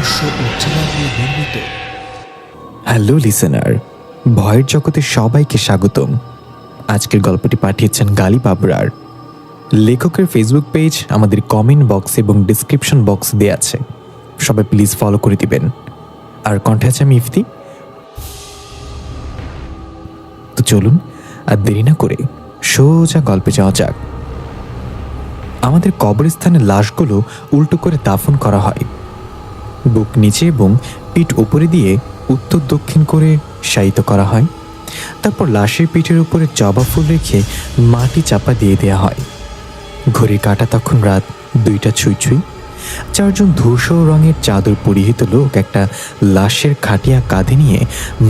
রহস্য ও থ্রিলার নিয়ে নির্মিত। হ্যালো লিসেনার, ভয়ের জগতে সবাইকে স্বাগতম। আজকের গল্পটি পাঠিয়েছেন গালিব আবরার। লেখকের ফেসবুক পেজ আমাদের কমেন্ট বক্স এবং ডিসক্রিপশন বক্স দেওয়া আছে, সবাই প্লিজ ফলো করে দিবেন। আর কণ্ঠে আছে আমি ইফতি। তো চলুন আর দেরি না করে সোজা গল্পে যাওয়া যাক। আমাদের কবরস্থানের লাশগুলো উল্টো করে দাফন করা হয়, বুক নিচে এবং পিঠ উপরে দিয়ে উত্তর দক্ষিণ করে শায়িত করা হয়। তারপর লাশের পিঠের উপরে জবা ফুল রেখে মাটি চাপা দিয়ে দেওয়া হয়। ঘড়ির কাঁটা তখন রাত 2টা ছুঁই ছুঁই। 4 জন ধূসর রঙের চাদর পরিহিত লোক একটা লাশের খাটিয়া কাঁধে নিয়ে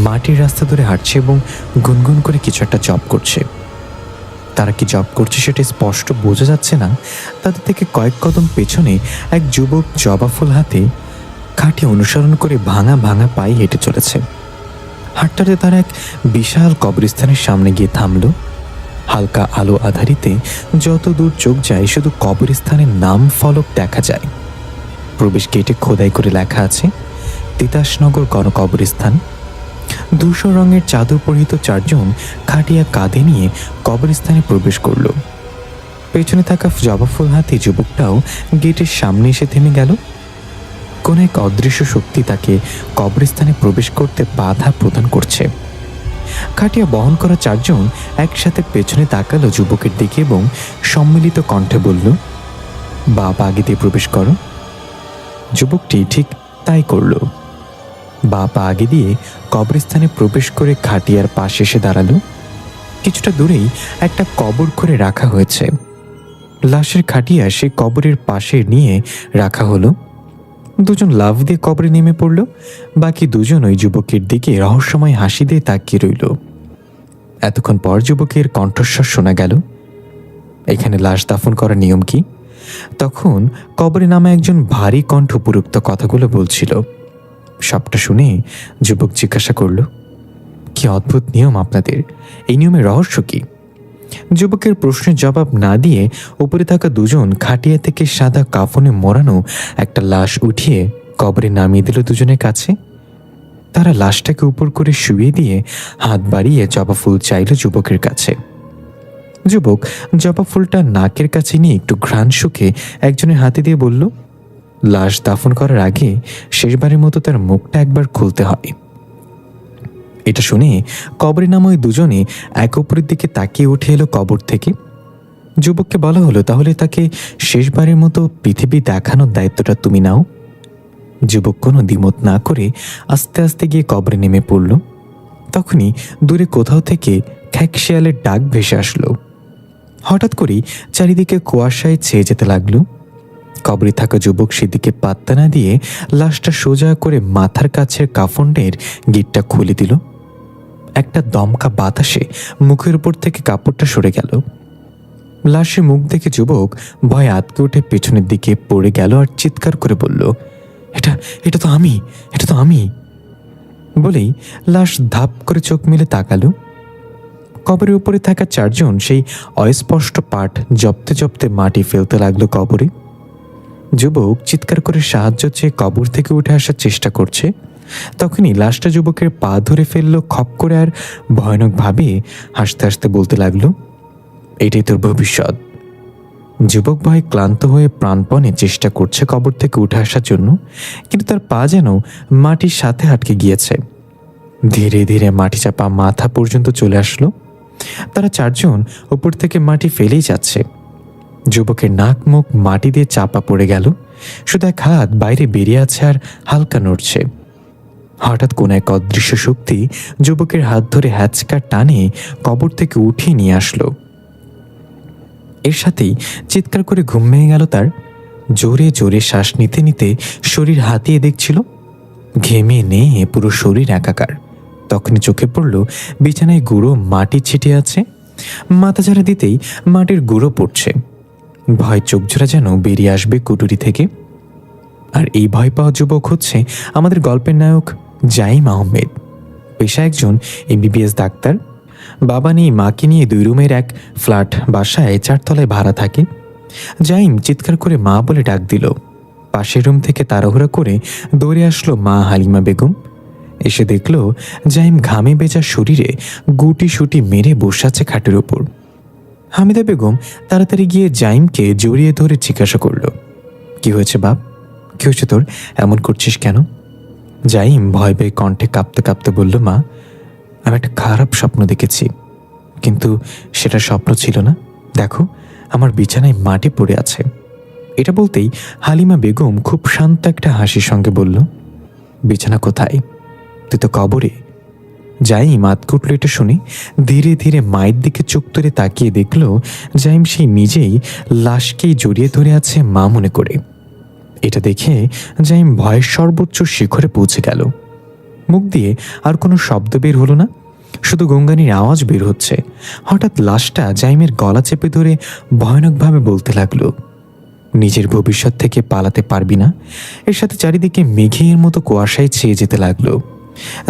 মাটির রাস্তা ধরে হাঁটছে এবং গুনগুন করে কিছু একটা জপ করছে। তারা কি জব করছে সেটা স্পষ্ট বোঝা যাচ্ছে না। তাদের থেকে কয়েক কদম পেছনে এক যুবক জবা ফুল হাতে খাটি অনুসরণ করে ভাঙা ভাঙা পায়ে হেঁটে চলেছে। হাঁটতে তারা এক বিশাল কবরস্থানের সামনে গিয়ে থামল। হালকা আলো আধারিতে যত দূর চোখ যায় শুধু কবরস্থানের নাম ফলক দেখা যায়। প্রবেশ গেটে খোদাই করে লেখা আছে তিতাসনগর গণকবরস্থান। ধূসর রঙের চাদর পরিহিত 4 জন খাটিয়া কাঁধে নিয়ে কবরস্থানে প্রবেশ করল। পেছনে থাকা জবা ফুল হাতে যুবকটাও গেটের সামনে এসে থেমে গেল। কোন এক অদৃশ্য শক্তি তাকে কবরস্থানে প্রবেশ করতে বাধা প্রদান করছে। খাটিয়া বহন করা 4 জন একসাথে পেছনে তাকালো যুবকের দিকে এবং সম্মিলিত কণ্ঠে বলল, বাপ আগে দিয়ে প্রবেশ করো। যুবকটি ঠিক তাই করল। বাপ আগে দিয়ে কবরস্থানে প্রবেশ করে খাটিয়ার পাশে এসে দাঁড়ালো। কিছুটা দূরেই একটা কবর করে রাখা হয়েছে। লাশের খাটিয়া সে কবরের পাশে নিয়ে রাখা হলো। 2 জন লাফ দিয়ে কবরে নেমে পড়ল। বাকি 2 জন ওই যুবকের দিকে রহস্যময় হাসি দিয়ে তাকিয়ে রইল। এতক্ষণ পর যুবকের কণ্ঠস্বর শোনা গেল, এখানে লাশ দাফন করার নিয়ম কি? তখন কবরে নামা একজন ভারী কণ্ঠ উপরোক্ত কথাগুলো বলছিল। সবটা শুনে যুবক জিজ্ঞাসা করল, কি অদ্ভুত নিয়ম আপনাদের, এই নিয়মের রহস্য কি? যুবকের প্রশ্নের জবাব না দিয়ে উপরে থাকা 2 জন খাটিয়া থেকে সাদা কাফনে মোড়ানো একটা লাশ উঠিয়ে কবরে নামিয়ে দিল 2 জনের কাছে। তারা লাশটাকে উপর করে শুয়ে দিয়ে হাত বাড়িয়ে জবা ফুল চাইল যুবকের কাছে। যুবক জবা ফুলটা নাকের কাছে নিয়ে একটু ঘ্রাণ শুকে একজনের হাতে দিয়ে বলল, লাশ দাফন করার আগে শেষবারের মতো তার মুখটা একবার খুলতে হয়। এটা শুনে কবরে নামা ওই 2 জনে এক অপরের দিকে তাকিয়ে উঠে এলো কবর থেকে। যুবককে বলা হলো, তাহলে তাকে শেষবারের মতো পৃথিবী দেখানোর দায়িত্বটা তুমি নাও। যুবক কোনো দ্বিমত না করে আস্তে আস্তে গিয়ে কবরে নেমে পড়ল। তখনই দূরে কোথাও থেকে খ্যাঁকশিয়ালের ডাক ভেসে আসলো। হঠাৎ করেই চারিদিকে কুয়াশায় ছেয়ে যেতে লাগলো। কবরে থাকা যুবক সেদিকে পাত্তা না দিয়ে লাশটা সোজা করে মাথার কাছের কাফনের গিটটা খুলে দিল। একটা দমকা বাতাসে মুখের উপর থেকে কাপড়টা সরে গেল। লাশে মুখ দেখে যুবক ভয়ে আতকে উঠে পেছনের দিকে পড়ে গেল আর চিৎকার করে বলল, এটা এটা তো আমি, এটা তো আমি। বলেই লাশ ধাপ করে চোখ মেলে তাকালো। কবরের উপরে থাকা 4 জন সেই অস্পষ্ট পাঠ জপতে জপতে মাটি ফেলতে লাগলো কবরে। যুবক চিৎকার করে সাহায্য চেয়ে কবর থেকে উঠে আসার চেষ্টা করছে। তখনই লাশটা যুবকের পা ধরে ফেললো খপ করে আর ভয়ানকভাবে হাসতে হাসতে বলতে লাগলো, এটাই তোর ভবিষ্যৎ। যুবক ভয়ে ক্লান্ত হয়ে প্রাণপণে চেষ্টা করছে কবর থেকে উঠে আসার জন্য, কিন্তু তার পা যেন মাটির সাথে আটকে গিয়েছে। ধীরে ধীরে মাটি চাপা মাথা পর্যন্ত চলে আসলো। তারা 4 জন উপর থেকে মাটি ফেলেই যাচ্ছে। যুবকের নাক মুখ মাটি দিয়ে চাপা পড়ে গেল, শুধু এক হাত বাইরে বেরিয়ে আছে আর হালকা নড়ছে। হঠাৎ কোন এক অদৃশ্য শক্তি যুবকের হাত ধরে হ্যাচকা টানে কবর থেকে উঠিয়ে নিয়ে আসলো। এর সাথেই চিৎকার করে ঘুম ভেঙে গেল তার। জোরে জোরে শ্বাস নিতে নিতে শরীর হাতিয়ে দেখছিল, ঘেমে নেয়ে পুরো শরীর একাকার। তখনই চোখে পড়ল বিছানায় গুঁড়ো মাটি ছিটিয়ে আছে। মাথা ঝাড়া দিতেই মাটির গুঁড়ো পড়ছে। ভয় চোখজোড়া যেন বেরিয়ে আসবে কুটুরি থেকে। আর এই ভয় পাওয়া যুবক হচ্ছে আমাদের গল্পের নায়ক জাইম আহমেদ। পেশা একজন MBBS ডাক্তার। বাবা নেই, মাকে নিয়ে 2 রুমের এক ফ্ল্যাট বাসায় 4 তলায় ভাড়া থাকে। জাইম চিৎকার করে মা বলে ডাক দিল। পাশের রুম থেকে তাড়াহুড়া করে দৌড়ে আসলো মা হালিমা বেগম। এসে দেখল জাইম ঘামে ভেজা শরীরে গুটি সুটি মেরে বসে আছে খাটের উপর। হামিদা বেগম তাড়াতাড়ি গিয়ে জাইমকে জড়িয়ে ধরে জিজ্ঞাসা করল, কি হয়েছে বাপ? কি হয়েছে তোর? এমন করছিস কেন? জাইম ভয় পেয়ে কণ্ঠে কাঁপতে কাঁপতে বলল, মা, আমি একটা খারাপ স্বপ্ন দেখেছি, কিন্তু সেটা স্বপ্ন ছিল না। দেখো, আমার বিছানায় মাটি পড়ে আছে। এটা বলতেই হালিমা বেগম খুব শান্ত একটা হাসির সঙ্গে বলল, বিছানা কোথায়? তুই তো কবরে। জাইম আতকুটল এটা শুনে ধীরে ধীরে মায়ের দিকে চোখ তুলে তাকিয়ে দেখল জাইম সেই নিজেই লাশকেই জড়িয়ে ধরে আছে মা মনে করে। এটা দেখে জাইম ভয়ের সর্বোচ্চ শিখরে পৌঁছে গেল। মুখ দিয়ে আর কোনো শব্দ বের হলো না, শুধু গঙ্গানির আওয়াজ বের হচ্ছে। হঠাৎ লাশটা জাইমের গলা চেপে ধরে ভয়ানকভাবে বলতে লাগলো, নিজের ভবিষ্যৎ থেকে পালাতে পারবি না। এর সাথে চারিদিকে মেঘের মতো কুয়াশায় ছেয়ে যেতে লাগলো।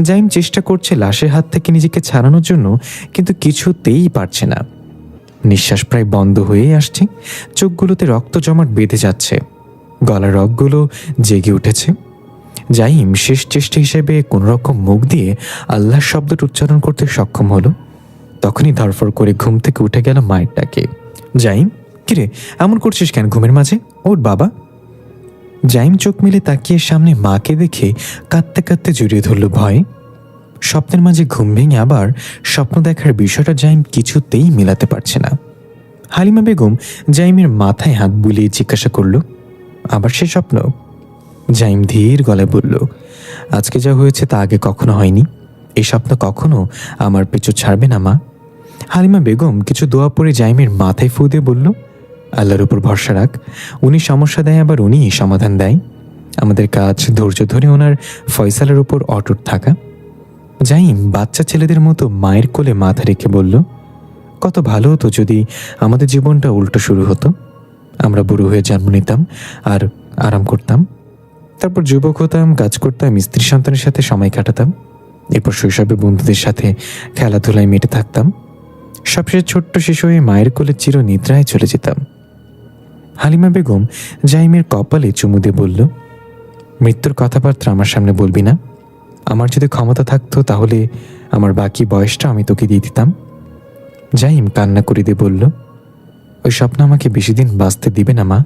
জাইম চেষ্টা করছে লাশের হাত থেকে নিজেকে ছাড়ানোর জন্য, কিন্তু কিছুতেই পারছে না। নিঃশ্বাস প্রায় বন্ধ হয়েই আসছে, চোখগুলোতে রক্ত জমাট বেঁধে যাচ্ছে, গলার রগগুলো জেগে উঠেছে। জাইম শেষ চেষ্টা হিসেবে কোনোরকম মুখ দিয়ে আল্লাহর শব্দটা উচ্চারণ করতে সক্ষম হলো। তখনই ধরফর করে ঘুম থেকে উঠে গেল মায়ের ডাকে। জাইম, কিরে এমন করছিস কেন ঘুমের মাঝে? ওঠ বাবা। জাইম চোখ মেলে তাকিয়ে সামনে মাকে দেখে কাঁদতে কাঁদতে জড়িয়ে ধরল ভয়। স্বপ্নের মাঝে ঘুম ভেঙে আবার স্বপ্ন দেখার বিষয়টা জাইম কিছুতেই মেলাতে পারছে না। হালিমা বেগম জাইমের মাথায় হাত বুলিয়ে জিজ্ঞাসা করল, আবার সে স্বপ্ন? জাইম ধীর গলায় বলল, আজকে যা হয়েছে তা আগে কখনো হয়নি। এই স্বপ্ন কখনো আমার পিছু ছাড়বে না মা। হালিমা বেগম কিছু দোয়া পড়ে জাইমের মাথায় ফু দিয়ে বলল, আল্লাহর উপর ভরসা রাখ, উনি সমস্যা দেয় আবার উনি সমাধান দেয়। আমাদের কাজ ধৈর্য ধরে ওনার ফয়সালার উপর অটুট থাকা। জাইম বাচ্চা ছেলেদের মতো মায়ের কোলে মাথা রেখে বলল, কত ভালো হতো যদি আমাদের জীবনটা উল্টো শুরু হতো। আমরা বুড়ো হয়ে জন্ম নিতাম আর আরাম করতাম, তারপর যুবক হতাম, কাজ করতাম, স্ত্রী সন্তানের সাথে সময় কাটাতাম, এরপর শৈশবে বন্ধুদের সাথে খেলাধুলায় মেতে থাকতাম, সবশেষে ছোট্ট শিশু হয়ে মায়ের কোলে চির নিদ্রায় চলে যেতাম। হালিমা বেগম জাইমের কপালে চুমু দিয়ে বলল, মৃত্যুর কথাবার্তা আমার সামনে বলবি না। আমার যদি ক্ষমতা থাকতো তাহলে আমার বাকি বয়সটা আমি তোকে দিয়ে দিতাম। জাইম কান্না করে দিয়ে বলল, ওই স্বপ্ন আমাকে বেশি দিন বাঁচতে দিবে না মা।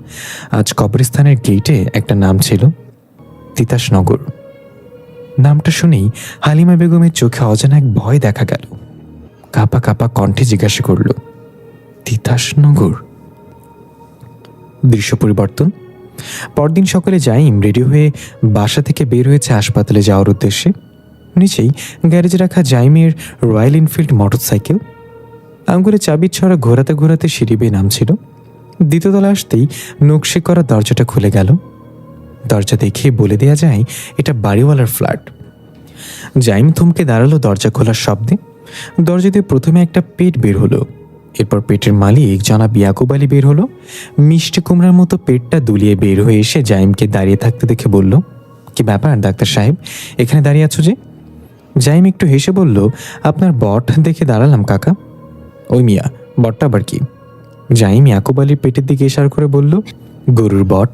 আজ কবরস্থানের গেটে একটা নাম ছিল, তিতাসনগর। নামটা শুনেই হালিমা বেগমের চোখে অজানা এক ভয় দেখা গেল। কাঁপা কাঁপা কণ্ঠে জিজ্ঞাসা করল, তিতাসনগর? দৃশ্য পরিবর্তন। পরদিন সকালে জাইম রেডি হয়ে বাসা থেকে বের হয়েছে হাসপাতালে যাওয়ার উদ্দেশ্যে। নিচেই গ্যারেজে রাখা জাইমের রয়্যাল এনফিল্ড মোটরসাইকেল। আঙ্গুলে চাবির ছড়া ঘোরাতে ঘোরাতে সিঁড়ি বেয়ে নামছিল। দ্বিতীয়তলা আসতেই নকশি করা দরজাটা খুলে গেল। দরজা দেখে বলে দেয়া যায় এটা বাড়িওয়ালার ফ্ল্যাট। জাইম থমকে দাঁড়ালো দরজা খোলার শব্দে। দরজা দিয়ে প্রথমে একটা পেট বের হলো, এরপর পেটের মালিক জনাব ইয়াকুব আলী বের হলো। মিষ্টি কুমড়ার মতো পেটটা দুলিয়ে বের হয়ে এসে জাইমকে দাঁড়িয়ে থাকতে দেখে বলল, কি ব্যাপার ডাক্তার সাহেব, এখানে দাঁড়িয়ে আছো যে? জাইম একটু হেসে বলল, আপনার বট দেখে দাঁড়ালাম কাকা। ওই মিয়া, বটটা আবার কি? জাইম ইয়াকুব আলীর পেটের দিকে ইশারা করে বলল, গরুর বট।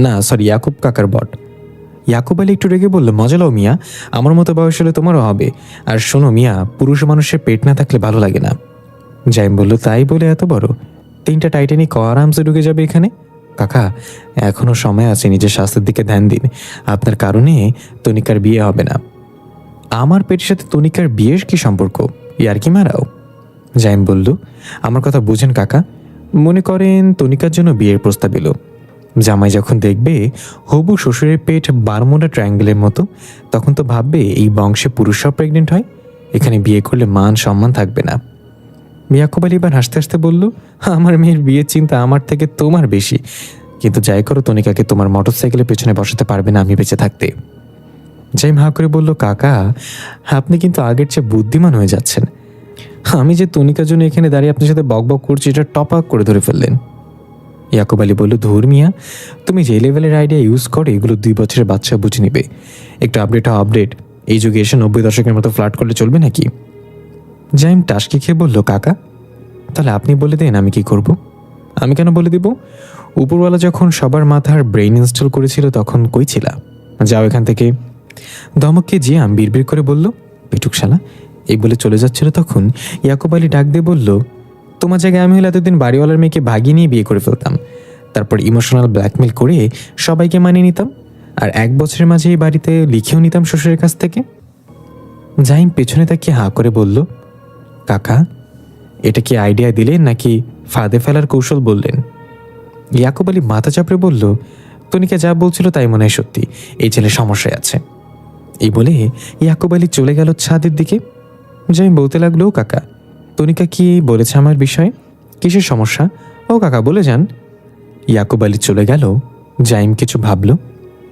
না সরি, ইয়াকুব কাকার বট। ইয়াকুব আলী একটু রেগে বলল, মজা লও মিয়া, আমার মতো বয়স হলে তোমারও হবে। আর শোনো মিয়া, পুরুষ মানুষের পেট না থাকলে ভালো লাগে না। জাইম বলল, তাই বলে এত বড়? 3টা টাইটানিক আরামসে ঢুকে যাবে এখানে। কাকা, এখনো সময় আছে, নিজের স্বাস্থ্যের দিকে ধ্যান দিন। আপনার কারণে তনিকার বিয়ে হবে না। আমার পেটের সাথে তনিকার বিয়ের কি সম্পর্ক? ইয়ার কি মারাও? জাইম বলল, আমার কথা বুঝেন কাকা। মনে করেন তনিকার জন্য বিয়ের প্রস্তাব এলো। জামাই যখন দেখবে হবু শ্বশুরের পেট বারমুডা ট্রায়াঙ্গেলের মতো, তখন তো ভাববে এই বংশে পুরুষরাও প্রেগনেন্ট হয়, এখানে বিয়ে করলে মান সম্মান থাকবে না। ইয়াকুব আলী এবার হাসতে হাসতে বলল, আমার মেয়ের বিয়ের চিন্তা আমার থেকে তোমার বেশি, কিন্তু যাই করো তনিকাকে তোমার মোটরসাইকেলের পেছনে বসাতে পারবে না আমি বেঁচে থাকতে। জাইম হা করে বলল, কাকা আপনি কিন্তু আগের চেয়ে বুদ্ধিমান হয়ে যাচ্ছেন। আমি যে তনিকার জন্য এখানে দাঁড়িয়ে আপনার সাথে বক বক করছি এটা টপ আপ করে ধরে ফেললেন। ইয়াকুব আলী বলল, ধুর মিয়া, তুমি যে লেভেলের আইডিয়া ইউজ করো এগুলো 2 বছরের বাচ্চা বুঝে নিবে। একটু আপডেট হওয়া আপডেট। এই যুগে এসে 90 দশকের মতো ফ্লার্ট করলে চলবে নাকি? জাইম টাসকি খেয়ে বলল, কাকা তাহলে আপনি বলে দেন আমি কি করব? আমি কেন বলে দিব? উপরওয়ালা যখন সবার মাথার ব্রেইন ইনস্টল করেছিল তখন কই ছিলা? যাও এখান থেকে। ধমককে জিয়াম বিড়বিড় করে বলল, পেটুক শালা। এই বলে চলে যাচ্ছিল তখন ইয়াকুব আলী ডাক দিয়ে বলল, তোমার জায়গায় আমি হলে এতদিন বাড়িওয়ালার মেয়েকে ভাগিয়ে নিয়ে বিয়ে করে ফেলতাম, তারপর ইমোশনাল ব্ল্যাকমেল করে সবাইকে মানিয়ে নিতাম, আর 1 বছরের মাঝে এই বাড়িতে লিখেও নিতাম শ্বশুরের কাছ থেকে। জাহিম পেছনে তাকিয়ে হাঁ করে বলল, কাকা, এটা কি আইডিয়া দিলেন নাকি ফাঁদে ফেলার কৌশল বললেন? ইয়াকুব আলী মাথা চাপড়ে বলল, তনিকা যা বলছিল তাই মনে হয় সত্যি, এই ছেলে সমস্যায় আছে। এই বলে ইয়াকুব আলী চলে গেল ছাদের দিকে। জাহিম বলতে লাগলো, কাকা, তনিকা কি বলেছে আমার বিষয়ে? কিসের সমস্যা? ও কাকা বলে যান। ইয়াকুব আলী চলে গেল। জাহিম কিছু ভাবল,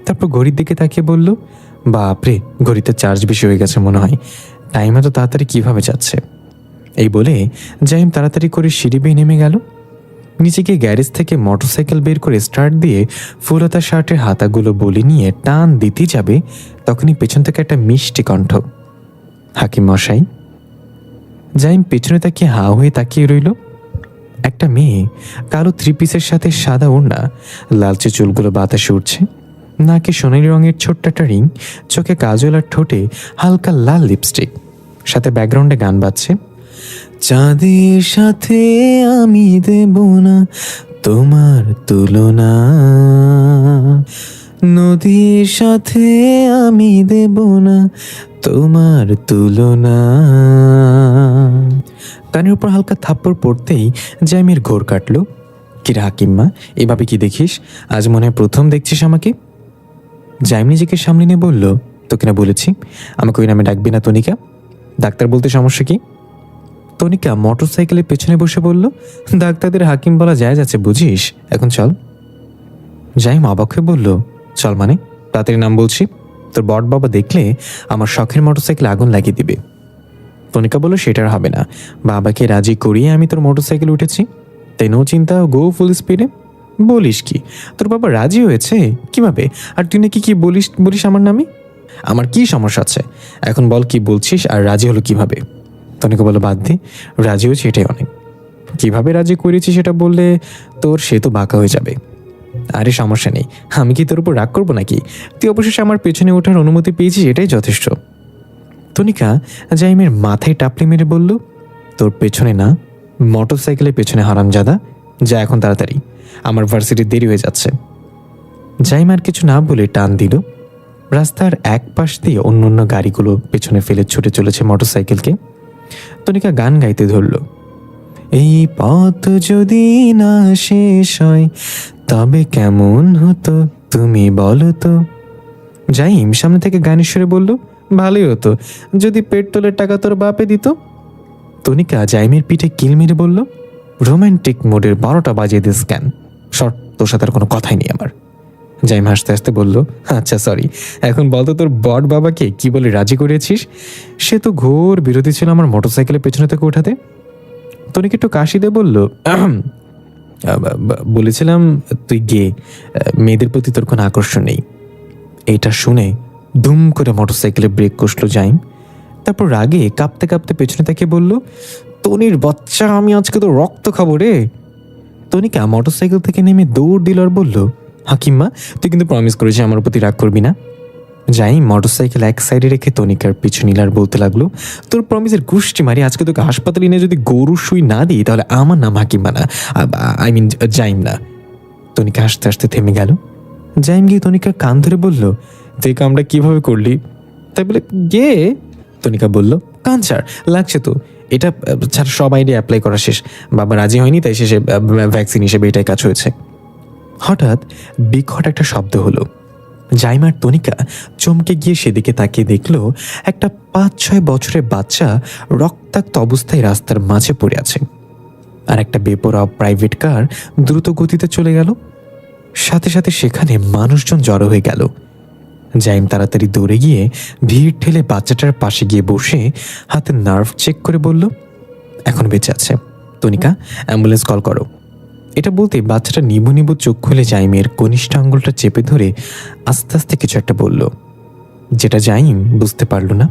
তারপর ঘড়ির দিকে তাকিয়ে বলল, বাপরে, ঘড়িতে চার্জ বেশি হয়ে গেছে মনে হয়, টাইম এত তাড়াতাড়ি কিভাবে যাচ্ছে। এই বলে জাহিম তাড়াতাড়ি করে সিঁড়ি বেয়ে নেমে গেল। নিচে গিয়ে গ্যারেজ থেকে মোটরসাইকেল বের করে স্টার্ট দিয়ে ফুলতা শার্টের হাতাগুলো বলে নিয়ে টান দিতে যাবে, তখনই পেছন থেকে একটা মিষ্টি কণ্ঠ, হাকিম মশাই। জাহিম পেছনে তাকিয়ে হা হয়ে তাকিয়ে রইল। একটা মেয়ে কালো 3 পিসের সাথে সাদা ওড়না, লালচে চুলগুলো বাতাসে উঠছে, নাকে সোনালি রঙের ছোট্ট একটা রিং, চোখে কাজল আর ঠোঁটে হালকা লাল লিপস্টিক, সাথে ব্যাকগ্রাউন্ডে গান বাজছে, চাঁদের সাথে আমি দেব না তোমার তুলনা, নদীর সাথে আমি দেব না তোমার তুলনা। কানের উপর হালকা থাপ্পড় পড়তেই জাইমের ঘোর কাটল। কিরে হাকিম্মা, এভাবে কি দেখিস? আজ মনে হয় প্রথম দেখছিস আমাকে। জাইম নিজেকে সামনে নিয়ে বলল, তোকে না বলেছি আমাকে ওই নামে ডাকবি না তনিকা? ডাক্তার বলতে সমস্যা কি? তনিকা মোটরসাইকেলের পেছনে বসে বলল, ডাক্তারদের হাকিম বলা যায় যাচ্ছে বুঝিস, এখন চল। জাইম অবাক হয়ে বলল, চল মানে? তাড়াতাড়ি নাম বলছি, তোর বট বাবা দেখলে আমার শখের মোটরসাইকেল আগুন লাগিয়ে দিবে। তনিকা বলল, সেটার হবে না, বাবাকে রাজি করিয়ে আমি তোর মোটরসাইকেল উঠেছি, তাই নো চিন্তা, গো ফুল স্পিডে। বলিস কি, তোর বাবা রাজি হয়েছে? কিভাবে? আর তুই নাকি কি বলিস বলিস আমার নামে? আমার কি সমস্যা আছে? এখন বল কি বলছিস, আর রাজি হলো কিভাবে? তনিকা বলল, বাদ দে, রাজি হয়েছে এটাই অনেক। কিভাবে রাজি করেছি সেটা বললে তোর সে তো বাঁকা হয়ে যাবে। আরে সমস্যা নেই, আমি কি তোর উপর রাগ করবো নাকি? তুই অবশেষে আমার পেছনে ওঠার অনুমতি পেয়েছিস, এটাই যথেষ্ট। তনিকা জাইমের মাথায় টাপলি মেরে বলল, তোর পেছনে না, মোটরসাইকেলের পেছনে হারামজাদা, যা এখন তাড়াতাড়ি, আমার ভার্সিটির দেরি হয়ে যাচ্ছে। জাইম আর কিছু না বলে টান দিল। রাস্তার এক পাশ দিয়ে অন্য অন্য গাড়িগুলো পেছনে ফেলে ছুটে চলেছে মোটরসাইকেলকে। তনিকা গান গাইতে ধরল, এই পথ যদি না শেষ হয় তবে কেমন হতো তুমি বলো তো। জাইম সামনে থেকে গানের সুরে বলল, ভালোই হতো যদি পেট্রোলের টাকা তোর বাপে দিত। তনিকা জাইমের পিঠে কিল মেরে বলল, রোমান্টিক মোডের 12টা বাজিয়ে দিস কেন? শর্ট, তোর সাথে আর কোনো কথাই নেই আমার। জাইম হাসতে হাসতে বলল, আচ্ছা সরি, এখন বলতো তোর বট বাবাকে কি বলে রাজি করিয়েছিস? সে তো ঘোর বিরোধী ছিল আমার মোটরসাইকেলের পেছনে থেকে ওঠাতে। তনিকে একটু কাশি দিয়ে বলল, বলেছিলাম তুই গে, মেয়েদের প্রতি তোর কোনো আকর্ষণ নেই। এটা শুনে দুম করে মোটরসাইকেলে ব্রেক কষল জাইম। তারপর রাগে কাঁপতে কাঁপতে পেছনে তাকিয়ে বলল, তনির বাচ্চা, আমি আজকে তো রক্ত খাবো রে। তনিকা মোটরসাইকেল থেকে নেমে দৌড় দিল আর বলল, হাকিম্মা, তুই কিন্তু প্রমিস করেছিস আমার প্রতি রাগ করবি না। যাই মোটরসাইকেল এক সাইডে রেখে তনিকার পিছু নিল আর বলতে লাগলো, তোর প্রমিসের গোষ্ঠী মারি, আজকে তোকে হাসপাতালে নিয়ে যদি গরুর সুই না দিই তাহলে আমার নাম হাকিম্মা না, আই মিন জাইম না। তনিকা হাসতে হাসতে থেমে গেল। জাইম গিয়ে তনিকার কান ধরে বলল, তুই কামটা কিভাবে করলি? তাই বলে গে? তনিকা বলল, কান ছাড়, লাগছে তো, এটা ছাড়, সব আইডিয়া অ্যাপ্লাই করা শেষ, বাবা রাজি হয়নি তাই শেষে ভ্যাকসিন হিসেবে এটাই কাজ হয়েছে। হঠাৎ বিকট একটা শব্দ হলো। জাইম আর তনিকা চমকে গিয়ে সেদিকে তাকিয়ে দেখল একটা 5-6 বছরের বাচ্চা রক্তাক্ত অবস্থায় রাস্তার মাঝে পড়ে আছে, আর একটা বেপরোয়া প্রাইভেট কার দ্রুত গতিতে চলে গেল। সাথে সাথে সেখানে মানুষজন জড়ো হয়ে গেল। জাইম তাড়াতাড়ি দৌড়ে গিয়ে ভিড় ঠেলে বাচ্চাটার পাশে গিয়ে বসে হাতে নার্ভ চেক করে বলল, এখন বেঁচে আছে, তনিকা অ্যাম্বুলেন্স কল করো। এটা বলতে বাচ্চাটা নিবু নিবু চোখ খুলে জাইমের কনিষ্ঠ আঙ্গুলটা চেপে ধরে আস্তে আস্তে কিছু একটা বলল, যেটা জাইম বুঝতে পারল না।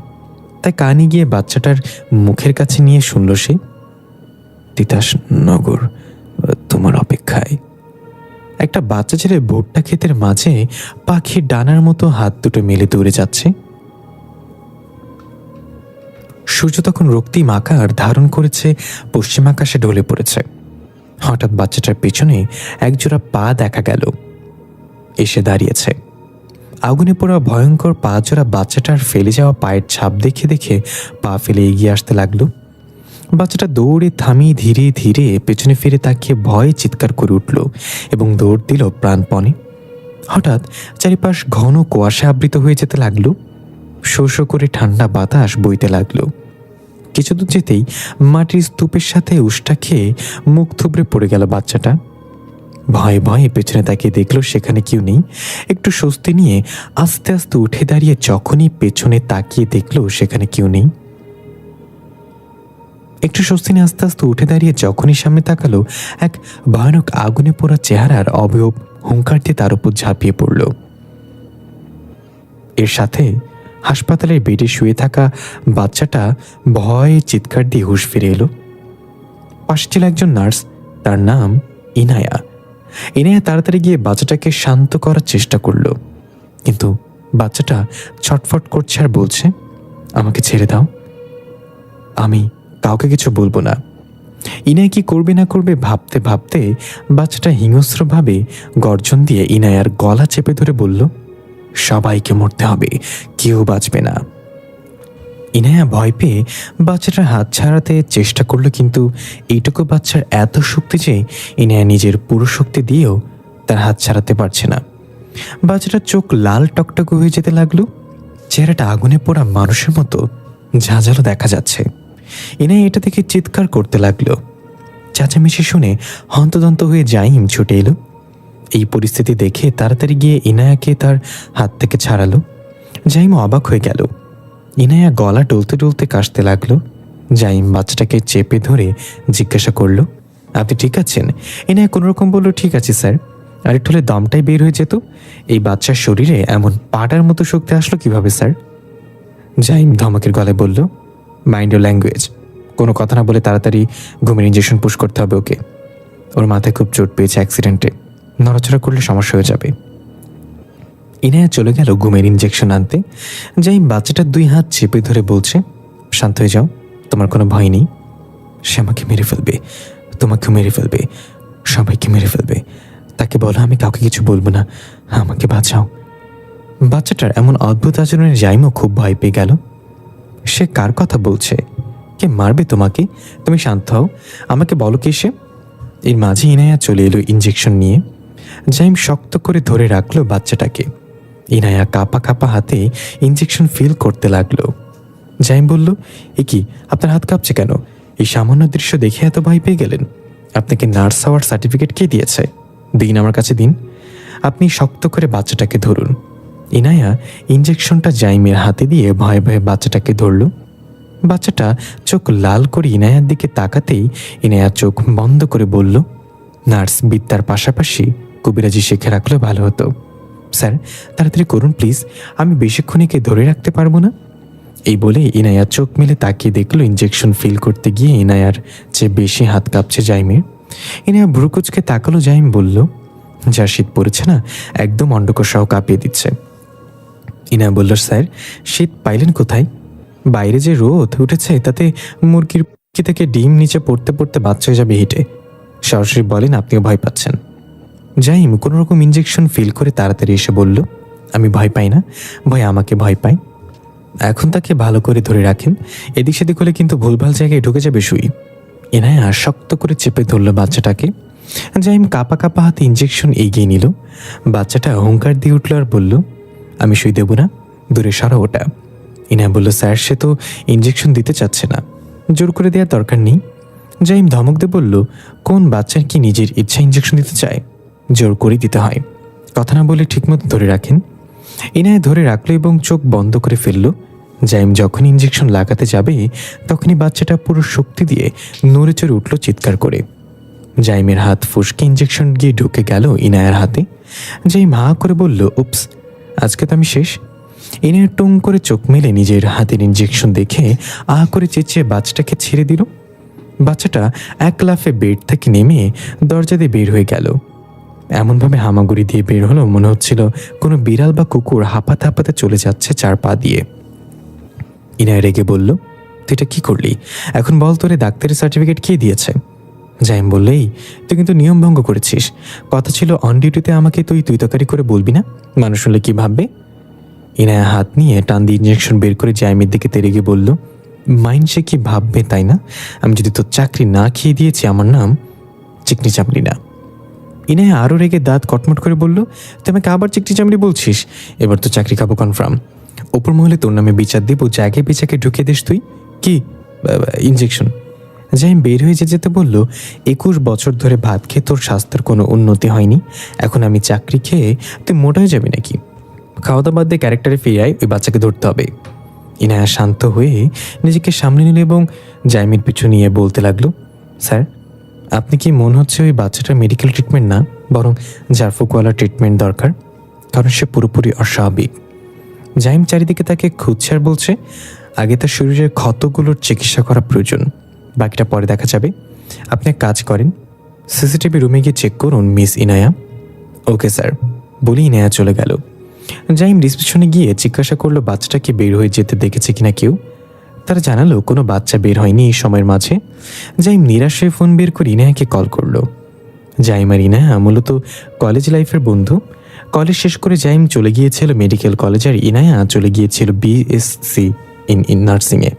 তাই কানে গিয়ে বাচ্চাটার মুখের কাছে নিয়ে শুনল সে, তিতাস নগর, তোমার অপেক্ষা। একটা বাচ্চা ছেলে ভুট্টা ক্ষেতের মাঝে পাখির ডানার মতো হাত দুটো মেলে দৌড়ে যাচ্ছে। সূর্য তখন রক্তিম আকার ধারণ করেছে, পশ্চিম আকাশে ঢলে পড়েছে। হঠাৎ বাচ্চাটার পেছনে একজোড়া পা দেখা গেল, এসে দাঁড়িয়েছে। আগুনে পোড়া ভয়ঙ্কর পা জোড়া বাচ্চাটার ফেলে যাওয়া পায়ের ছাপ দেখে দেখে পা ফেলে এগিয়ে আসতে লাগলো। বাচ্চাটা দৌড়ে থামিয়ে ধীরে ধীরে পেছনে ফিরে তাকিয়ে ভয়ে চিৎকার করে উঠল এবং দৌড় দিল প্রাণপণে। হঠাৎ চারিপাশ ঘন কুয়াশা আবৃত হয়ে যেতে লাগলো। শো শো করে ঠান্ডা বাতাস বইতে লাগলো। কিছু দূর যেতেই মাটির স্তূপের সাথে উষ্টা খেয়ে মুখ থুবড়ে পড়ে গেল বাচ্চাটা। ভয়ে ভয়ে পেছনে তাকিয়ে দেখলো সেখানে কেউ নেই। একটু স্বস্তি নিয়ে আস্তে আস্তে উঠে দাঁড়িয়ে যখনই পেছনে তাকিয়ে দেখলো সেখানে কেউ নেই। একটু স্বস্তি নিয়ে আস্তে আস্তে উঠে দাঁড়িয়ে যখনই সামনে তাকালো, এক ভয়ানক আগুনে পোড়া চেহারার অবয়ব হুঙ্কার দিয়ে তার উপর ঝাঁপিয়ে পড়ল। এর সাথে হাসপাতালের বেডে শুয়ে থাকা বাচ্চাটা ভয়ে চিৎকার দিয়ে হুঁশ ফিরে এলো। পাশে ছিল একজন নার্স, তার নাম ইনায়া। ইনায়া তাড়াতাড়ি গিয়ে বাচ্চাটাকে শান্ত করার চেষ্টা করল, কিন্তু বাচ্চাটা ছটফট করছে আর বলছে, আমাকে ছেড়ে দাও, আমি কাউকে কিছু বলবো না। ইনায়া কি করবে না করবে ভাবতে ভাবতে বাচ্চাটা হিংস্রভাবে গর্জন দিয়ে ইনায়ার গলা চেপে ধরে বলল, সবাইকে মরতে হবে, কেউ বাঁচবে না। ইনায়া ভয় পেয়ে বাচ্চাটার হাত ছাড়াতে চেষ্টা করলো, কিন্তু এইটুকু বাচ্চার এত শক্তি যে ইনায়া নিজের পুরো শক্তি দিয়েও তার হাত ছাড়াতে পারছে না। বাচ্চাটার চোখ লাল টকটকে হয়ে যেতে লাগলো, চেহারাটা আগুনে পোড়া মানুষের মতো ঝাঁঝালো দেখা যাচ্ছে। ইনায়া এটা দেখে চিৎকার করতে লাগলো। চেঁচামেচি শুনে হন্তদন্ত হয়ে জাইম ছুটে এলো। এই পরিস্থিতি দেখে তাড়াতাড়ি গিয়ে ইনায়াকে তার হাত থেকে ছাড়ালো। জাইম অবাক হয়ে গেল। ইনায়া গলা ডলতে ডলতে কাশতে লাগলো। জাইম বাচ্চাটাকে চেপে ধরে জিজ্ঞাসা করলো, আপনি ঠিক আছেন? ইনায়া কোনোরকম বলল, ঠিক আছে স্যার। আর একটু হলে দমটাই বের হয়ে যেত। এই বাচ্চার শরীরে এমন পাটার মতো শক্তি আসলো কিভাবে স্যার? জাইম ধমকের গলায় বলল, মাইন্ড ইউর ল্যাঙ্গুয়েজ। কোনো কথা না বলে তাড়াতাড়ি ঘুমের ইঞ্জেকশন পুশ করতে হবে ওকে। ওর মাথায় খুব চোট পেয়েছে অ্যাক্সিডেন্টে, নড়াচড়া করলে সমস্যা হয়ে যাবে। ইনায়া চলে গেল ঘুমের ইঞ্জেকশন আনতে। জাইম বাচ্চাটার দুই হাত চেপে ধরে বলছে, শান্ত হয়ে যাও, তোমার কোনো ভয় নেই। সে আমাকে মেরে ফেলবে, তোমাকে মেরে ফেলবে, সবাইকে মেরে ফেলবে। তাকে বলো আমি কাউকে কিছু বলবো না, আমাকে বাঁচাও। বাচ্চাটার এমন অদ্ভুত আচরণে জাইমও খুব ভয় পেয়ে গেল। সে কার কথা বলছে? কে মারবে তোমাকে? তুমি শান্ত হও, আমাকে বলো কে সে। এর মাঝে ইনায়া চলে এলো ইঞ্জেকশন নিয়ে। জাইম শক্ত করে ধরে রাখলো বাচ্চাটাকে। ইনায়া কাঁপা কাঁপা হাতে ইঞ্জেকশন ফিল করতে লাগলো। জাইম বলল, এ কি, আপনার হাত কাঁপছে কেন? এই সামান্য দৃশ্য দেখে এত ভয় পেয়ে গেলেন? আপনাকে নার্স হওয়ার সার্টিফিকেট কে দিয়েছে? দিন আমার কাছে দিন। আপনি শক্ত করে বাচ্চাটাকে ধরুন। ইনায়া ইঞ্জেকশনটা জাইমের হাতে দিয়ে ভয়ে ভয়ে বাচ্চাটাকে ধরল। বাচ্চাটা চোখ লাল করে ইনায়ার দিকে তাকাতেই ইনায়া চোখ বন্ধ করে বলল, নার্স বিদ্যার পাশাপাশি কবিরাজি শিখে রাখলে ভালো হতো। স্যার তাড়াতাড়ি করুন প্লিজ, আমি বেশিক্ষণ একে ধরে রাখতে পারবো না। এই বলে ইনায়া চোখ মেলে তাকিয়ে দেখলো ইঞ্জেকশন ফিল করতে গিয়ে ইনায়ার চেয়ে বেশি হাত কাঁপছে জাইমের। ইনায়া ভ্রুকুচকে তাকালো। জাইম বলল, যা শীত পড়েছে না, একদম অন্ডকোষাও কাঁপিয়ে দিচ্ছে। ইনায়া বলল, স্যার শীত পাইলেন কোথায়? বাইরে যে রোদ উঠেছে তাতে মুরগির কি থেকে ডিম নিচে পড়তে পড়তে বাচ্চা হয়ে যাবে হিটে। সরাসরি বলেন আপনিও ভয় পাচ্ছেন। জাইম কোনোরকম ইঞ্জেকশন ফিল করে তাড়াতাড়ি এসে বলল, আমি ভয় পাই না, ভয় আমাকে ভয় পাই। এখন তাকে ভালো করে ধরে রাখেন, এদিক সেদিক হলে কিন্তু ভুলভাল জায়গায় ঢুকে যাবে সুই। ইনায়া শক্ত করে চেপে ধরল বাচ্চাটাকে। জাইম কাঁপা কাঁপা হাতে ইঞ্জেকশন এগিয়ে নিল। বাচ্চাটা হুঙ্কার দিয়ে উঠল আর বলল, আমি সুই দেব না, দূরে সরা ওটা। ইনায়া বলল, স্যার সে তো ইঞ্জেকশন দিতে চাচ্ছে না, জোর করে দেওয়ার দরকার নেই। জাইম ধমক দিয়ে বলল, কোন বাচ্চার কি নিজের ইচ্ছা ইঞ্জেকশন দিতে চায়? জোর করে দিতে হয়। কথা না বলে ঠিকমতো ধরে রাখেন। ইনায়া ধরে রাখলো এবং চোখ বন্ধ করে ফেলল। জাইম যখন ইঞ্জেকশন লাগাতে যাবে তখনই বাচ্চাটা পুরো শক্তি দিয়ে নড়ে চড়ে উঠল চিৎকার করে। জাইমের হাত ফুসকে ইঞ্জেকশন গিয়ে ঢুকে গেল ইনায়ার হাতে। জাইম হা করে বলল, উপস, আজকে তো আমি শেষ। ইনায়া টুং করে চোখ মেলে নিজের হাতের ইঞ্জেকশন দেখে করে চেঁচিয়ে বাচ্চাটাকে ছেড়ে দিল। বাচ্চাটা এক লাফে বেড থেকে নেমে দরজা দিয়ে বের হয়ে গেল। এমনভাবে হামাগুড়ি দিয়ে বের হলো মনে হচ্ছিল কোনো বিড়াল বা কুকুর হাঁপাতে হাঁপাতে চলে যাচ্ছে 4 পা দিয়ে। ইনায়া রেগে বলল, তুই এটা কি করলি? এখন বল, তোরে ডাক্তারের সার্টিফিকেট কে দিয়েছে? জাইম বললেই, তুই কিন্তু নিয়ম ভঙ্গ করেছিস। কথা ছিল অন ডিউটিতে আমাকে তুই তকারি করে বলবি না, মানুষ শুনলে কি ভাববে? ইনায়া হাত নিয়ে টান দিয়ে ইঞ্জেকশন বের করে জাইমের দিকে তেড়ে গিয়ে বলল, মাইন্ড সে কি ভাববে তাই না? আমি যদি তোর চাকরি না খেয়ে দিয়েছি, আমার নাম চিকনি চামড়ি না। ইনায়া আরও রেগে দাঁত কটমট করে বলল, তুই আমাকে আবার চিকনি চামড়ি বলছিস? এবার তো চাকরি খাবো কনফার্ম। ওপর মহলে তোর নামে বিচার দেবো, জায়গায় বেচাকে ঢুকিয়ে দিস তুই। কি ইঞ্জেকশন? জাইম বের হয়ে যেতে বলল, 21 বছর ধরে ভাত খেয়ে তোর স্বাস্থ্যের কোনো উন্নতি হয়নি, এখন আমি চাকরি খেয়ে তুই মোটা হয়ে যাবি নাকি? খাওয়া দাওয়া বাদ দিয়ে ক্যারেক্টারে ফিরে আয়, ওই বাচ্চাকে ধরতে হবে। ইনায়া শান্ত হয়ে নিজেকে সামনে নিল এবং জাইমের পিছু নিয়ে বলতে লাগলো, স্যার, আপনি কি মনে হচ্ছে ওই বাচ্চাটার মেডিকেল ট্রিটমেন্ট না, বরং জারফুকওয়ালা ট্রিটমেন্ট দরকার, কারণ সে পুরোপুরি অস্বাভাবিক। জাইম চারিদিকে তাকে খুঁজছে আর বলছে, আগে তার শরীরের ক্ষতগুলোর চিকিৎসা করা প্রয়োজন, বাকিটা পরে দেখা যাবে। আপনি এক কাজ করেন, সিসিটিভি রুমে গিয়ে চেক করুন মিস ইনায়া। ওকে স্যার, বলে ইনায়া চলে গেল। জাইম রিসেপশনে গিয়ে জিজ্ঞাসা করলো বাচ্চাটাকে বের হয়ে যেতে দেখেছে কিনা কেউ। তারা জানালো কোনো বাচ্চা বের হয়নি এই সময়ের মাঝে। জাইম নিরাশ হয়ে ফোন বের করে ইনায়াকে কল করলো। জাইম আর ইনায়া মূলত কলেজ লাইফের বন্ধু। কলেজ শেষ করে জাইম চলে গিয়েছিল মেডিকেল কলেজ আর ইনায়া চলে গিয়েছিল বিএসসি ইন নার্সিংয়ে।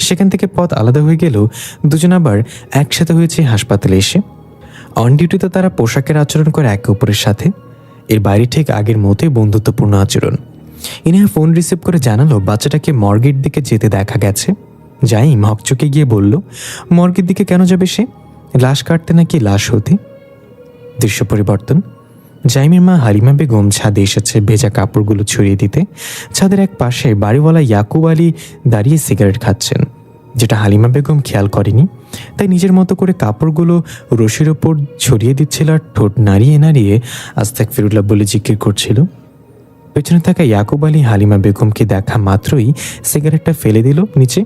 সেখান থেকে পথ আলাদা হয়ে গেলেও দুজন আবার একসাথে হয়েছে হাসপাতালে এসে। অন ডিউটিতে তারা পোশাকের আচরণ করে একে অপরের সাথে, এর বাইরে ঠিক আগের মতোই বন্ধুত্বপূর্ণ আচরণ। ইনায়া ফোন রিসিভ করে জানালো বাচ্চাটাকে মর্গের দিকে যেতে দেখা গেছে। জাইম হকচকে গিয়ে বলল, মর্গের দিকে কেন যাবে সে? লাশ কাটতে নাকি লাশ হতে? দৃশ্য পরিবর্তন। জাইমের মা হালিমা বেগম ছাদে এসেছে ভেজা কাপড়গুলো ছড়িয়ে দিতে। ছাদের এক পাশে বাড়িওয়ালা ইয়াকুব আলী দাঁড়িয়ে সিগারেট খাচ্ছেন, যেটা হালিমা বেগম খেয়াল করেনি। তাই নিজের মতো করে কাপড়গুলো রশির ওপর ছড়িয়ে দিচ্ছিল আর ঠোঁট নাড়িয়ে নাড়িয়ে আস্তাগফিরুল্লাহ বলে জিকির করছিল। পেছনে থাকা ইয়াকুব আলী হালিমা বেগমকে দেখা মাত্রই সিগারেটটা ফেলে দিল নিচে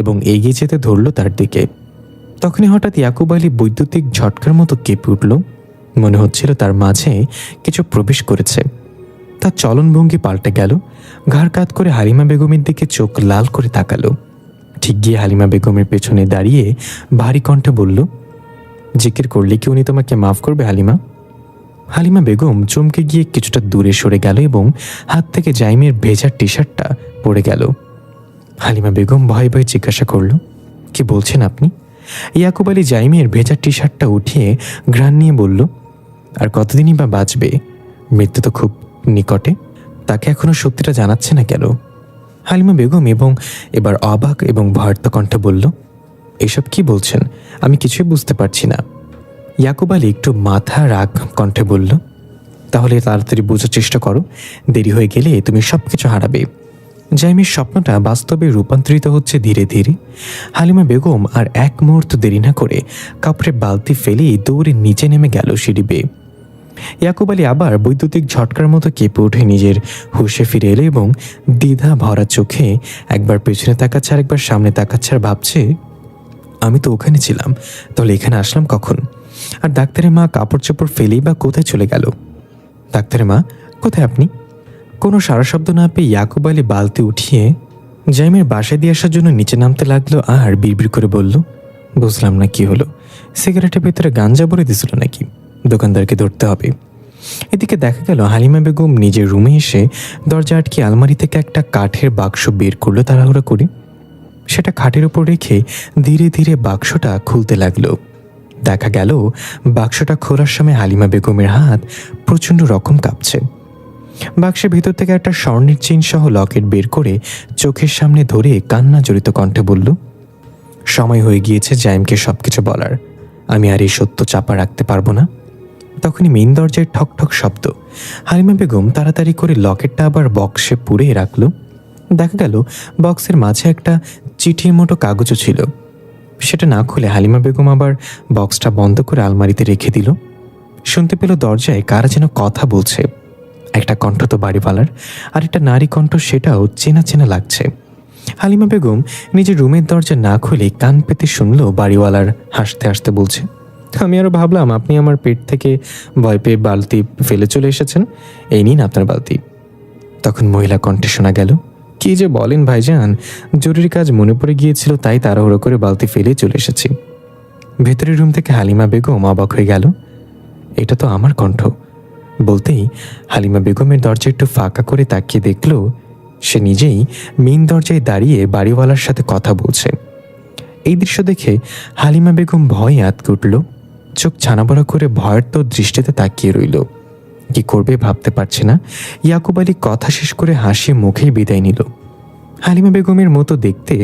এবং এগিয়ে যেতে ধরল তার দিকে। তখনই হঠাৎ ইয়াকুব আলী বৈদ্যুতিক ঝটকার মতো কেঁপে উঠল। মনে হচ্ছিল তার মাঝে কিছু প্রবেশ করেছে। তার চলনভঙ্গি পাল্টে গেল। ঘাড় কাত করে হালিমা বেগমের দিকে চোখ লাল করে তাকালো। ঠিক গিয়ে হালিমা বেগমের পেছনে দাঁড়িয়ে ভারী কণ্ঠে বলল, জিকির করলে কি উনি তোমাকে মাফ করবে হালিমা? হালিমা বেগম চমকে গিয়ে কিছুটা দূরে সরে গেল এবং হাত থেকে জাইমের ভেজা টি শার্টটা পড়ে গেল। হালিমা বেগম ভয়ে ভয়ে জিজ্ঞাসা করল, কি বলছেন আপনি? ইয়াকুব আলী জাইমের ভেজা টি শার্টটা উঠিয়ে ঘ্রাণ নিয়ে বলল, আর কতদিনই বা বাঁচবে? মৃত্যু তো খুব নিকটে, তাকে এখনো সত্যিটা জানাচ্ছে না কেন? হালিমা বেগম এবং এবার অবাক এবং ভয়ার্ত কণ্ঠে বলল, এসব কি বলছেন? আমি কিছুই বুঝতে পারছি না। ইয়াকুব আলী একটু মাথা রাগ কণ্ঠে বলল, তাহলে তাড়াতাড়ি বোঝার চেষ্টা করো, দেরি হয়ে গেলে তুমি সব কিছু হারাবে। জাইমের স্বপ্নটা বাস্তবে রূপান্তরিত হচ্ছে ধীরে ধীরে। হালিমা বেগম আর এক মুহূর্ত দেরি না করে কাপড়ে বালতি ফেলেই দৌড়ে নিচে নেমে গেল সিঁড়ি বেয়ে। ইয়াকুব আলী আবার বৈদ্যুতিক ঝটকার মতো কেঁপে উঠে নিজের হুঁশে ফিরে এলো এবং দ্বিধা ভরা চোখে একবার পেছনে তাকাচ্ছে আর একবার সামনে তাকাচ্ছে আর ভাবছে, আমি তো ওখানে ছিলাম, তাহলে এখানে আসলাম কখন? আর ডাক্তারের মা কাপড় চোপড় ফেলেই বা কোথায় চলে গেল? ডাক্তারের মা, কোথায় আপনি? কোনো সারা শব্দ না পেয়ে ইয়াকুব আলী বালতি উঠিয়ে জাইমের বাসায় দিয়ে আসার জন্য নিচে নামতে লাগলো আর বিড়বিড় করে বলল, বুঝলাম না কি হলো, সিগারেটের ভেতরে গাঞ্জা ভরে দিছিল নাকি? দোকানদারকে ধরতে হবে। এদিকে দেখা গেল হালিমা বেগম নিজের রুমে এসে দরজা আটকে আলমারি থেকে একটা কাঠের বাক্স বের করলো তাড়াহুড়ো করে। সেটা খাটের উপর রেখে ধীরে ধীরে বাক্সটা খুলতে লাগলো। দেখা গেল বাক্সটা খোলার সময় হালিমা বেগমের হাত প্রচণ্ড রকম কাঁপছে। বাক্সের ভিতর থেকে একটা স্বর্ণের চেইন সহ লকেট বের করে চোখের সামনে ধরে কান্না জড়িত কণ্ঠে বলল, সময় হয়ে গিয়েছে জাইমকে সবকিছু বলার, আমি আর এই সত্য চাপা রাখতে পারবো না। তখনই মেইন দরজায় ঠক ঠক শব্দ। হালিমা বেগম তাড়াতাড়ি করে লকেটটা আবার বক্সে পুরে রাখলো। দেখা গেল বক্সের মাঝে একটা চিঠির মতো কাগজও ছিল। সেটা না খুলে হালিমা বেগম আবার বক্সটা বন্ধ করে আলমারিতে রেখে দিল। শুনতে পেল দরজায় কারা যেন কথা বলছে। একটা কণ্ঠ তো বাড়িওয়ালার, আর একটা নারী কণ্ঠ, সেটাও চেনা চেনা লাগছে। হালিমা বেগম নিজের রুমের দরজা না খুলে কান পেতে শুনল বাড়িওয়ালার হাসতে হাসতে বলছে, আমি আরও ভাবলাম আপনি আমার পেট থেকে ভয় পেয়ে বালতি ফেলে চলে এসেছেন, এই নিন আপনার বালতি। তখন মহিলা কণ্ঠে শোনা গেল, কি যে বলেন ভাইজান, জরুরি কাজ মনে পড়ে গিয়েছিল তাই তাড়াহুড়ো করে বালতি ফেলে চলে এসেছি। ভেতরের রুম থেকে হালিমা বেগম অবাক হয়ে গেল, এটা তো আমার কণ্ঠ। বলতেই হালিমা বেগমের দরজা একটু ফাঁকা করে তাকিয়ে দেখল সে নিজেই মেইন দরজায় দাঁড়িয়ে বাড়িওয়ালার সাথে কথা বলছে। এই দৃশ্য দেখে হালিমা বেগম ভয়ে আঁতকে উঠল, চোখ ছানাবড়া করে ভয়ের তো দৃষ্টিতে তাকিয়ে রইল। কি করবে ভাবতে পারছে না। ইয়াকুব আলী কথা শেষ করে হাসি মুখেই বিদায় নিল। হালিমা বেগমের মতো দেখতে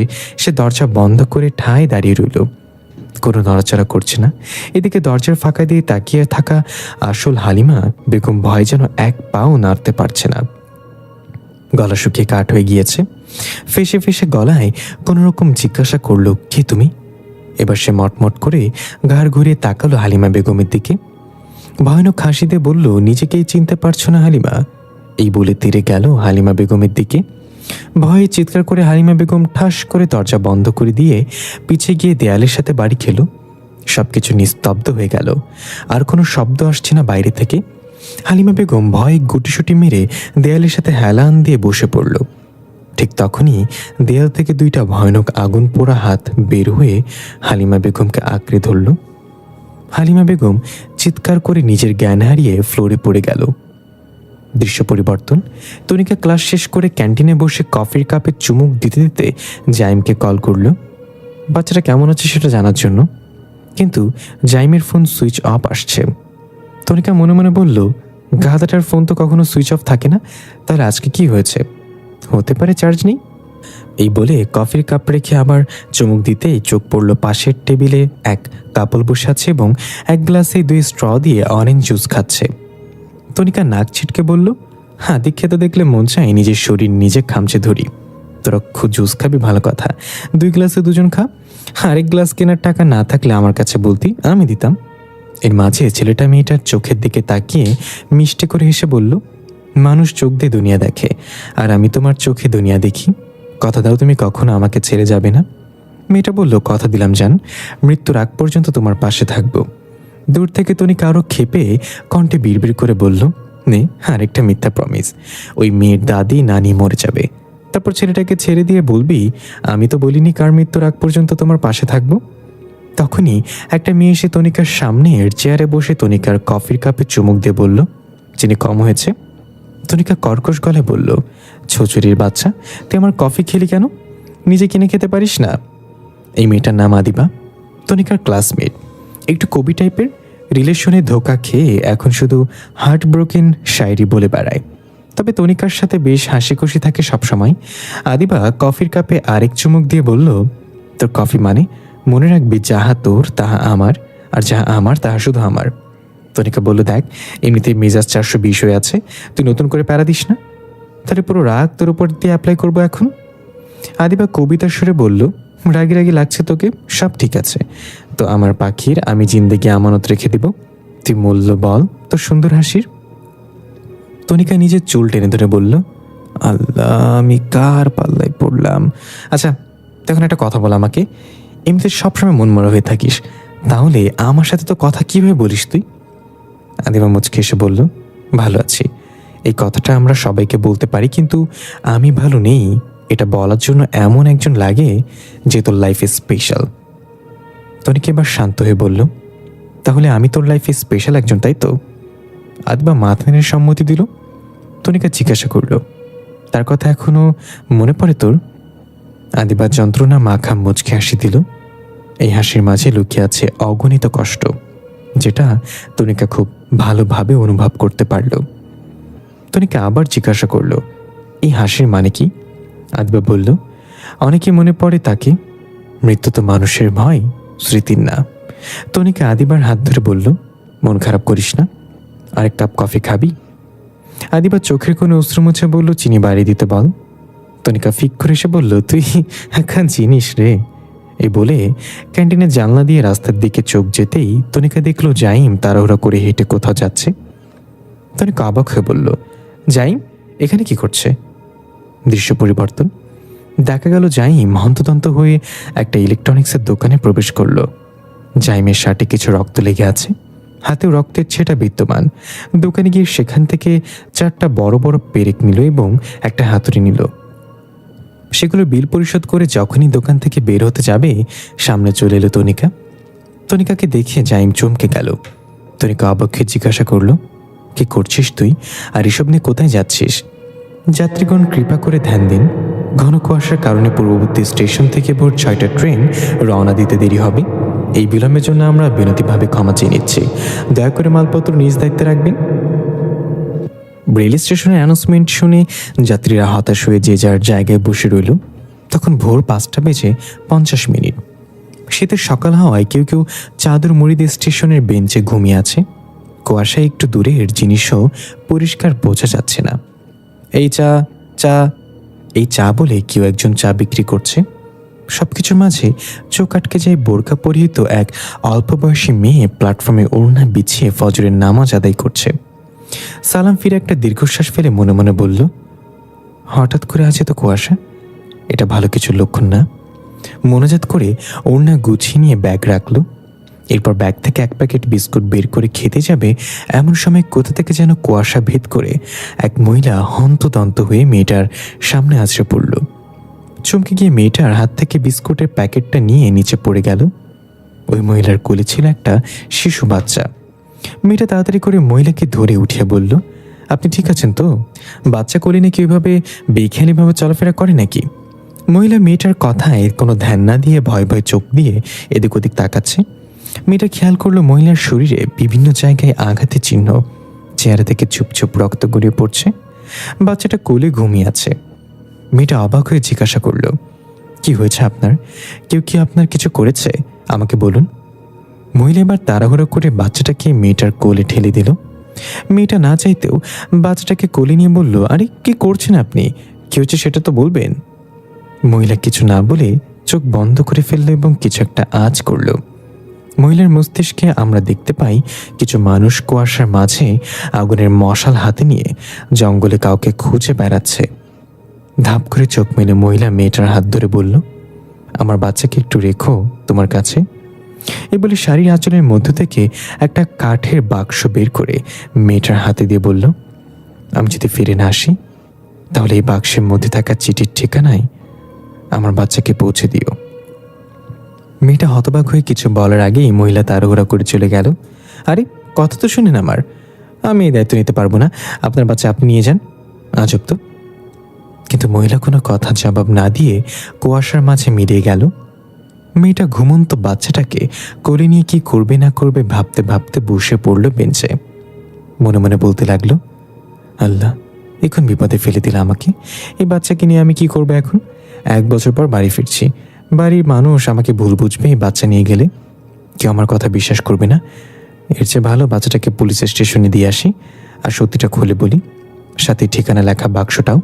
সে দরজা বন্ধ করে ঠায় দাঁড়িয়ে রইল, কোনো নড়াচড়া করছে না। এদিকে দরজার ফাঁকা দিয়ে তাকিয়ে থাকা আসল হালিমা বেগম ভয় যেন এক পাও নাড়তে পারছে না। গলা শুকিয়ে কাঠ হয়ে গিয়েছে। ফেসে ফেসে গলায় কোনো রকম জিজ্ঞাসা করল, কে তুমি? এবার সে মটমট করে ঘাড় ঘুরিয়ে তাকালো হালিমা বেগমের দিকে। ভয়ানক হাসি দিয়ে বলল, নিজেকেই চিনতে পারছো না হালিমা? এই বলে তীরে গেল হালিমা বেগমের দিকে। ভয়ে চিৎকার করে হালিমা বেগম ঠাস করে দরজা বন্ধ করে দিয়ে পিছে গিয়ে দেয়ালের সাথে বাড়ি খেল। সবকিছু নিস্তব্ধ হয়ে গেল, আর কোনো শব্দ আসছে না বাইরে থেকে। হালিমা বেগম ভয়ে গুটিসুটি মেরে দেয়ালের সাথে হেলান দিয়ে বসে পড়ল। ঠিক তখনই দেয়াল থেকে দুইটা ভয়ানক আগুন পোড়া হাত বের হয়ে হালিমা বেগমকে আঁকড়ে ধরল। হালিমা বেগম চিৎকার করে নিজের জ্ঞান হারিয়ে ফ্লোরে পড়ে গেল। দৃশ্য পরিবর্তন। তনিকা ক্লাস শেষ করে ক্যান্টিনে বসে কফির কাপে চুমুক দিতে দিতে জাইমকে কল করল বাচ্চাটা কেমন আছে সেটা জানার জন্য, কিন্তু জাইমের ফোন সুইচ অফ আসছে। তনিকা মনে মনে বলল, গাধাটার ফোন তো কখনো সুইচ অফ থাকে না, তাহলে আজকে কি হয়েছে? হতে পারে চার্জ নেই। এই বলে কফির কাপ রেখে আবার চুমুক দিতেই চোখ পড়ল পাশের টেবিলে এক কাপল বসে আছে এবং এক গ্লাসে 2 স্ট্র দিয়ে অরেঞ্জ জুস খাচ্ছে। তনিকা নাক ছিটকে বলল, হাতি খেতে দেখলে মন চায় নিজের শরীর নিজে খামচে ধরি। তোরা খুব জুস খাবি ভালো কথা, 2 গ্লাসে 2 জন খা। আরেক গ্লাস কেনার টাকা না থাকলে আমার কাছে বলতি, আমি দিতাম। এর মাঝে ছেলেটা মেয়েটার চোখের দিকে তাকিয়ে মিষ্টি করে হেসে বলল, মানুষ চোখ দিয়ে দুনিয়া দেখে, আর আমি তোমার চোখে দুনিয়া দেখি। কথা দাও তুমি কখনো আমাকে ছেড়ে যাবে না। মেয়েটা বলল, কথা দিলাম জান, মৃত্যুর আগ পর্যন্ত তোমার পাশে থাকবো। দূর থেকে তনিকা আরো ক্ষেপে কণ্ঠে বিড়বিড় করে বলল, নে আরেকটা মিথ্যা প্রমিস। ওই মেয়ের দাদি নানি মরে যাবে, তারপর ছেলেটাকে ছেড়ে দিয়ে বলবি, আমি তো বলিনি কার মৃত্যুর আগ পর্যন্ত তোমার পাশে থাকবো। তখনই একটা মেয়ে এসে তনিকার সামনের চেয়ারে বসে তনিকার কফির কাপে চুমুক দিয়ে বলল, চিনি কম হয়েছে। তনিকা কর্কশ গলায় বলল, ছোচুরির বাচ্চা, তুই আমার কফি খেলি কেন? নিজে কিনে খেতে পারিস না? এই মেয়েটার নাম আদিবা, তনিকার ক্লাসমেট। একটু কবি টাইপের, রিলেশনে ধোকা খেয়ে এখন শুধু হার্ট ব্রোকেন শায়রি বলে বেড়ায়। তবে তনিকার সাথে বেশ হাসি খুশি থাকে সবসময়। আদিবা কফির কাপে আরেক চুমুক দিয়ে বলল, তোর কফি মানে মনে রাখবি, যাহা তোর তাহা আমার, আর যাহা আমার তাহা শুধু আমার। তনিকা বলল, দেখ এমনিতেই মেজাজ 420 হয়ে আছে, তুই নতুন করে প্যারা দিস না, তাহলে পুরো রাগ তোর উপর দিয়ে অ্যাপ্লাই করবো এখন। আদিবা কবিতার সুরে বলল, রাগি রাগি লাগছে তোকে, সব ঠিক আছে তো আমার পাখির, আমি জিন্দেগি আমানত রেখে দিব, তুই মূল্য বল তোর সুন্দর হাসির। তনিকা নিজের চুল টেনে ধরে বলল, আল্লাহ আমি কার পাল্লায় পড়লাম। আচ্ছা তখন একটা কথা বল আমাকে, এমনিতে সবসময় মনমরা হয়ে থাকিস, তাহলে আমার সাথে তো কথা কিভাবে বলিস তুই? আদিবা মুচকে এসে বলল, ভালো আছি, এই কথাটা আমরা সবাইকে বলতে পারি, কিন্তু আমি ভালো নেই এটা বলার জন্য এমন একজন লাগে যে তোর লাইফে স্পেশাল। তনিকা এবার শান্ত হয়ে বলল, তাহলে আমি তোর লাইফে স্পেশাল একজন, তাই তো? আদিবা মাথা নেড়ে সম্মতি দিল। তনিকা জিজ্ঞাসা করল, তার কথা এখনো মনে পড়ে তোর? আদিবা যন্ত্রণা মাখা মুচকে হাসি দিল। এই হাসির মাঝে লুকিয়ে আছে অগণিত কষ্ট, যেটা তনিকা খুব ভালোভাবে অনুভব করতে পারল। তনিকা আবার জিজ্ঞাসা করল, এই হাসির মানে কি? আদিবা বলল, অনেকে মনে পড়ে তাকে, মৃত্যু তো মানুষের ভয়, স্মৃতির না। তনিকা আদিবার হাত ধরে বলল, মন খারাপ করিস না, আরেক কাপ কফি খাবি? আদিবা চোখের কোনো অশ্রু মুছে বলল, চিনি বাড়িয়ে দিতে বল। তনিকা ফিক করে এসে বলল, তুই এখন চিনিস রে। এই বলে ক্যান্টিনের জানলা দিয়ে রাস্তার দিকে চোখ যেতেই তনিকা দেখলো জাইম তাড়াহুড়া করে হেঁটে কোথাও যাচ্ছে। তনিকা অবাক হয়ে বলল, জাইম এখানে কি করছে? দৃশ্য পরিবর্তন। দেখা গেল জাইম হন্তদন্ত হয়ে একটা ইলেকট্রনিক্সের দোকানে প্রবেশ করল। জাইমের শার্টে কিছু রক্ত লেগে আছে, হাতেও রক্তের ছেটা বিদ্যমান। দোকানে গিয়ে সেখান থেকে 4টা বড় বড় পেরেক নিল এবং একটা হাতুড়ি নিল। সেগুলো বিল পরিশোধ করে যখনই দোকান থেকে বের হতে যাবে, সামনে চলে এলো তনিকা। তনিকাকে দেখে জাইম চমকে গেল। তনিকা অবক্ষে জিজ্ঞাসা করল, কি করছিস তুই, আর এসব নিয়ে কোথায় যাচ্ছিস? যাত্রীগণ কৃপা করে ধ্যান দিন, ঘন কুয়াশার কারণে পূর্ববর্তী স্টেশন থেকে ভোর 6টার ট্রেন রওনা দিতে দেরি হবে। এই বিলম্বের জন্য আমরা বিনতিভাবে ক্ষমা চেয়ে নিচ্ছি। দয়া করে মালপত্র নিজ দায়িত্বে রাখবেন। রেল স্টেশনের অ্যানাউন্সমেন্ট শুনে যাত্রীরা হতাশ হয়ে যে যার জায়গায় বসে রইল। তখন ভোর 5টা বেজে 50 মিনিট। শীতের সকাল হওয়ায় কেউ কেউ চাদর মুড়ি দিয়ে স্টেশনের বেঞ্চে ঘুমিয়ে আছে। কুয়াশায় একটু দূরের জিনিসও পরিষ্কার বোঝা যাচ্ছে না। এই চা চা এই চা বলে কেউ একজন চা বিক্রি করছে। সবকিছুর মাঝে চোখ আটকে যায় বোরকা পরিহিত এক অল্প বয়সী মেয়ে প্ল্যাটফর্মে ওড়না বিছিয়ে ফজরের নামাজ আদায় করছে। সালাম ফিরে একটা দীর্ঘশ্বাস ফেলে মনে মনে বলল, হঠাৎ করে আছে তো কুয়াশা, এটা ভালো কিছুর লক্ষণ না। মনোজাত করে ওড়না গুছিয়ে নিয়ে ব্যাগ রাখলো। এরপর ব্যাগ থেকে এক প্যাকেট বিস্কুট বের করে খেতে যাবে, এমন সময় কোথা থেকে যেন কুয়াশা ভেদ করে এক মহিলা হন্তদন্ত হয়ে মেয়েটার সামনে আছড়ে পড়ল। চমকে গিয়ে মেয়েটার হাত থেকে বিস্কুটের প্যাকেটটা নিয়ে নিচে পড়ে গেল। ওই মহিলার কোলে ছিল একটা শিশু বাচ্চা। মেয়েটা তাড়াতাড়ি করে মহিলাকে ধরে উঠিয়ে বলল, আপনি ঠিক আছেন তো? বাচ্চা কোলে নিয়ে কীভাবে বেখেয়ালিভাবে চলাফেরা করে নাকি? মহিলা মেয়েটার কথায় কোনো ধ্যান না দিয়ে ভয় ভয় চোখ দিয়ে এদিক ওদিক তাকাচ্ছে। মেয়েটা খেয়াল করলো মহিলার শরীরে বিভিন্ন জায়গায় আঘাতের চিহ্ন, চেহারা থেকে চুপচুপ রক্ত গড়িয়ে পড়ছে। বাচ্চাটা কোলে ঘুমিয়ে আছে। মেয়েটা অবাক হয়ে জিজ্ঞাসা করলো, কি হয়েছে আপনার? কেউ কি আপনার কিছু করেছে? আমাকে বলুন। মহিলা এবার তাড়াহুড়ো করে বাচ্চাটাকে মেয়েটার কোলে ঠেলে দিল। মেয়েটা না চাইতেও বাচ্চাটাকে কোলে নিয়ে বলল, আরে কি করছেন আপনি? কি হচ্ছে সেটা তো বলবেন। মহিলা কিছু না বলে চোখ বন্ধ করে ফেলল এবং কিছু একটা আঁচ করল। মহিলার মস্তিষ্কে আমরা দেখতে পাই কিছু মানুষ কুয়াশার মাঝে আগুনের মশাল হাতে নিয়ে জঙ্গলে কাউকে খুঁজে বেড়াচ্ছে। ধাপ করে চোখ মেলে মহিলা মেয়েটার হাত ধরে বলল, আমার বাচ্চাকে একটু রেখো তোমার কাছে। এ বলে শাড়ির আঁচলের মধ্য থেকে একটা কাঠের বাক্স বের করে মেয়েটার হাতে দিয়ে বলল, আমি যদি ফিরে না আসি তাহলে এই বাক্সের মধ্যে থাকা চিঠির ঠিকানায় আমার বাচ্চাকে পৌঁছে দিও। মেয়েটা হতবাক হয়ে কিছু বলার আগেই মহিলা তাড়াহুড়া করে চলে গেল। আরে কথা তো শুনেন আমার, আমি এই দায়িত্ব নিতে পারবো না, আপনার বাচ্চা আপনি নিয়ে যান। আজব তো। কিন্তু মহিলা কোনো কথা জবাব না দিয়ে কুয়াশার মাঝে মিলিয়ে গেল। মেয়েটা ঘুমন্ত বাচ্চাটাকে কোলে নিয়ে কি করবে না করবে ভাবতে ভাবতে বসে পড়ল বেঞ্চে। মনে মনে বলতে লাগলো, আল্লাহ, এখন বিপদে ফেলে দিল আমাকে। এই বাচ্চাকে নিয়ে আমি কি করবো এখন? 1 বছর পর বাড়ি ফিরছি, বাড়ির মানুষ আমাকে ভুল বুঝবে এই বাচ্চা নিয়ে গেলে। কেউ আমার কথা বিশ্বাস করবে না। এর চেয়ে ভালো বাচ্চাটাকে পুলিশ স্টেশনে দিয়ে আসি আর সত্যিটা খুলে বলি, সাথে ঠিকানা লেখা বাক্সটাও।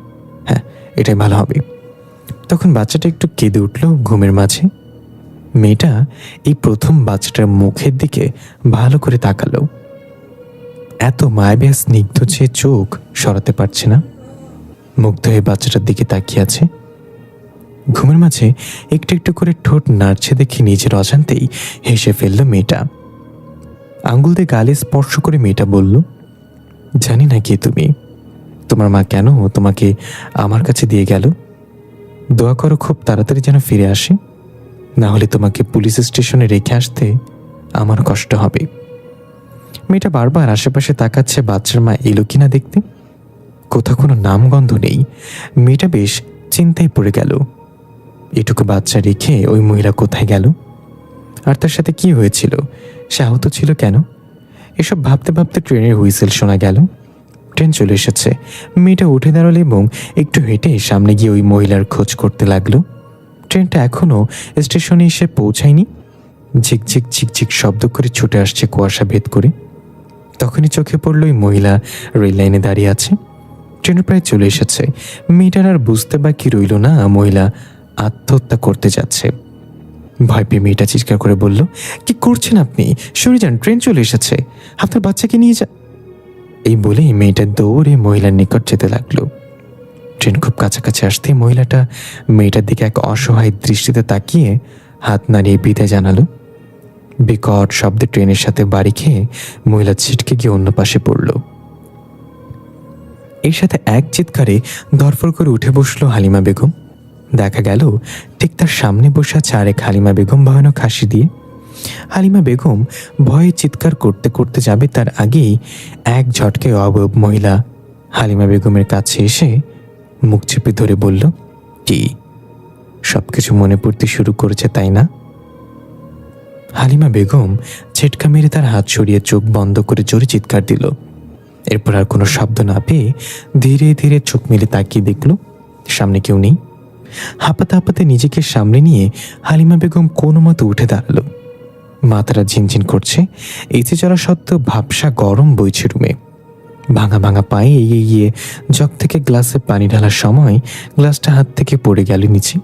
হ্যাঁ, এটাই ভালো হবে। তখন বাচ্চাটা একটু কেঁদে উঠল ঘুমের মাঝে। মেয়েটা এই প্রথম বাচ্চাটার মুখের দিকে ভালো করে তাকালো। এত মায়াবী স্নিগ্ধ যে চোখ সরাতে পারছে না। মুগ্ধ হয়ে বাচ্চাটার দিকে তাকিয়ে আছে। ঘুমের মাঝে একটু একটু করে ঠোঁট নাড়ছে দেখে নিজের অজান্তেই হেসে ফেলল মেয়েটা। আঙ্গুল দিয়ে গালে স্পর্শ করে মেয়েটা বলল, জানি না কে তুমি, তোমার মা কেন তোমাকে আমার কাছে দিয়ে গেল। দোয়া করো খুব তাড়াতাড়ি যেন ফিরে আসে, না হলে তোমাকে পুলিশ স্টেশনে রেখে আসতে আমার কষ্ট হবে। মেয়েটা বারবার আশেপাশে তাকাচ্ছে বাচ্চার মা এলো কিনা দেখতে। কোথাও কোনো নামগন্ধ নেই। মেয়েটা বেশ চিন্তায় পড়ে গেল। এটুকু বাচ্চা রেখে ওই মহিলা কোথায় গেল, আর তার সাথে কি হয়েছিল, সে আহত ছিল কেন? এসব ভাবতে ভাবতে ট্রেনের হুইসেল শোনা গেল। ট্রেন চলে এসেছে। মেয়েটা উঠে দাঁড়ালো এবং একটু হেঁটে সামনে গিয়ে ওই মহিলার খোঁজ করতে লাগলো। ট্রেনটা এখনো স্টেশনে এসে পৌঁছায়নি। ঝিকঝিক ঝিকঝিক শব্দ করে ছুটে আসছে কুয়াশা ভেদ করে। তখনই চোখে পড়ল ওই মহিলা রেল লাইনে দাঁড়িয়ে আছে। ট্রেন প্রায় চলে এসেছে। মেয়েটার আর বুঝতে বাকি রইল না মহিলা আত্মহত্যা করতে যাচ্ছে। ভয় পেয়ে মেয়েটা চিৎকার করে বলল, কি করছেন আপনি? সরে যান, ট্রেন চলে এসেছে, আপনার বাচ্চাকে নিয়ে যান। এই বলেই মেয়েটা দৌড়ে মহিলার নিকট যেতে লাগলো। ট্রেন খুব কাছাকাছি আসতেই মহিলাটা মেয়েটার দিকে এক অসহায় দৃষ্টিতে তাকিয়ে হাত নাড়িয়ে বিদায় জানালো। বিকট শব্দে ট্রেনের সাথে বাড়ি খেয়ে মহিলা ছিটকে গিয়ে অন্য পাশে পড়ল। এর সাথে এক চিৎকারে ধরফর করে উঠে বসলো হালিমা বেগম। দেখা গেল ঠিক তার সামনে বসে আছে আরেক হালিমা বেগম ভয়ানক হাসি দিয়ে। হালিমা বেগম ভয়ে চিৎকার করতে করতে যাবে তার আগেই এক ঝটকে অবয়ব মহিলা হালিমা বেগমের কাছে এসে মুখ চেপে ধরে বলল, কি সবকিছু মনে পড়তে শুরু করেছে তাই না? হালিমা বেগম ঝেটকা মেরে তার হাত সরিয়ে চোখ বন্ধ করে জোরে চিৎকার দিল। এরপর আর কোনো শব্দ না পেয়ে ধীরে ধীরে চোখ মেলে তাকিয়ে দেখল সামনে কেউ নেই। হাঁপাতে হাঁপাতে নিজেকে সামনে নিয়ে হালিমা বেগম কোনো মতো উঠে দাঁড়ালো। মাথাটা ঝিনঝিন করছে, এসে চলা সত্ত্বেও ভাবসা গরম বইছে রুমে। ভাঙা ভাঙা পায়ে এগিয়ে গিয়ে জগ থেকে গ্লাসে পানি ঢালার সময় গ্লাসটা হাত থেকে পড়ে গেল নিচে।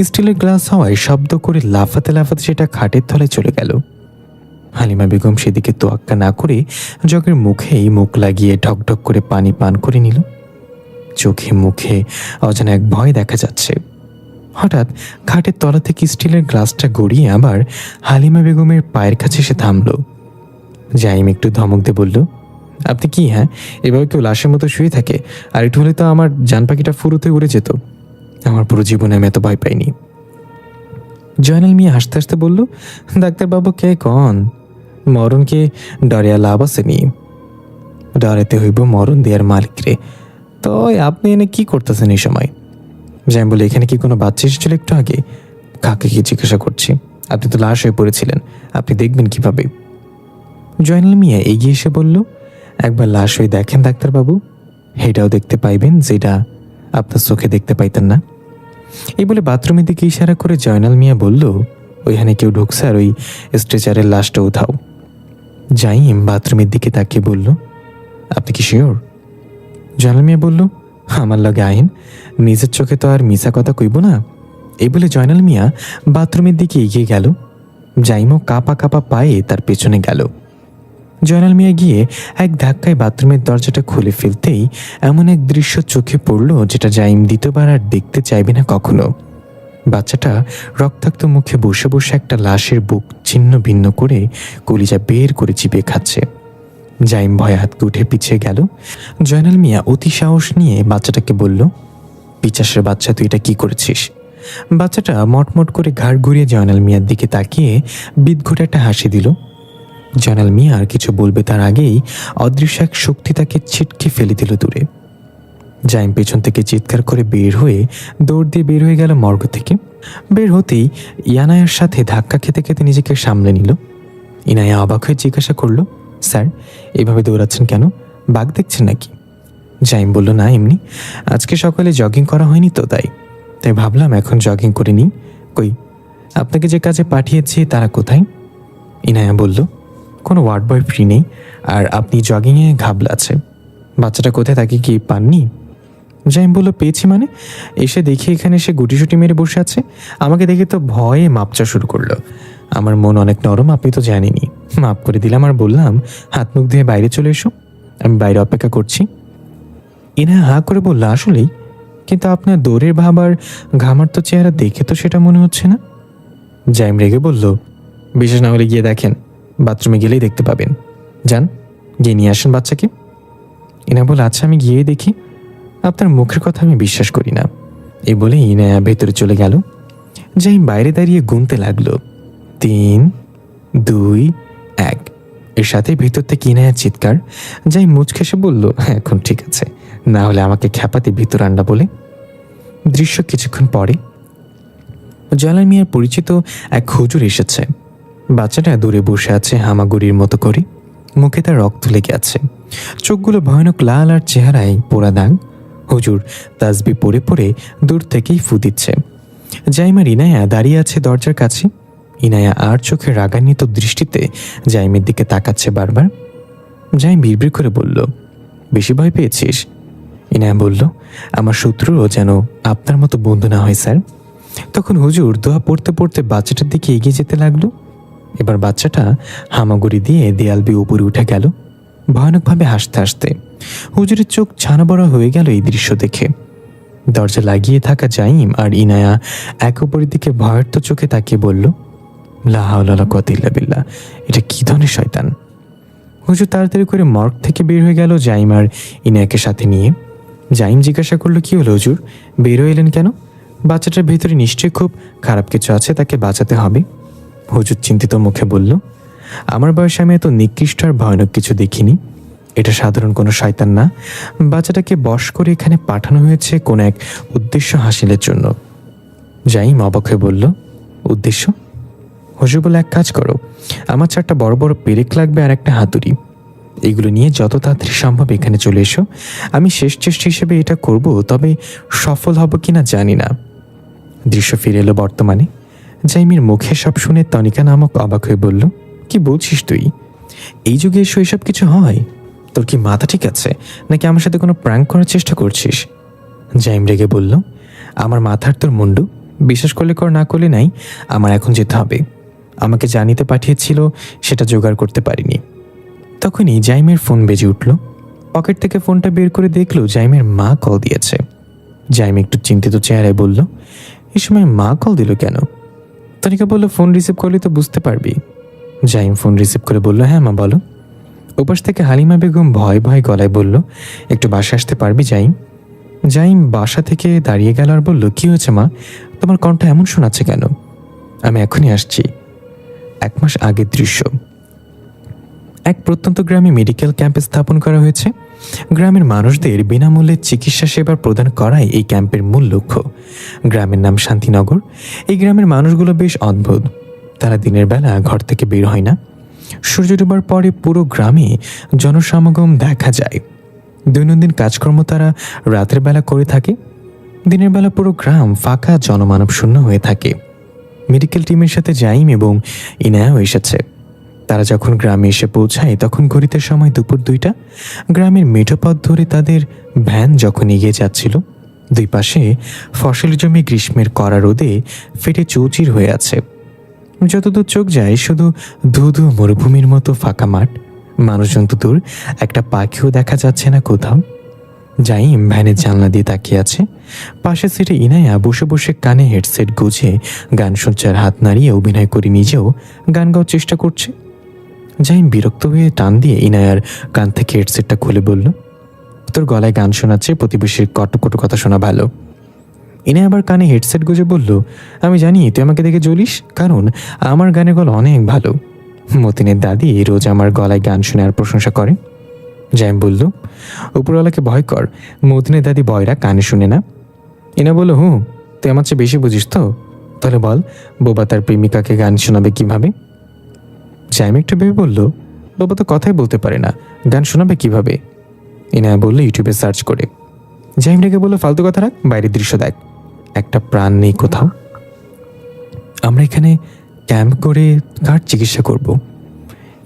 স্টিলের গ্লাস হওয়ায় শব্দ করে লাফাতে লাফাতে সেটা খাটের তলায় চলে গেল। হালিমা বেগম সেদিকে তোয়াক্কা না করে জগের মুখেই মুখ লাগিয়ে ঢকঢক করে পানি পান করে নিল। চোখে মুখে অজানা এক ভয় দেখা যাচ্ছে। হঠাৎ খাটের তলা থেকে স্টিলের গ্লাসটা গড়িয়ে আবার হালিমা বেগমের পায়ের কাছে এসে থামল। জাইম একটু ধমক দিয়ে বলল, আপনি কি, হ্যাঁ, এভাবে কেউ লাশের মতো শুয়ে থাকে? আর একটু হলে তো আমার জান পাখিটা ফুরুতে উড়ে যেত। আমার পুরো জীবনে আমি এত ভয় পাইনি। জয়নাল মিয়া হাসতে হাসতে বলল, ডাক্তারবাবু কে কন, মরণকে ডরিয়া লাভ আসেনি, ডরাতে হইব মরণ দেয়ার মালিকরে। তো আপনি এনে কি করতেছেন এই সময়? যাই বলে, এখানে কি কোনো বাচ্চা এসেছিল একটু আগে? কাকে কি জিজ্ঞাসা করছি? আপনি তো লাশ হয়ে পড়েছিলেন, আপনি দেখবেন কিভাবে? জয়নাল মিয়া এগিয়ে এসে বলল, একবার লাশ হয়ে দেখেন ডাক্তারবাবু, এটাও দেখতে পাইবেন যেটা আপনার চোখে দেখতে পাইতেন না। এই বলে বাথরুমের দিকে ইশারা করে জয়নাল মিয়া বলল, ওইখানে কেউ ঢুকছে আর ওই স্ট্রেচারের লাশটা উঠাও। জাইম বাথরুমের দিকে তাকিয়ে বলল, আপনি কি শিওর? জয়নাল মিয়া বলল, আমার লগে আইন, নিজের চোখে তো আর মিছা কথা কইব না। এই বলে জয়নাল মিয়া বাথরুমের দিকে এগিয়ে গেল। জাইমও কাপা কাপা পায়ে তার পেছনে গেল। জয়নাল মিয়া গিয়ে এক ধাক্কায় বাথরুমের দরজাটা খুলে ফেলতেই এমন এক দৃশ্য চোখে পড়ল যেটা জাইম দ্বিতীয়বার আর দেখতে চাইবে না কখনো। বাচ্চাটা রক্তাক্ত মুখে বসে বসে একটা লাশের বুক ছিন্ন ভিন্ন করে কলিজা বের করে চিবিয়ে খাচ্ছে। জাইম ভয়ে হাত উঠে পিছিয়ে গেল। জয়নাল মিয়া অতি সাহস নিয়ে বাচ্চাটাকে বলল, পিচাসের বাচ্চা, তুই এটা কি করেছিস? বাচ্চাটা মটমট করে ঘাড় ঘুরিয়ে জয়নাল মিয়ার দিকে তাকিয়ে বিদঘটে একটা হাসি দিল। জয়নাল মিয়া আর কিছু বলবে তার আগেই অদৃশ্য এক শক্তি তাকে ছিটকে ফেলে দিল দূরে। জাইম পেছন থেকে চিৎকার করে বের হয়ে দৌড় দিয়ে বের হয়ে গেল মর্গ থেকে। বের হতেই ইয়ানায়ার সাথে ধাক্কা খেতে খেতে নিজেকে সামলে নিল। ইনায়া অবাক হয়ে জিজ্ঞাসা করলো, স্যার, এভাবে দৌড়াচ্ছেন কেন? বাঘ দেখছেন নাকি? জাইম বলল, না, এমনি, আজকে সকালে জগিং করা হয়নি তো, তাই ভাবলাম এখন জগিং করে নিই। কই, আপনাকে যে কাজে পাঠিয়েছি তারা কোথায়? ইনায়া বলল, কোনো ওয়ার্ড বয় ফ্রি নেই, আর আপনি জগিংয়ে ঘাবলা আছে। বাচ্চাটা কোথায়, তাকে কি পাননি? জাইম বলল, পেয়েছি মানে? এসে দেখি এখানে সে গুটিসুটি মেরে বসে আছে। আমাকে দেখে তো ভয়ে মাপচা শুরু করলো। আমার মন অনেক নরম, আপনি তো জানেনই। মাপ করে দিলাম আর বললাম, হাত মুখ ধুয়ে বাইরে চলে এসো, আমি বাইরে অপেক্ষা করছি। ইনায়া হাঁ করে বলল, আসলেই? কিন্তু আপনার দৌড়ের ভাব আর ঘামার তো চেহারা দেখে তো সেটা মনে হচ্ছে না। জাইম রেগে বলল, বিশেষ না হলে গিয়ে দেখেন, বাথরুমে গেলেই দেখতে পাবেন। যান, গিয়ে নিয়ে আসেন বাচ্চাকে। ইনা বলে, আচ্ছা, আমি গিয়ে দেখি। আপনার মুখের কথা আমি বিশ্বাস করি না। এই বলে ইনায়া ভেতরে চলে গেল। জাইম বাইরে দাঁড়িয়ে গুনতে লাগলো, 3, 2, 1। এর সাথে ভিতর থেকে ইনায়ার চিৎকার। জাইম মুচকে এসে বলল, এখন ঠিক আছে, না হলে আমাকে খ্যাপাতে ভিতর আন্ডা বলে। দৃশ্য কিছুক্ষণ পরে জয়নাল মিয়ার পরিচিত এক হুজুর এসেছে। বাচ্চাটা দূরে বসে আছে হামাগুড়ির মতো করে, মুখে তার রক্ত লেগে আছে, চোখগুলো ভয়ানক লাল আর চেহারায় পোড়া দাগ। হুজুর তাসবি পড়ে পড়ে দূর থেকেই ফু দিচ্ছে। জাইম আর ইনায়া দাঁড়িয়ে আছে দরজার কাছে। ইনায়া আর চোখে রাগান্বিত দৃষ্টিতে জাইমের দিকে তাকাচ্ছে বারবার। জাইম বিড়বিড় করে বলল, বেশি ভয় পেয়েছিস? ইনায়া বলল, আমার শত্রুরও যেন আপনার মতো বন্ধু না হয় স্যার। তখন হুজুর দোয়া পড়তে পড়তে বাচ্চাটার দিকে এগিয়ে যেতে লাগলো। এবার বাচ্চাটা হামাগুড়ি দিয়ে দেয়াল বেয়ে উপরে উঠে গেল, ভয়ানকভাবে হাসতে হাসতে। হুজুরের চোখ ছানা বড়া হয়ে গেল এই দৃশ্য দেখে। দরজা লাগিয়ে থাকা জাইম আর ইনায়া এক অপরের দিকে ভয়ার্ত চোখে তাকিয়ে বলল, লা হাওলা ওয়ালা কুওয়াতা ইল্লা বিল্লাহ, এটা কি ধরনের শয়তান! হুজুর তাড়াতাড়ি করে মর্গ থেকে বের হয়ে গেল জাইম আর ইনায়াকে সাথে নিয়ে। জাইম জিজ্ঞাসা করলো, কি হলো হুজুর, বের হয়ে এলেন কেন? বাচ্চাটার ভেতরে নিশ্চয়ই খুব খারাপ কিছু আছে, তাকে বাঁচাতে হবে। হুজুর চিন্তিত মুখে বলল, আমার বয়সে আমি এত নিকৃষ্ট আর ভয়ানক কিছু দেখিনি। এটা সাধারণ কোনো শয়তান না। বাচ্চাটাকে বশ করে এখানে পাঠানো হয়েছে কোনো এক উদ্দেশ্য হাসিলের জন্য। জাইম অবাক হয়ে বলল, উদ্দেশ্য? হুজুর বলে, এক কাজ করো, আমার 4টা বড় বড় পেরেক লাগবে আর একটা হাতুড়ি। এগুলো নিয়ে যত তাড়াতাড়ি সম্ভব এখানে চলে এসো। আমি শেষ চেষ্টা হিসেবে এটা করব, তবে সফল হব কিনা জানি না। দৃশ্য ফিরে এলো বর্তমানে। জাইমের মুখে সব শুনে তনিকা নামক অবাক হয়ে বলল, কি বলছিস তুই? এই যুগে এসো এসব কিছু হয়? তোর কি মাথা ঠিক আছে, নাকি আমার সাথে কোনো প্র্যাঙ্ক করার চেষ্টা করছিস? জাইম রেগে বলল, আমার মাথার তোর মুন্ডু, বিশ্বাস করলে কর, না করলে নাই। আমার এখন যেতে হবে। আমাকে জানিতে পাঠিয়েছিল, সেটা জোগাড় করতে পারিনি। তখনই জাইমের ফোন বেজে উঠল। পকেট থেকে ফোনটা বের করে দেখলো জাইমের মা কল দিয়েছে। জাইম একটু চিন্তিত চেহারায় বলল, এই সময় মা কল দিল কেন? তনিকা বলল, ফোন রিসিভ করলে তো বুঝতে পারবি। জাইম ফোন রিসিভ করে বলল, হ্যাঁ মা বলো। ওপাশ থেকে হালিমা বেগম ভয় ভয় গলায় বলল, একটু বাসা আসতে পারবি জাইম? জাইম বাসা থেকে দাঁড়িয়ে গেল আর বলল, কি হয়েছে মা, তোমার কণ্ঠ এমন শোনাচ্ছে কেন? আমি এখনই আসছি। 1 মাস আগের দৃশ্য। এক প্রত্যন্ত গ্রামে মেডিকেল ক্যাম্প স্থাপন করা হয়েছে। গ্রামের মানুষদের বিনামূল্যে চিকিৎসা সেবা প্রদান করাই এই ক্যাম্পের মূল লক্ষ্য। গ্রামের নাম শান্তিনগর। এই গ্রামের মানুষগুলো বেশ অদ্ভুত। তারা দিনের বেলা ঘর থেকে বের হয় না। সূর্য ডোবার পরে পুরো গ্রামে জনসমাগম দেখা যায়। দৈনন্দিন কাজকর্ম তারা রাতের বেলা করে থাকে। দিনের বেলা পুরো গ্রাম ফাঁকা, জনমানব শূন্য হয়ে থাকে। মেডিকেল টিমের সাথে জাইম এবং ইনায়াও এসেছে। তারা যখন গ্রামে এসে পৌঁছায় তখন ঘড়িতে সময় দুপুর 2টা। গ্রামের মেঠো পথ ধরে তাদের ভ্যান যখন এগিয়ে যাচ্ছিল, দুই পাশে ফসল জমি গ্রীষ্মের কড়া রোদে ফেটে চৌচির হয়ে আছে। যতদূর চোখ যায় শুধু ধুধু মরুভূমির মতো ফাঁকা মাঠ। মানুষজন তো দূর, একটা পাখিও দেখা যাচ্ছে না কোথাও। জাইম ভ্যানের জানলা দিয়ে তাকিয়ে আছে। পাশের সিটে ইনায়া বসে বসে কানে হেডসেট গুজে গান শুনছে, হাত নাড়িয়ে অভিনয় করে নিজেও গান গাওয়ার চেষ্টা করছে। জাইম বিরক্ত হয়ে টান দিয়ে ইনায়ার কান থেকে হেডসেটটা খুলে বলল, তোর গলায় গান শোনাচ্ছে, প্রতিবেশীর কটকট কথা শোনা ভালো। ইনায়া আবার কানে হেডসেট গুজে বলল, আমি জানি তুই আমাকে দেখে জ্বলিস, কারণ আমার গানের গলা অনেক ভালো। মতিনের দাদি রোজ আমার গলায় গান শুনে আর প্রশংসা করে। জাইম বলল, উপরওয়ালাকে ভয় কর, মতিনের দাদি বয়রা কানে শুনে না। ইনা বলল, তুই আমার চেয়ে বেশি বুঝিস তো, তাহলে বল বোবা তার প্রেমিকাকে গান শোনাবে কিভাবে? জাইম একটু ভেবে বলল, বাবা তো কথাই বলতে পারে না, গান শোনাবে কিভাবে? ইনায়া বলল, ইউটিউবে সার্চ করে। জাইম রেগে বলল, ফালতু কথা রাখ, বাইরের দৃশ্য দেখ, একটা প্রাণ নেই কোথাও। আমরা এখানে ক্যাম্প করে কার চিকিৎসা করব?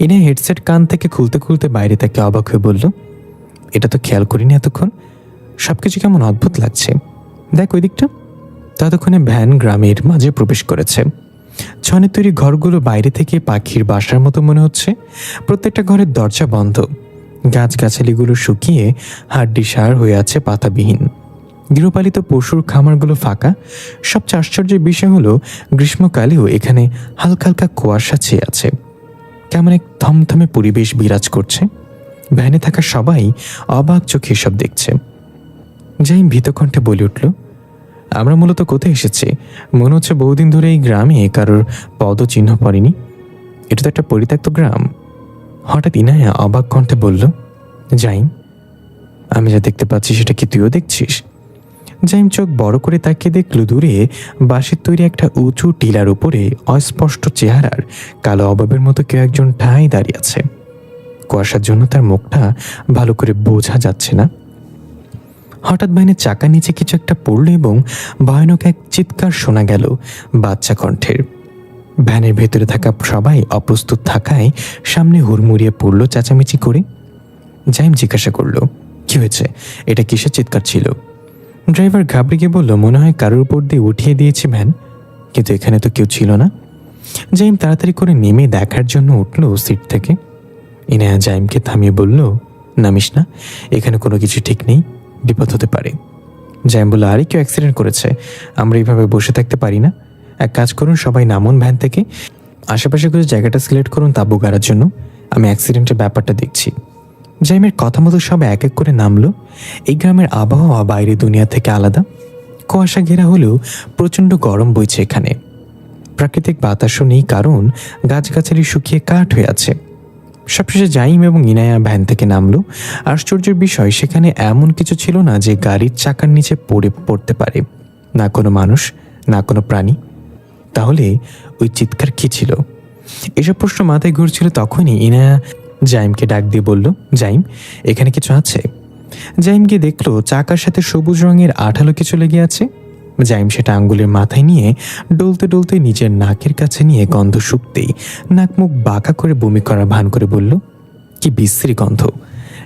ইনায়া হেডসেট কান থেকে খুলতে খুলতে বাইরে তাকে অবাক হয়ে বলল, এটা তো খেয়াল করিনি এতক্ষণ, সবকিছু কেমন অদ্ভুত লাগছে, দেখ ওই দিকটা। ততক্ষণে ভ্যান গ্রামের মাঝে প্রবেশ করেছে। ছনের তৈরি ঘরগুলো বাইরে থেকে পাখির বাসার মতো মনে হচ্ছে। প্রত্যেকটা ঘরের দরজা বন্ধ। গাছগাছালিগুলো শুকিয়ে হাড্ডি সার হয়ে আছে, পাতাবিহীন। গৃহপালিত পশুর খামারগুলো ফাঁকা। সবচেয়ে আশ্চর্যের বিষয় হলো গ্রীষ্মকালেও এখানে হালকা হালকা কুয়াশা ছেয়ে আছে। কেমন এক থমথমে পরিবেশ বিরাজ করছে। ভ্যানে থাকা সবাই অবাক চোখে এসব দেখছে। জাইম ভীতকণ্ঠে বলে উঠল, আমরা মূলত কোথায় এসেছি? মনে হচ্ছে বহুদিন ধরে এই গ্রামে কারোর পদচিহ্ন পড়েনি। এটা তো একটা পরিত্যক্ত গ্রাম। হঠাৎ ইনায়া অবাক কণ্ঠে বলল, জাইম, আমি যা দেখতে পাচ্ছি সেটা কি তুইও দেখছিস? জাইম চোখ বড় করে তাকিয়ে দেখল দূরে বাঁশের তৈরি একটা উঁচু টিলার উপরে অস্পষ্ট চেহারার কালো অভাবের মতো কেউ একজন ঠাঁই দাঁড়িয়ে আছে। কুয়াশার জন্য তার মুখটা ভালো করে বোঝা যাচ্ছে না। হঠাৎ ভ্যানের চাকা নিচে কিছু একটা পড়ল এবং ভয়ানক এক চিৎকার শোনা গেল বাচ্চা কণ্ঠের। ভ্যানের ভেতরে থাকা সবাই অপ্রস্তুত থাকায় সামনে হুড়মুড়িয়ে পড়ল চেঁচামেচি করে। জাইম জিজ্ঞাসা করল, কি হয়েছে? এটা কিসের চিৎকার ছিল? ড্রাইভার ঘাবড়ে গিয়ে বলল, মনে হয় কারোর উপর দিয়ে উঠিয়ে দিয়েছে ভ্যান, কিন্তু এখানে তো কেউ ছিল না। জাইম তাড়াতাড়ি করে নেমে দেখার জন্য উঠল সিট থেকে। ইনায়া জাইমকে থামিয়ে বলল, নামিস না, এখানে কোনো কিছু ঠিক নেই, বিপদ হতে পারে। জাইম বলল, আরে কেউ অ্যাক্সিডেন্ট করেছে, আমরা এইভাবে বসে থাকতে পারি না। এক কাজ করুন, সবাই নামুন ভ্যান থেকে, আশেপাশে কিছু জায়গাটা সিলেক্ট করুন তাঁবু গাড়ার জন্য, আমি অ্যাক্সিডেন্টের ব্যাপারটা দেখছি। জাইমের কথা মতো সব এক এক করে নামলো। এই গ্রামের আবহাওয়া বাইরে দুনিয়া থেকে আলাদা। কুয়াশা ঘেরা হলেও প্রচণ্ড গরম বইছে এখানে। প্রাকৃতিক বাতাসও নেই, কারণ গাছগাছালি শুকিয়ে কাঠ হয়ে আছে। সবশেষে জাইম এবং ইনায়া ভ্যান থেকে নামলো। আশ্চর্যের বিষয়, সেখানে এমন কিছু ছিল না যে গাড়ির চাকার নিচে পড়তে পারে। না কোনো মানুষ, না কোনো প্রাণী। তাহলে ওই চিৎকার কি ছিল? এসব প্রশ্ন মাথায় ঘুরছিল তখনই ইনায়া জাইমকে ডাক দিয়ে বলল, জাইম, এখানে কিছু আছে? জাইম গিয়ে দেখলো চাকার সাথে সবুজ রঙের আঠালো কিছু লেগে আছে। জাইম সেটা আঙ্গুলের মাথায় নিয়ে ডলতে ডলতে নিজের নাকের কাছে নিয়ে গন্ধ শুকতেই নাক মুখ বাঁকা করে বমি করার ভান করে বলল, কি বিশ্রী গন্ধ।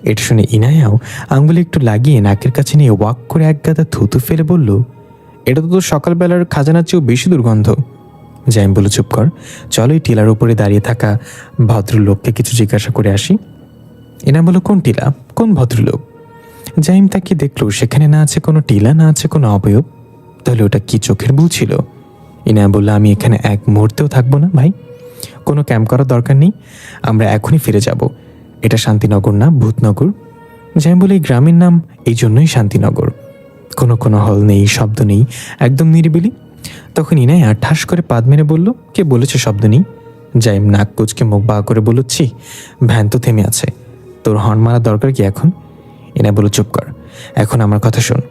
এটা শুনে ইনায়াও আঙ্গুলে একটু লাগিয়ে নাকের কাছে নিয়ে ওয়াক করে এক গাদা থুতু ফেলে বলল, এটা তো তোর সকালবেলার খাজানার চেয়েও বেশি দুর্গন্ধ। জাইম বলল, চুপ কর, চলো এই টিলার উপরে দাঁড়িয়ে থাকা ভদ্রলোককে কিছু জিজ্ঞাসা করে আসি। ইনা বলল, কোন টিলা, কোন ভদ্রলোক? জাইম তাকে দেখলো সেখানে না আছে কোনো টিলা, না আছে কোনো অবয়ব। তাহলে ওটা কি চোখের ভুল ছিল? ইনা বলল, আমি এখানে এক মুহূর্তেও থাকবো না ভাই, কোনো ক্যাম্প করার দরকার নেই, আমরা এখনই ফিরে যাব। এটা শান্তিনগর না, ভূতনগর। জাইম বলে, এই গ্রামের নাম এই জন্যই শান্তিনগর। কোনো হল নেই, শব্দ নেই, একদম নিরিবিলি। তখন ইনায়া ঠাস করে পাদ মেরে বলল, কে বলেছে শব্দ নেই? জাইম নাক কুচকে মুখ বাঁ করে বলল, ছি, ভ্যান তো থেমে আছে, তোর হর্ন মারা দরকার কি এখন? ইনা বলল, চুপ কর, এখন আমার কথা শোন,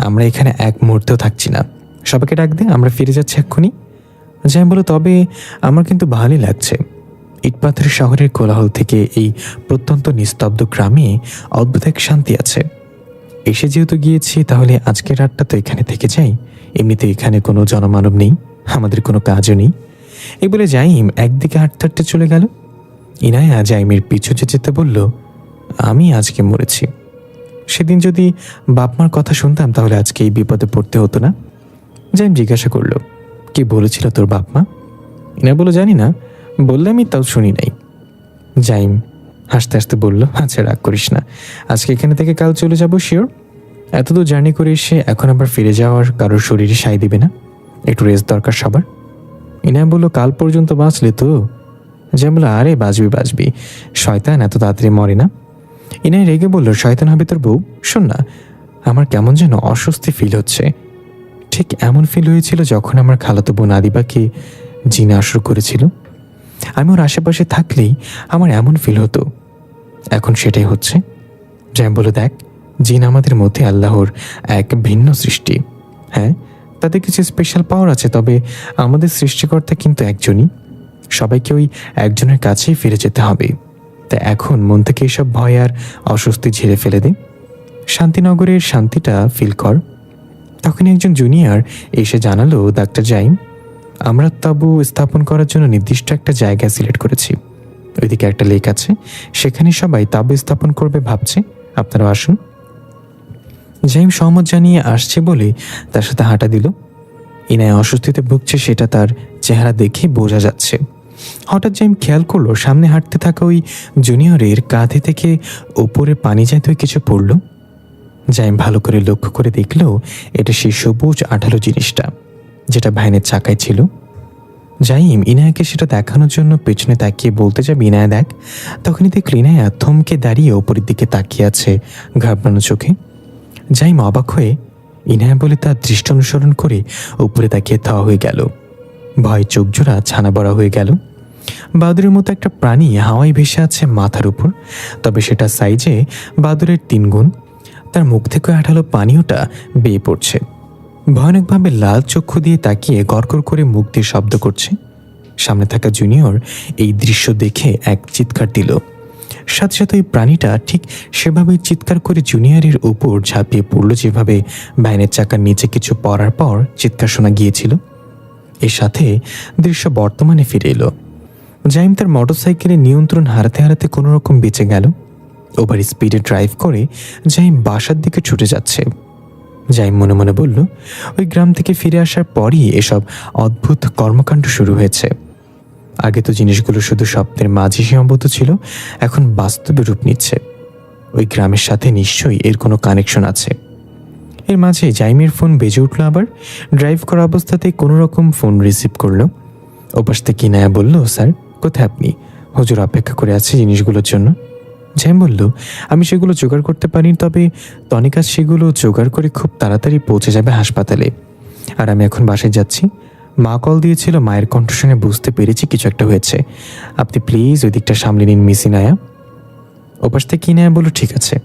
আমরা এখানে এক মুহূর্তেও থাকছি না, সবাইকে ডাক দে, আমরা ফিরে যাচ্ছি এক্ষুনি। জাইম বলল, তবে আমার কিন্তু ভালোই লাগছে। ইটপাথরের শহরের কোলাহল থেকে এই প্রত্যন্ত নিস্তব্ধ গ্রামে অদ্ভুত এক শান্তি আছে। এসে যেহেতু গিয়েছি, তাহলে আজকের রাতটা তো এখানে থেকে যাই। এমনিতে এখানে কোনো জনমানব নেই, আমাদের কোনো কাজও নেই। এই বলে জাইম একদিকে হাঁটতে হাঁটতে চলে গেল। ইনায়া জাইমের পিছু যেতে বলল, আমি আজকে মরেছি। সেদিন যদি বাপমার কথা শুনতাম তাহলে আজকে এই বিপদে পড়তে হতো না। জাইম জিজ্ঞাসা করলো, কি বলেছিল তোর বাপমা? ইনা বলল, জানি না, বললে আমি তাও শুনি নাই। জাইম হাসতে হাসতে বলল, আচ্ছা রাগ করিস না, আজকে এখানে থেকে কাল চলে যাব শিওর। এতদূর জার্নি করে এসে এখন আবার ফিরে যাওয়ার কারোর শরীরে সাই দিবে না, একটু রেস্ট দরকার সবার। ইনা বলল, কাল পর্যন্ত বাঁচলে তো? জাইম বলল, আরে বাঁচবি, শয়তান এত তাড়াতাড়ি মরে না। ইনায় রেগে বলল, শয়তান হবে তোর বউ? শোন না, আমার কেমন যেন অস্বস্তি ফিল হচ্ছে। ঠিক এমন ফিল হয়েছিল যখন আমার খালাতো বোন আদিবাকে জিনে আসর করেছিল। আমি ওর আশেপাশে থাকলেই আমার এমন ফিল হতো, এখন সেটাই হচ্ছে। জাইম বলল, দেখ, জিন আমাদের মধ্যে আল্লাহর এক ভিন্ন সৃষ্টি। হ্যাঁ, তাদের কিছু স্পেশাল পাওয়ার আছে, তবে আমাদের সৃষ্টিকর্তা কিন্তু একজনই। সবাইকে ওই একজনের কাছেই ফিরে যেতে হবে। তাই এখন মন থেকে এসব ভয় আর অস্বস্তি ঝেড়ে ফেলে দে, শান্তিনগরের শান্তিটা ফিল কর। তখন একজন জুনিয়র এসে জানালো, ডাক্তার জাইম, আমরা তাঁবু স্থাপন করার জন্য নির্দিষ্ট একটা জায়গা সিলেক্ট করেছি। ওইদিকে একটা লেক আছে, সেখানে সবাই তাঁবু স্থাপন করবে ভাবছে, আপনারা আসুন। জাইম সহমত জানিয়ে আসছে বলে তার সাথে হাঁটা দিল। ইনায় অস্বস্তিতে ভুগছে সেটা তার চেহারা দেখে বোঝা যাচ্ছে। হঠাৎ জাইম খেয়াল করলো সামনে হাঁটতে থাকা ওই জুনিয়রের কাঁধে থেকে ওপরে পানি জাতীয় কিছু পড়ল। জাইম ভালো করে লক্ষ্য করে দেখল এটা সেই সবুজ আঠালো জিনিসটা যেটা ভ্যানের চাকায় ছিল। জাইম ইনায়াকে সেটা দেখানোর জন্য পেছনে তাকিয়ে বলতে যাবে, ইনায়া দেখ, তখনই দেখল ইনায়া থমকে দাঁড়িয়ে ওপরের দিকে তাকিয়ে আছে ঘাবড়ানো চোখে। জাইম অবাক হয়ে ইনায়া বলে তার দৃষ্টি অনুসরণ করে উপরে তাকিয়ে থাওয়া হয়ে গেল। ভয় চোখ জোড়া ছানা বড়া হয়ে গেল। বাদুরের মতো একটা প্রাণী হাওয়ায় ভেসে আছে মাথার উপর, তবে সেটা সাইজে বাদুরের 3 গুণ। তার মুখ থেকে আঠালো পানীয়টা বেয়ে পড়ছে। ভয়ানকভাবে লাল চক্ষু দিয়ে তাকিয়ে গড়গড় করে মুখ দিয়ে শব্দ করছে। সামনে থাকা জুনিয়র এই দৃশ্য দেখে এক চিৎকার দিল। সাথে সাথে ওই প্রাণীটা ঠিক সেভাবেই চিৎকার করে জুনিয়রের উপর ঝাঁপিয়ে পড়ল, যেভাবে ভ্যানের চাকার নিচে কিছু পড়ার পর চিৎকার শোনা গিয়েছিল। এর সাথে দৃশ্য বর্তমানে ফিরে এলো। জাইম তার মোটরসাইকেলের নিয়ন্ত্রণ হারাতে হারাতে কোনো রকম বেঁচে গেল। ওভার স্পিডে ড্রাইভ করে জাইম বাসার দিকে ছুটে যাচ্ছে। জাইম মনে মনে বলল, ওই গ্রাম থেকে ফিরে আসার পরই এসব অদ্ভুত কর্মকাণ্ড শুরু হয়েছে। আগে তো জিনিসগুলো শুধু স্বপ্নের মাঝে সীমাবদ্ধ ছিল, এখন বাস্তবে রূপ নিচ্ছে। ওই গ্রামের সাথে নিশ্চয়ই এর কোনো কানেকশন আছে। এর মাঝে জাইমের ফোন বেজে উঠল আবার। ড্রাইভ করা অবস্থাতেই কোনো রকম ফোন রিসিভ করলো। ওপাশ থেকে ইনায়া বলল, স্যার কোথায় আপনি? হুজুর অপেক্ষা করে আছে জিনিসগুলোর জন্য। জাইম বলল, আমি সেগুলো জোগাড় করতে পারি, তবে তনিকা সেগুলো জোগাড় করে খুব তাড়াতাড়ি পৌঁছে যাবে হাসপাতালে। আর আমি এখন বাসায় যাচ্ছি। মা কল দিয়েছিল, মায়ের কণ্ঠ শুনে বুঝতে পেরেছি কিছু একটা হয়েছে। আপনি প্লিজ ওই দিকটা সামলে নিন মিস ইনায়া। ওপাশ থেকে ইনায়া বলল, ঠিক আছে,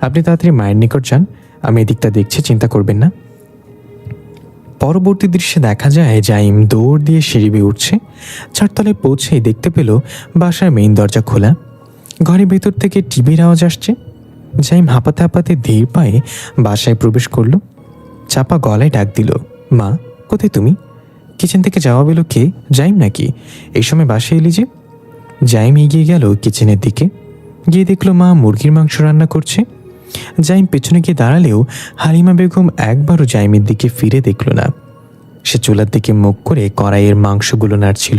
আপনি তাড়াতাড়ি মায়ের নিকট যান, আমি এদিকটা দেখছি, চিন্তা করবেন না। পরবর্তী দৃশ্যে দেখা যায় জাইম দৌড় দিয়ে সিঁড়ি বেয়ে উঠছে। 4 তলায় পৌঁছেই দেখতে পেল বাসার মেইন দরজা খোলা। ঘরের ভেতর থেকে টিভির আওয়াজ আসছে। জাইম হাঁপাতে হাঁপাতে ধীর পায়ে বাসায় প্রবেশ করলো। চাপা গলায় ডাক দিল, মা কোথায় তুমি? কিচেন থেকে জবাব এলো, কে? জাইম নাকি? এই সময় বাসায় এলি যে? জাইম এগিয়ে গেল কিচেনের দিকে। গিয়ে দেখলো মা মুরগির মাংস রান্না করছে। জাইম পেছনে গিয়ে দাঁড়ালেও হালিমা বেগম একবারও জাইমের দিকে ফিরে দেখল না। সে চুলার দিকে মুখ করে কড়াইয়ের মাংসগুলো নাড়ছিল।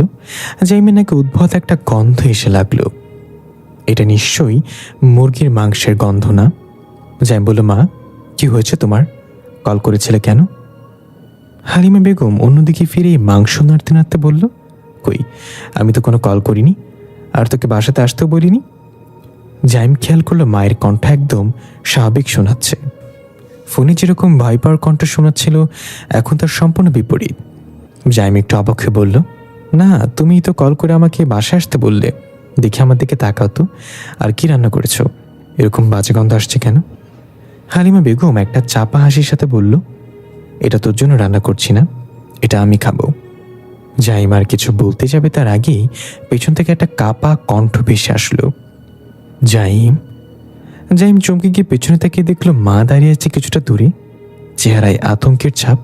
জাইমের নাকি উদ্ভট একটা গন্ধ এসে লাগলো। এটা নিশ্চয়ই মুরগির মাংসের গন্ধ না? জাইম বলল, মা কি হয়েছে তোমার? কল করেছিলে কেন? হালিমা বেগম অন্যদিকে ফিরে মাংস নাড়তে নাড়তে বলল, কই, আমি তো কোনো কল করিনি, আর তোকে বাসাতে আসতেও বলিনি। জাইম খেয়াল করলো মায়ের কণ্ঠ একদম স্বাভাবিক শোনাচ্ছে। ফোনে যেরকম ভয় পাওয়ার কণ্ঠ শোনাচ্ছিল, এখন তার সম্পূর্ণ বিপরীত। জাইম একটু অবাক হয়ে বলল, না তুমি তো কল করে আমাকে বাসায় আসতে বললে। দেখি আমার দিকে তাকাও তো, আর কি রান্না করেছো? এরকম বাজে গন্ধ আসছে কেন? হালিমা বেগম একটা চাপা হাসির সাথে বলল, এটা তোর জন্য রান্না করছি না, এটা আমি খাবো। জাইম আর কিছু বলতে যাবে তার আগেই পেছন থেকে একটা কাপা কণ্ঠ ভেসে আসলো, জাইম। জাইম চমকে গিয়ে পেছনে তাকিয়ে দেখলো মা দাঁড়িয়ে আছে কিছুটা দূরে, চেহারায় আতঙ্কের ছাপ,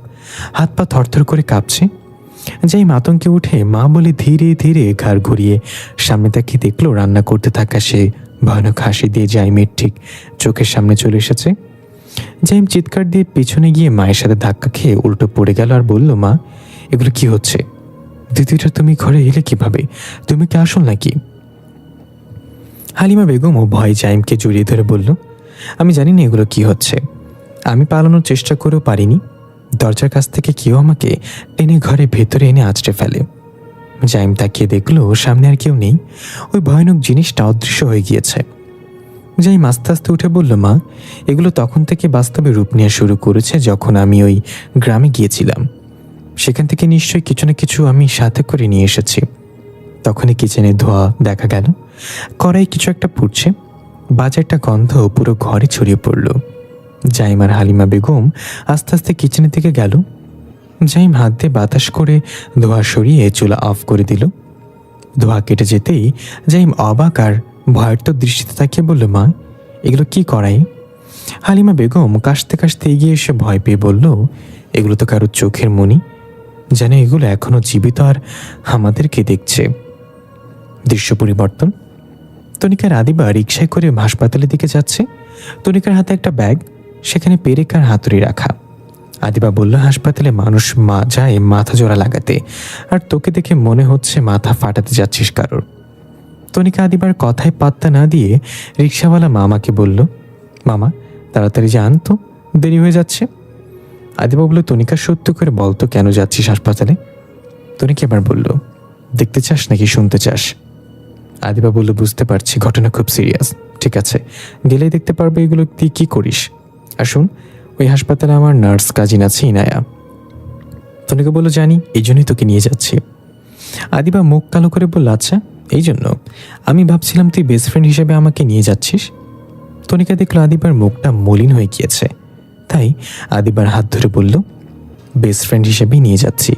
হাত পা থরথর করে কাঁপছে। জাইম আতঙ্কে উঠে মা বলে ধীরে ধীরে ঘাড় ঘুরিয়ে সামনে তাকিয়ে দেখলো রান্না করতে থাকা সে ভয়ানক হাসি দিয়ে জাইমের ঠিক চোখের সামনে চলে এসেছে। জাইম চিৎকার দিয়ে পেছনে গিয়ে মায়ের সাথে ধাক্কা খেয়ে উল্টো পড়ে গেল আর বলল, মা এগুলো কি হচ্ছে? দিদিটা তুমি ঘরে এলে কিভাবে? তুমি কি আসল নাকি? হালিমা বেগমও ভয় জাইমকে জড়িয়ে ধরে বলল, আমি জানি না এগুলো কি হচ্ছে, আমি পালানোর চেষ্টা করেও পারিনি। দরজার কাছ থেকে কেউ আমাকে টেনে ঘরে ভেতরে এনে আঁচড়ে ফেলে। জাইম তাকিয়ে দেখলো সামনে আর কেউ নেই, ওই ভয়ানক জিনিসটা অদৃশ্য হয়ে গিয়েছে। জাইম আস্তে আস্তে উঠে বলল, মা এগুলো তখন থেকে বাস্তবে রূপ নেওয়া শুরু করেছে যখন আমি ওই গ্রামে গিয়েছিলাম। সেখান থেকে নিশ্চয়ই কিছু না কিছু আমি সাথে করে নিয়ে এসেছি। তখনই কিচেনে ধোয়া দেখা গেল, কড়াই কিছু একটা পুড়ছে, বাজে একটা গন্ধ পুরো ঘরে ছড়িয়ে পড়ল। জাইম আর হালিমা বেগম আস্তে আস্তে কিচেনের দিকে গেল। জাইম হাত দিয়ে বাতাস করে ধোঁয়া সরিয়ে চুলা অফ করে দিল। ধোঁয়া কেটে যেতেই জাইম অবাক আর ভয়ার্ত দৃষ্টিতে তাকিয়ে বলল, মা এগুলো কি কড়াই? হালিমা বেগম কাশতে কাশতে এগিয়ে এসে ভয় পেয়ে বলল, এগুলো তো কারোর চোখের মণি, যেন এগুলো এখনো জীবিত আর আমাদেরকে দেখছে। দৃশ্য পরিবর্তন। তনিকার আদিবা রিকশায় করে হাসপাতালের দিকে যাচ্ছে। তনিকার হাতে একটা ব্যাগ, সেখানে পেরেক আর হাতুড়ি রাখা। আদিবা বলল, হাসপাতালে মানুষ যায় মাথা জোড়া লাগাতে, আর তোকে দেখে মনে হচ্ছে মাথা ফাটাতে যাচ্ছিস কারোর। তনিকা আদিবার কথায় পাত্তা না দিয়ে রিকশাওয়ালা মামাকে বলল, মামা তাড়াতাড়ি যান তো, দেরি হয়ে যাচ্ছে। আদিবা বলল, তনিকা সত্য করে বলতো কেন যাচ্ছিস হাসপাতালে? তনিকা এবার বলল, দেখতে চাস নাকি শুনতে চাস? আদিবা বলল, বুঝতে পারছি ঘটনা খুব সিরিয়াস, ঠিক আছে গেলেই দেখতে পারবে এগুলো তুই কি করিস। আর শুন, ওই হাসপাতালে আমার নার্স কাজিন আছে ইনায়া। তনিকা বলল, জানি, এই জন্যই তোকে নিয়ে যাচ্ছি। আদিবা মুখ কালো করে বলল, আচ্ছা এই জন্য? আমি ভাবছিলাম তুই বেস্ট ফ্রেন্ড হিসেবে আমাকে নিয়ে যাচ্ছিস। তনিকা দেখলো আদিবার মুখটা মলিন হয়ে গিয়েছে, তাই আদিবার হাত ধরে বলল, বেস্ট ফ্রেন্ড হিসেবেই নিয়ে যাচ্ছি,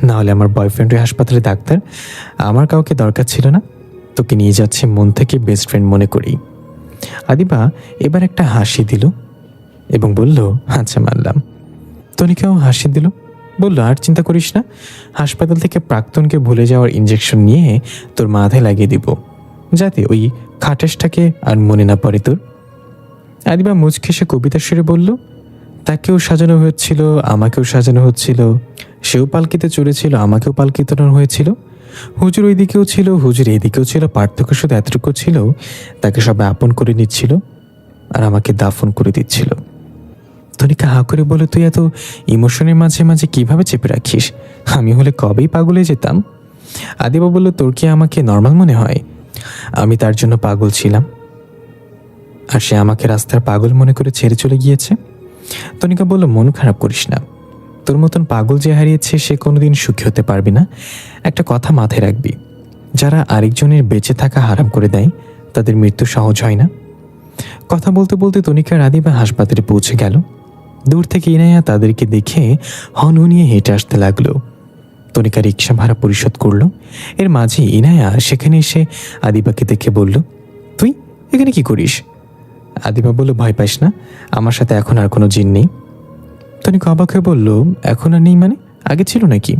না হলে আমার বয়ফ্রেন্ড ওই হাসপাতালে ডাক্তার, আমার কাউকে দরকার ছিল না, তোকে নিয়ে যাচ্ছি মন থেকে বেস্ট ফ্রেন্ড মনে করি। আদিবা এবার একটা হাসি দিল এবং বলল, আচ্ছা মানলাম। তনিকাও হাসি দিল, বলল, আর চিন্তা করিস না, হাসপাতাল থেকে প্রাক্তনকে ভুলে যাওয়ার ইঞ্জেকশন নিয়ে তোর মাথায় লাগিয়ে দিব, যাতে ওই খাটাসটাকে আর মনে না পড়ে তোর। আদিবা মুচকে সে কবিতা সুরে বলল, তাকেও সাজানো হয়েছিল, আমাকেও সাজানো হচ্ছিল, সেও পালকিতে চড়েছিল, আমাকেও পালকিতে হয়েছিল, হুজুর ওই দিকেও ছিল, হুজুর এই দিকেও ছিল, পার্থক্য শুধু এতটুকু ছিল, তাকে সবাই আপন করে নিচ্ছিল আর আমাকে দাফন করে দিচ্ছিল। তনিকা হা করে বলে, তুই এত ইমোশনের মাঝে মাঝে কিভাবে চেপে রাখিস? আমি হলে কবেই পাগলে যেতাম। আদিবা বলল, তোর কি আমাকে নর্মাল মনে হয়? আমি তার জন্য পাগল ছিলাম, আর সে আমাকে রাস্তার পাগল মনে করে ছেড়ে চলে গিয়েছে। তনিকা বলল, মন খারাপ করিস না, তোর মতন পাগল যে হারিয়েছে সে কোনোদিন সুখী হতে পারবি না। একটা কথা মাথায় রাখবি, যারা আরেকজনের বেঁচে থাকা হারাম করে দেয় তাদের মৃত্যু সহজ হয় না। কথা বলতে বলতে তনিকার আদিবা হাসপাতালে পৌঁছে গেল। দূর থেকে ইনায়া তাদেরকে দেখে হনহনিয়ে হেঁটে আসতে লাগলো। তনিকা রিক্সা ভাড়া পরিশোধ করলো। এর মাঝে ইনায়া সেখানে এসে আদিবাকে দেখে বলল, তুই এখানে কি করিস? আদিবা বলল, ভয় পাইস না, আমার সাথে এখন আর কোনো জিন নেই। তনিকা অবাক হয়ে বলল, এখন আর নেই মানে? আগে ছিল নাকি?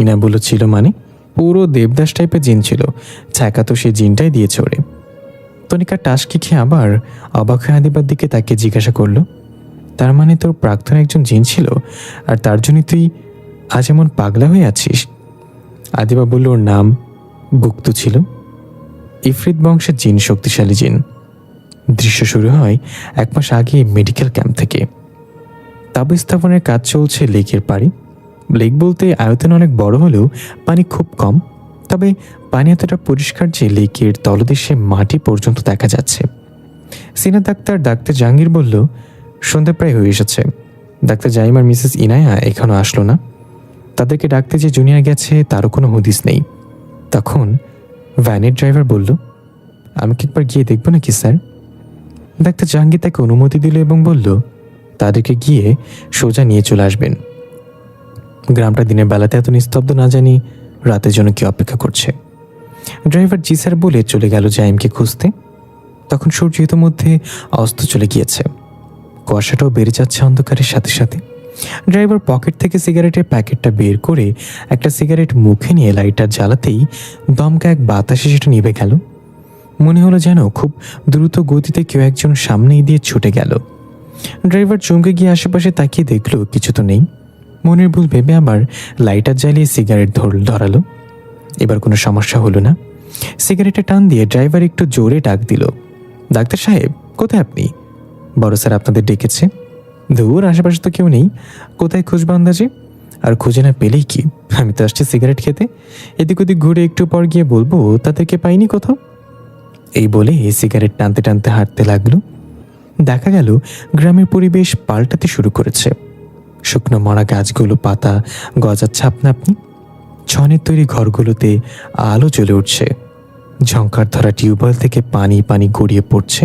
ইনা বলল, ছিল মানে? পুরো দেবদাস টাইপের জিন ছিল, ছাকা তো সে জিনটাই দিয়েছে ওরে। তনিকা টাসকি খেয়ে আবার অবাক হয়ে আদিবার দিকে তাকে জিজ্ঞাসা করলো, তার মানে তোর প্রাক্তন একজন জিন ছিল, আর তার জন্য তুই আজ এমন পাগলা হয়ে আছিস? আদিবা বলল, ওর নাম গুপ্তু ছিল, ইফরিত বংশের জিন, শক্তিশালী জিন। দৃশ্য শুরু হয় 1 মাস আগে মেডিকেল ক্যাম্প থেকে। তাবু স্থাপনের কাজ চলছে লেকের পাড়ে। লেক বলতে আয়তন অনেক বড় হলেও পানি খুব কম, তবে পানি এতটা পরিষ্কার যে লেকের তলদেশে মাটি পর্যন্ত দেখা যাচ্ছে। সিনা ডাক্তার জাহাঙ্গীর বলল, সন্ধ্যা প্রায় হয়ে এসেছে, ডাক্তার জাইম আর মিসেস ইনায়া এখনো আসলো না। তাদেরকে ডাকতে যে জুনিয়র গেছে তারও কোনো হদিস নেই। তখন ভ্যানের ড্রাইভার বলল, আমি কি একবার গিয়ে দেখবো নাকি স্যার? ডাক্তার জাহাঙ্গীর তাকে অনুমতি দিল এবং বলল, তাদেরকে গিয়ে সোজা নিয়ে চলে আসবেন। গ্রামটা দিনের বেলাতে এত নিস্তব্ধ না জানি রাতের জন্য কি অপেক্ষা করছে। ড্রাইভার জি স্যার বলে চলে গেল জাইমকে খুঁজতে। তখন সূর্য ইতোমধ্যে অস্ত চলে গিয়েছে, কুয়াশাটাও বেড়ে যাচ্ছে অন্ধকারের সাথে সাথে। ড্রাইভার পকেট থেকে সিগারেটের প্যাকেটটা বের করে একটা সিগারেট মুখে নিয়ে লাইটার জ্বালাতেই দমকা এক বাতাসে সেটা নিভে গেল। মনে হলো যেন খুব দ্রুত গতিতে কেউ একজন সামনেই দিয়ে ছুটে গেল। ড্রাইভার চমকে গিয়ে আশেপাশে তাকিয়ে দেখলো কিছু তো নেই। মনের ভুল ভেবে আবার লাইটার জ্বালিয়ে সিগারেট ধরালো। এবার কোনো সমস্যা হলো না। সিগারেটে টান দিয়ে ড্রাইভার একটু জোরে ডাক দিল, ডাক্তার সাহেব, কোথায় আপনি? বড় স্যার আপনাদের ডেকেছে। দূর, আশেপাশে তো কেউ নেই, কোথায় খুঁজবো আন্দাজে? আর খুঁজে না পেলেই কি, আমি তো আসছি সিগারেট খেতে। এদিক ওদিক ঘুরে একটু পর গিয়ে বলবো তাদেরকে পাইনি কোথাও। এই বলে সিগারেট টানতে টানতে হাঁটতে লাগলো। দেখা গেল গ্রামের পরিবেশ পাল্টাতে শুরু করেছে। শুকনো মরা গাছগুলো পাতা গজাচ্ছে আপনা আপনি। ছনের তৈরি ঘরগুলোতে আলো জ্বলে উঠছে। ঝংকার ধরা টিউবওয়েল থেকে পানি পানি গড়িয়ে পড়ছে।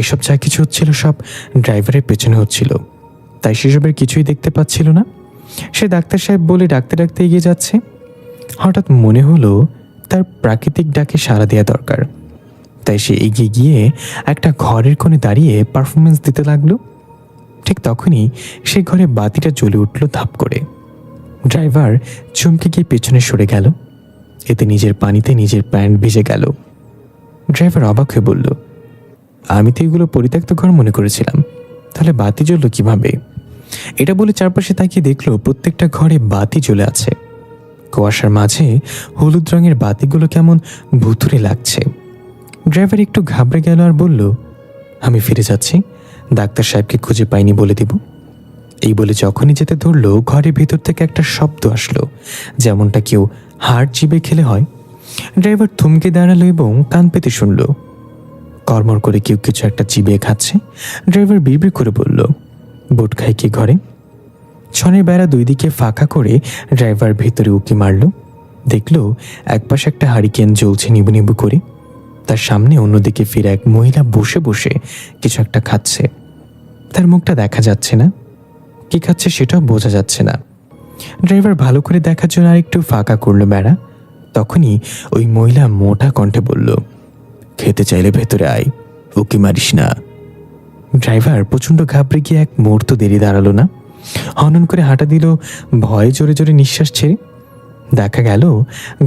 এসব যা কিছু হচ্ছিল সব ড্রাইভারের পেছনে হচ্ছিল, তাই সেসবের কিছুই দেখতে পাচ্ছিল না। সে ডাক্তার সাহেব বলে ডাকতে ডাকতে এগিয়ে যাচ্ছে। হঠাৎ মনে হলো তার প্রাকৃতিক ডাকে সাড়া দেওয়া দরকার, তাই সে এগিয়ে গিয়ে একটা ঘরের কোণে দাঁড়িয়ে পারফরমেন্স দিতে লাগলো। ঠিক তখনই সেই ঘরে বাতিটা জ্বলে উঠল ধাপ করে। ড্রাইভার চমকে গিয়ে পেছনে সরে গেল। এতে নিজের পানিতে নিজের প্যান্ট ভিজে গেল। ড্রাইভার অবাক হয়ে বলল, আমি তো এগুলো পরিত্যক্ত ঘর মনে করেছিলাম, তাহলে বাতি জ্বলল কিভাবে? এটা বলে চারপাশে তাকিয়ে দেখলো প্রত্যেকটা ঘরে বাতি জ্বলে আছে। কুয়াশার মাঝে হলুদ রঙের বাতিগুলো কেমন ভুতুরে লাগছে। ড্রাইভার একটু ঘাবড়ে গেল আর বলল, আমি ফিরে যাচ্ছি, ডাক্তার সাহেবকে খুঁজে পাইনি বলে দিব। এই বলে যখনই যেতে ধরলো ঘরের ভিতর থেকে একটা শব্দ আসলো, যেমনটা কেউ হাড় চিবে খেলে হয়। ড্রাইভার থমকে দাঁড়ালো এবং কান পেতে শুনল, কর্মর করে কেউ কিছু একটা চিবিয়ে খাচ্ছে। ড্রাইভার বিড়বিড় করে বলল, বোট খাই কি ঘরে? ছনের বেড়া দুই দিকে ফাঁকা করে ড্রাইভার ভেতরে উকি মারল। দেখলো একপাশে একটা হারিকেন জ্বলছে নিবু নিবু করে। তার সামনে অন্যদিকে ফিরে এক মহিলা বসে বসে কিছু একটা খাচ্ছে। তার মুখটা দেখা যাচ্ছে না, কি খাচ্ছে সেটাও বোঝা যাচ্ছে না। ড্রাইভার ভালো করে দেখার জন্য আরেকটু ফাঁকা করলো বেড়া। তখনই ওই মহিলা মোটা কণ্ঠে বলল, খেতে চাইলে ভেতরে আয়, উকি মারিস না। ড্রাইভার প্রচণ্ড ঘাবড়ে গিয়ে এক মুহূর্ত দেরি দাঁড়ালো না, হনন করে হাঁটা দিল ভয়ে জোরে জোরে নিঃশ্বাস ছেড়ে। দেখা গেল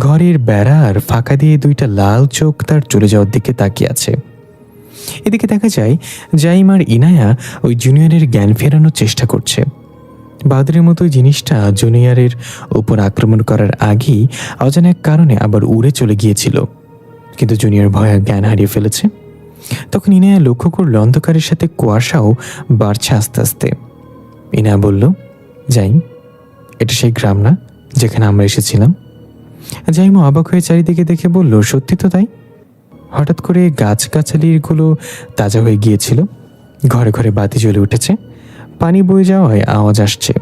ঘরের বেড়ার ফাঁকা দিয়ে দুইটা লাল চোখ তার চলে যাওয়ার দিকে তাকিয়ে আছে। এদিকে দেখা যায় জাইম আর ইনায়া ওই জুনিয়রের জ্ঞান ফেরানোর চেষ্টা করছে। বাদরের মতো জিনিসটা জুনিয়রের উপর আক্রমণ করার আগেই অজানা এক কারণে আবার উড়ে চলে গিয়েছিল, কিন্তু জুনিয়র ভয়ে জ্ঞান হারিয়ে ফেলেছে। তখন ইনায়া লক্ষ্য করল অন্ধকারের সাথে কুয়াশাও বাড়ছে আস্তে আস্তে। ইনায়া বলল, জাইম, এটা সেই গ্রাম না যেখানে আমরা এসেছিলাম। জাইমও অবাক হয়ে চারিদিকে দেখে বলল, সত্যি তো তাই। হঠাৎ করে গাছগাছালিগুলো তাজা হয়ে গিয়েছিল, ঘরে ঘরে বাতি জ্বলে উঠেছে, পানি বয়ে যাওয়ায় আওয়াজ আসছে।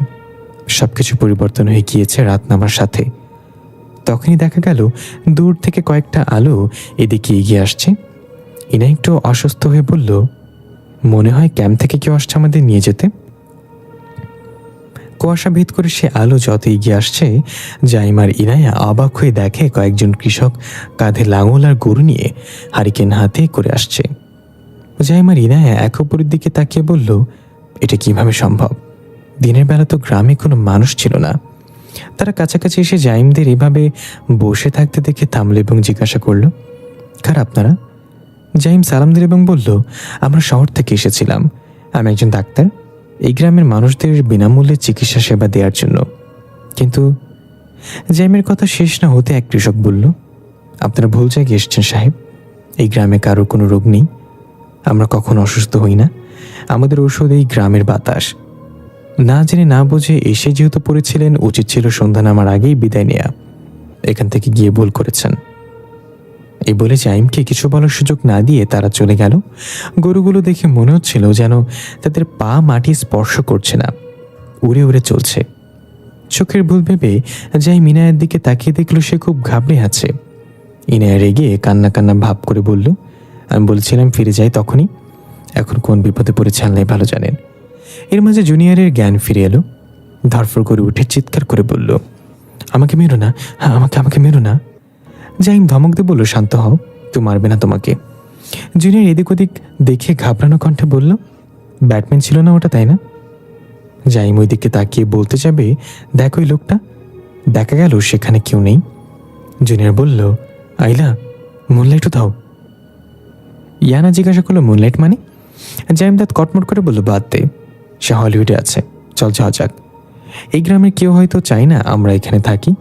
সবকিছু পরিবর্তন হয়ে গিয়েছে রাত নামার সাথে। তখনই দেখা গেল দূর থেকে কয়েকটা আলো এদিকে এগিয়ে আসছে। ইনা একটু অসুস্থ হয়ে বলল, মনে হয় ক্যাম্প থেকে কেউ আসছে আমাদের নিয়ে যেতে। কুয়াশা ভেদ করে সে আলো যত এগিয়ে আসছে, জাইমার ইনায়া অবাক হয়ে দেখে কয়েকজন কৃষক কাঁধে লাঙল আর গরু নিয়ে হারিকেন হাতে করে আসছে। জাইমার ইনায়া এক অপরের দিকে তাকিয়ে বলল, এটা কিভাবে সম্ভব? দিনের বেলা তো গ্রামে কোনো মানুষ ছিল না। তারা কাছাকাছি এসে জাইমদের এভাবে বসে থাকতে দেখে থামল এবং জিজ্ঞাসা করল, কার আপনারা? জাইম সালাম দিল এবং বলল, আমরা শহর থেকে এসেছিলাম। আমি একজন ডাক্তার, এই গ্রামের মানুষদের বিনামূল্যে চিকিৎসা সেবা দেওয়ার জন্য। কিন্তু জাইমের কথা শেষ না হতে এক কৃষক বলল, আপনারা ভুল জায়গায় এসেছেন সাহেব। এই গ্রামে কারোর কোনো রোগ নেই, আমরা কখনো অসুস্থ হই না। আমাদের ঔষধ এই গ্রামের বাতাস। না জেনে না বুঝে এসে যেহেতু পড়েছিলেন, উচিত ছিল সন্ধ্যা নামার আগেই বিদায় নেয়া। এখান থেকে গিয়ে ভুল করেছেন। এই বলে জাইমকে কিছু বলার সুযোগ না দিয়ে তারা চলে গেল। গরুগুলো দেখে মনে হচ্ছিল যেন তাদের পা মাটি স্পর্শ করছে না, উড়ে উড়ে চলছে। চোখের ভুল ভেবে জাইম ইনায়ের দিকে তাকিয়ে দেখল সে খুব ঘাবড়ে আছে। ইনায়া রেগে কান্না কান্না ভাব করে বলল, আমি বলছিলাম ফিরে যাই তখনই। এখন কোন বিপদে পড়েছে আল্লাহ ভালো জানেন। এর মাঝে জুনিয়রের জ্ঞান ফিরে এলো। ধরফর করে উঠে চিৎকার করে বলল, আমাকে মেরো না, আমাকে আমাকে মেরো না। জাইম ধমক দিয়ে বলল, শান্ত হও, তো মারবে না তোমাকে। জুনিয়র এদিক ওদিক দেখে ঘাবড়ানো কণ্ঠে বলল, ব্যাটম্যান ছিল না ওটা, তাই না? জাইম ওই দিকে তাকিয়ে বলতে যাবে, দেখো ওই লোকটা। দেখা গেল সেখানে কেউ নেই। জুনিয়র বলল, আইলা, মুনলাইটও দাও। ইয়ানা জিজ্ঞাসা করলো, মুনলাইট মানে? জাইম দাঁত কটমট করে বলল, বাদ দে, সে হলিউডে আছে, চল যাওয়া যাক। এই গ্রামের কেউ হয়তো চাই না আমরা এখানে থাকি,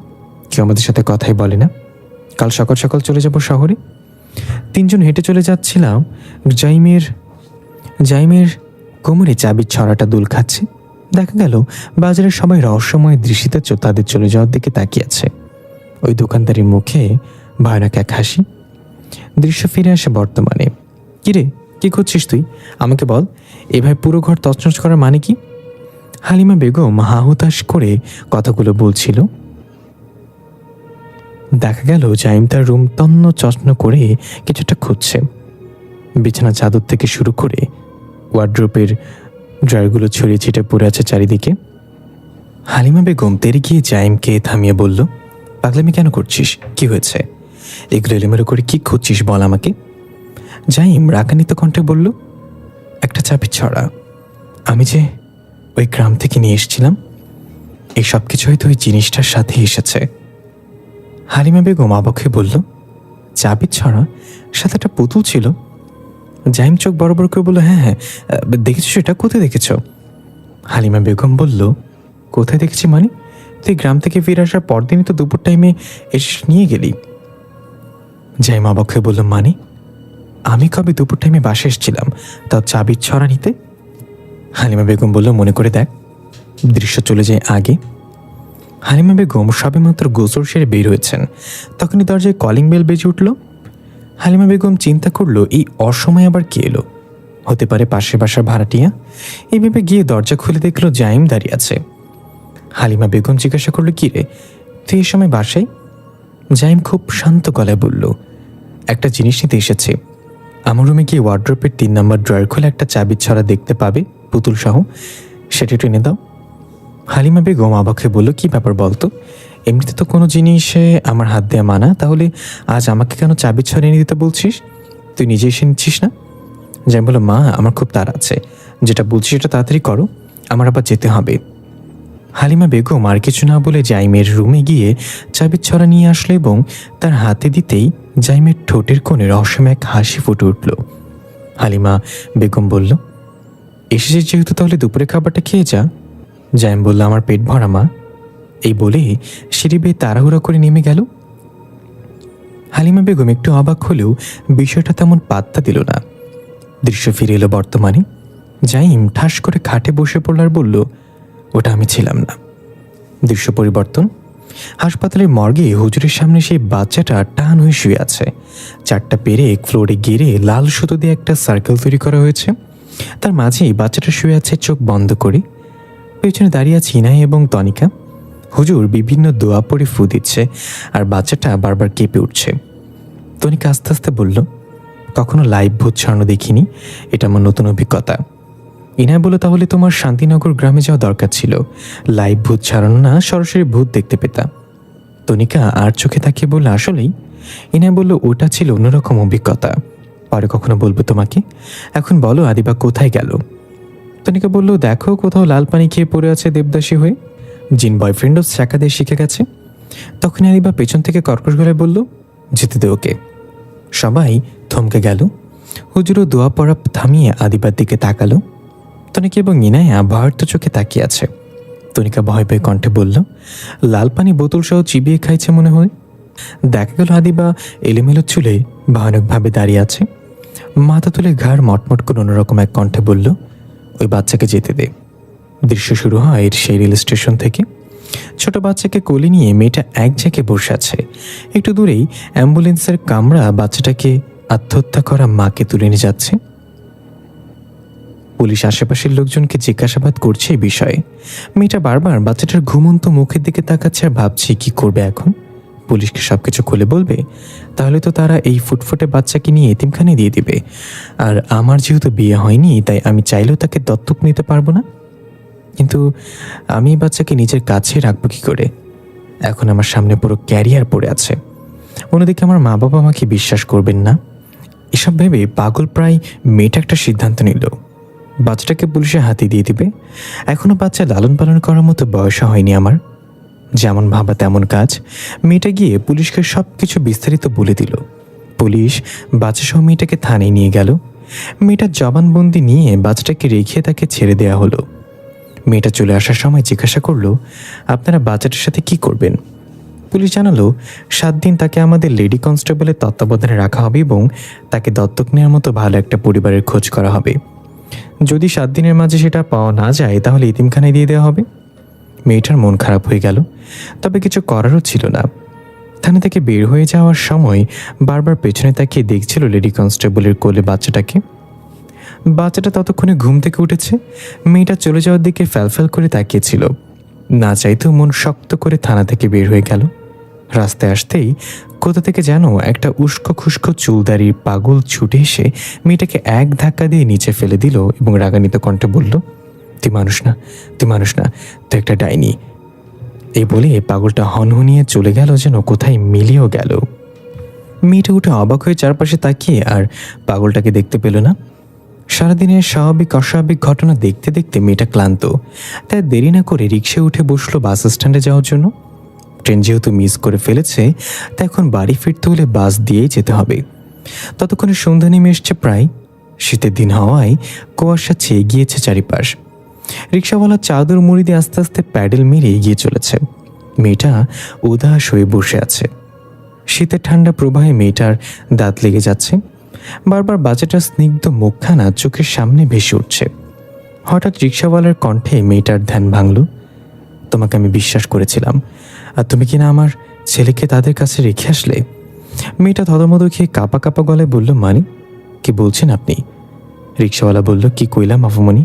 কেউ আমাদের সাথে কথাই বলে না। কাল সকাল সকাল চলে যাব শহরে। তিনজন হেঁটে চলে যাচ্ছিলাম। জাইমের কোমরে চাবির ছড়াটা দুল খাচ্ছে। দেখা গেল বাজারের সবাই রহস্যময় দৃষ্টিতে তাদের চলে যাওয়ার দিকে তাকিয়ে আছে। ওই দোকানদারির মুখে ভয়ানক এক হাসি। দৃশ্য ফিরে আসে বর্তমানে। কিরে, কি করছিস তুই? আমাকে বল, এভাবে পুরো ঘর তছনছ করার মানে কি? হালিমা বেগম হাহুতাশ করে কথাগুলো বলছিল। দেখা গেল জাইম তার রুম তন্ন চন্ন করে কিছুটা খুঁজছে। বিছানা চাদর থেকে শুরু করে ওয়ার্ড্রোপের ড্রয়ারগুলো ছড়িয়ে ছিটে পড়ে আছে চারিদিকে। হালিমা বেগম তেরে গিয়ে জাইমকে থামিয়ে বলল, পাগলামি কেন করছিস? কি হয়েছে? এগুলো এলোমেলো করে কি খুঁজছিস বল আমাকে। জাইম রাগান্বিত কণ্ঠে বলল, একটা চাবির ছড়া। আমি যে ওই গ্রাম থেকে নিয়ে এসেছিলাম, এই সব কিছু হয়তো ওই জিনিসটার সাথে এসেছে। হালিমা বেগম অবাক হয়ে বলল, চাবির ছড়া, সাথে একটা পুতুল ছিল। জাইম চোখ বড় বড় করে বলল, হ্যাঁ হ্যাঁ, দেখেছো সেটা? কোথায় দেখেছ? হালিমা বেগম বলল, কোথায় দেখেছি মানে? তুই গ্রাম থেকে ফিরে আসার পরদিনই তো দুপুর টাইমে এসে নিয়ে গেলি। জাইম অবাক হয়ে বলল, মানে? আমি কবে দুপুর টাইমে বাসে এসেছিলাম, তাও চাবির ছড়া নিতে? হালিমা বেগম বলল, মনে করে দেখ। দৃশ্য চলে যায় আগে। হালিমা বেগম সবেমাত্র গোসল সেরে বের হয়েছেন, তখনই দরজায় কলিং বেল বেজে উঠল। হালিমা বেগম চিন্তা করলো, এই অসময়ে আবার কে এলো? হতে পারে পাশের বাসার ভাড়াটিয়া। এইভাবে গিয়ে দরজা খুলে দেখলো জাইম দাঁড়িয়ে আছে। হালিমা বেগম জিজ্ঞাসা করলো, কি রে, তুই এই সময় বাসায়? জাইম খুব শান্ত গলায় বলল, একটা জিনিস নিতে এসেছে। আমার রুমে গিয়ে ওয়ার্ড্রোপের 3 নম্বর ড্রয়ার খুলে একটা চাবির ছড়া দেখতে পাবে, পুতুল সহ, সেটা টেনে দাও। হালিমা বেগম অবাক হয়ে বলল, কি ব্যাপার বলতো? এমনিতে তো কোনো জিনিসে আমার হাত দেওয়া মানা, তাহলে আজ আমাকে কেন চাবির ছড়া এনে দিতে বলছিস? তুই নিজে এসে নিচ্ছিস না? জাইম বলল, মা, আমার খুব তাড়া আছে, যেটা বলছিস সেটা তাড়াতাড়ি করো, আমার আবার যেতে হবে। হালিমা বেগম আর কিছু না বলে জাইমের রুমে গিয়ে চাবির ছড়া নিয়ে আসলো এবং তার হাতে দিতেই জাইমের ঠোঁটের কোণে রহস্যময় এক হাসি ফুটে উঠল। হালিমা বেগম বলল, এসেছিস যেহেতু তাহলে দুপুরে খাবারটা খেয়ে যা। জাইম বলল, আমার পেট ভরা মা। এই বলে সিঁড়ি বেয়ে তাড়াহুড়া করে নেমে গেল। হালিমা বেগম একটু অবাক হলেও বিষয়টা তেমন পাত্তা দিল না। দৃশ্য ফিরে এলো বর্তমানে। জাইম ঠাস করে খাটে বসে পড়ল আর বলল, ওটা আমি ছিলাম না। দৃশ্য পরিবর্তন। হাসপাতালের মর্গে হুজুরের সামনে সেই বাচ্চাটা টান হয়ে শুয়ে আছে। 4টা পেরেক ফ্লোরে গেড়ে লাল সুতো দিয়ে একটা সার্কেল তৈরি করা হয়েছে। তার মাঝেই বাচ্চাটা শুয়ে আছে চোখ বন্ধ করে। পেছনে দাঁড়িয়ে আছে ইনাই এবং তনিকা। হুজুর বিভিন্ন দোয়া পড়ে ফু দিচ্ছে আর বাচ্চাটা বারবার কেঁপে উঠছে। তনিকা আস্তে আস্তে বলল, কখনো লাইভ ভূত ছাড়ানো দেখিনি, এটা আমার নতুন অভিজ্ঞতা। ইনায় বলল, তাহলে তোমার শান্তিনগর গ্রামে যাওয়া দরকার ছিল, লাইভ ভূত ছাড়ানো না, সরাসরি ভূত দেখতে পেতাম। তনিকা আর চোখে তাকিয়ে বলল, আসলেই? ইনায় বলল, ওটা ছিল অন্যরকম অভিজ্ঞতা, পরে কখনো বলবো তোমাকে। এখন বলো আদিবা কোথায় গেল? তনিকা বলল, দেখো কোথাও লাল পানি খেয়ে পড়ে আছে দেবদাসী হয়ে, জিন বয়ফ্রেন্ডও চাকা দিয়ে শিখে গেছে। তখন আদিবা পেছন থেকে কর্কশ গলায় বলল, যেতে দে ওকে। সবাই থমকে গেল। হুজুরও দোয়া পড়া থামিয়ে আদিবার দিকে তাকালো। তনিকা এবং ইনায়া ভয়ার্ত চোখে তাকিয়ে আছে। তনিকা ভয় পেয়ে কণ্ঠে বলল, লাল পানি বোতল সহ চিবিয়ে খাইছে মনে হয়। দেখা গেল আদিবা এলোমেলো চুলে ভয়ানকভাবে দাঁড়িয়ে আছে। মাথা তুলে ঘাড় মটমট করে অন্যরকম এক কণ্ঠে বলল, ওই বাচ্চাকে যেতে দে। দৃশ্য শুরু হয় সেই রেল স্টেশন থেকে। ছোট বাচ্চাকে কোলে নিয়ে মেয়েটা এক জায়গায় বসে আছে। একটু দূরেই অ্যাম্বুলেন্সের কামরা বাচ্চাটাকে আত্মহত্যা করা মাকে তুলে নিয়ে যাচ্ছে। পুলিশ আশেপাশের লোকজনকে জিজ্ঞাসাবাদ করছে এই বিষয়ে। মেয়েটা বারবার বাচ্চাটার ঘুমন্ত মুখের দিকে তাকাচ্ছে আর ভাবছে কি করবে এখন। পুলিশকে সবকিছু খুলে বলবে, তাহলে তো তারা এই ফুটফুটে বাচ্চাকে নিয়ে এতিমখানে দিয়ে দিবে। আর আমার যেহেতু বিয়ে হয়নি, তাই আমি চাইলেও তাকে দত্তক নিতে পারবো না। কিন্তু আমি এই বাচ্চাকে নিজের কাছে রাখবো কি করে? এখন আমার সামনে পুরো ক্যারিয়ার পড়ে আছে। অন্যদিকে আমার মা বাবা আমাকে বিশ্বাস করবেন না। এসব ভেবে পাগল প্রায় মেয়েটা একটা সিদ্ধান্ত নিল, বাচ্চাটাকে পুলিশের হাতে দিয়ে দিবে। এখনো বাচ্চা লালন পালন করার মতো বয়স হয়নি আমার। যেমন ভাবা তেমন কাজ। মেয়েটা গিয়ে পুলিশকে সব কিছু বিস্তারিত বলে দিল। পুলিশ বাচ্চাসহ মেয়েটাকে থানায় নিয়ে গেল। মেয়েটার জবানবন্দি নিয়ে বাচ্চাটাকে রেখে তাকে ছেড়ে দেওয়া হলো। মেয়েটা চলে আসার সময় জিজ্ঞাসা করলো, আপনারা বাচ্চাটার সাথে কি করবেন? পুলিশ জানালো, 7 দিন তাকে আমাদের লেডি কনস্টেবলের তত্ত্বাবধানে রাখা হবে এবং তাকে দত্তক নেওয়ার মতো ভালো একটা পরিবারের খোঁজ করা হবে। যদি 7 দিনের মাঝে সেটা পাওয়া না যায় তাহলে এতিমখানায় দিয়ে দেওয়া হবে। মেয়েটার মন খারাপ হয়ে গেল, তবে কিছু করারও ছিল না। থানা থেকে বের হয়ে যাওয়ার সময় বারবার পেছনে তাকিয়ে দেখছিল লেডি কনস্টেবলের কোলে বাচ্চাটাকে। বাচ্চাটা ততক্ষণে ঘুম থেকে উঠেছে। মেয়েটা চলে যাওয়ার দিকে ফ্যালফ্যাল করে তাকিয়েছিল। না চাইতেও মন শক্ত করে থানা থেকে বের হয়ে গেল। রাস্তায় আসতেই কোথা থেকে যেন একটা উস্কো খুস্কো চুলদারির পাগল ছুটে এসে মেয়েটাকে এক ধাক্কা দিয়ে নিচে ফেলে দিল এবং রাগান্বিত কণ্ঠে বলল, তুই মানুষ না, তুই মানুষ না, তুই একটা ডাইনি। এই বলে পাগলটা হনহনিয়ে চলে গেল, যেন কোথায় মিলিয়েও গেল। মেয়েটা উঠে অবাক হয়ে চারপাশে তাকিয়ে আর পাগলটাকে দেখতে পেল না। সারাদিনের স্বাভাবিক অস্বাভাবিক ঘটনা দেখতে দেখতে মেয়েটা ক্লান্ত। তাই দেরি না করে রিক্সায় উঠে বসলো বাস স্ট্যান্ডে যাওয়ার জন্য। ট্রেন যেহেতু মিস করে ফেলেছে, তাই এখন বাড়ি ফিরতে হলে বাস দিয়েই যেতে হবে। ততক্ষণে সন্ধ্যা নেমে এসছে প্রায়। শীতের দিন হওয়ায় কুয়াশা ছেয়ে গিয়েছে চারিপাশ। রিক্সাওয়ালা চাদর মুড়ি দিয়ে আস্তে আস্তে প্যাডেল মেরে এগিয়ে চলেছে। মেয়েটা উদাস হয়ে বসে আছে। শীতের ঠান্ডা প্রবাহে মেয়েটার দাঁত লেগে যাচ্ছে। বারবার বাচ্চাটার স্নিগ্ধ মুখখানা চোখের সামনে ভেসে উঠছে। হঠাৎ রিক্সাওয়ালার কণ্ঠে মেয়েটার ধ্যান ভাঙল, তোমাকে আমি বিশ্বাস করেছিলাম, আর তুমি কিনা আমার ছেলেকে তাদের কাছে রেখে আসলে। মেয়েটা থতমত খেয়ে কাঁপা কাঁপা গলায় বলল, মানে কি বলছেন আপনি? রিক্সাওয়ালা বলল, কি কইলাম আফুমনি?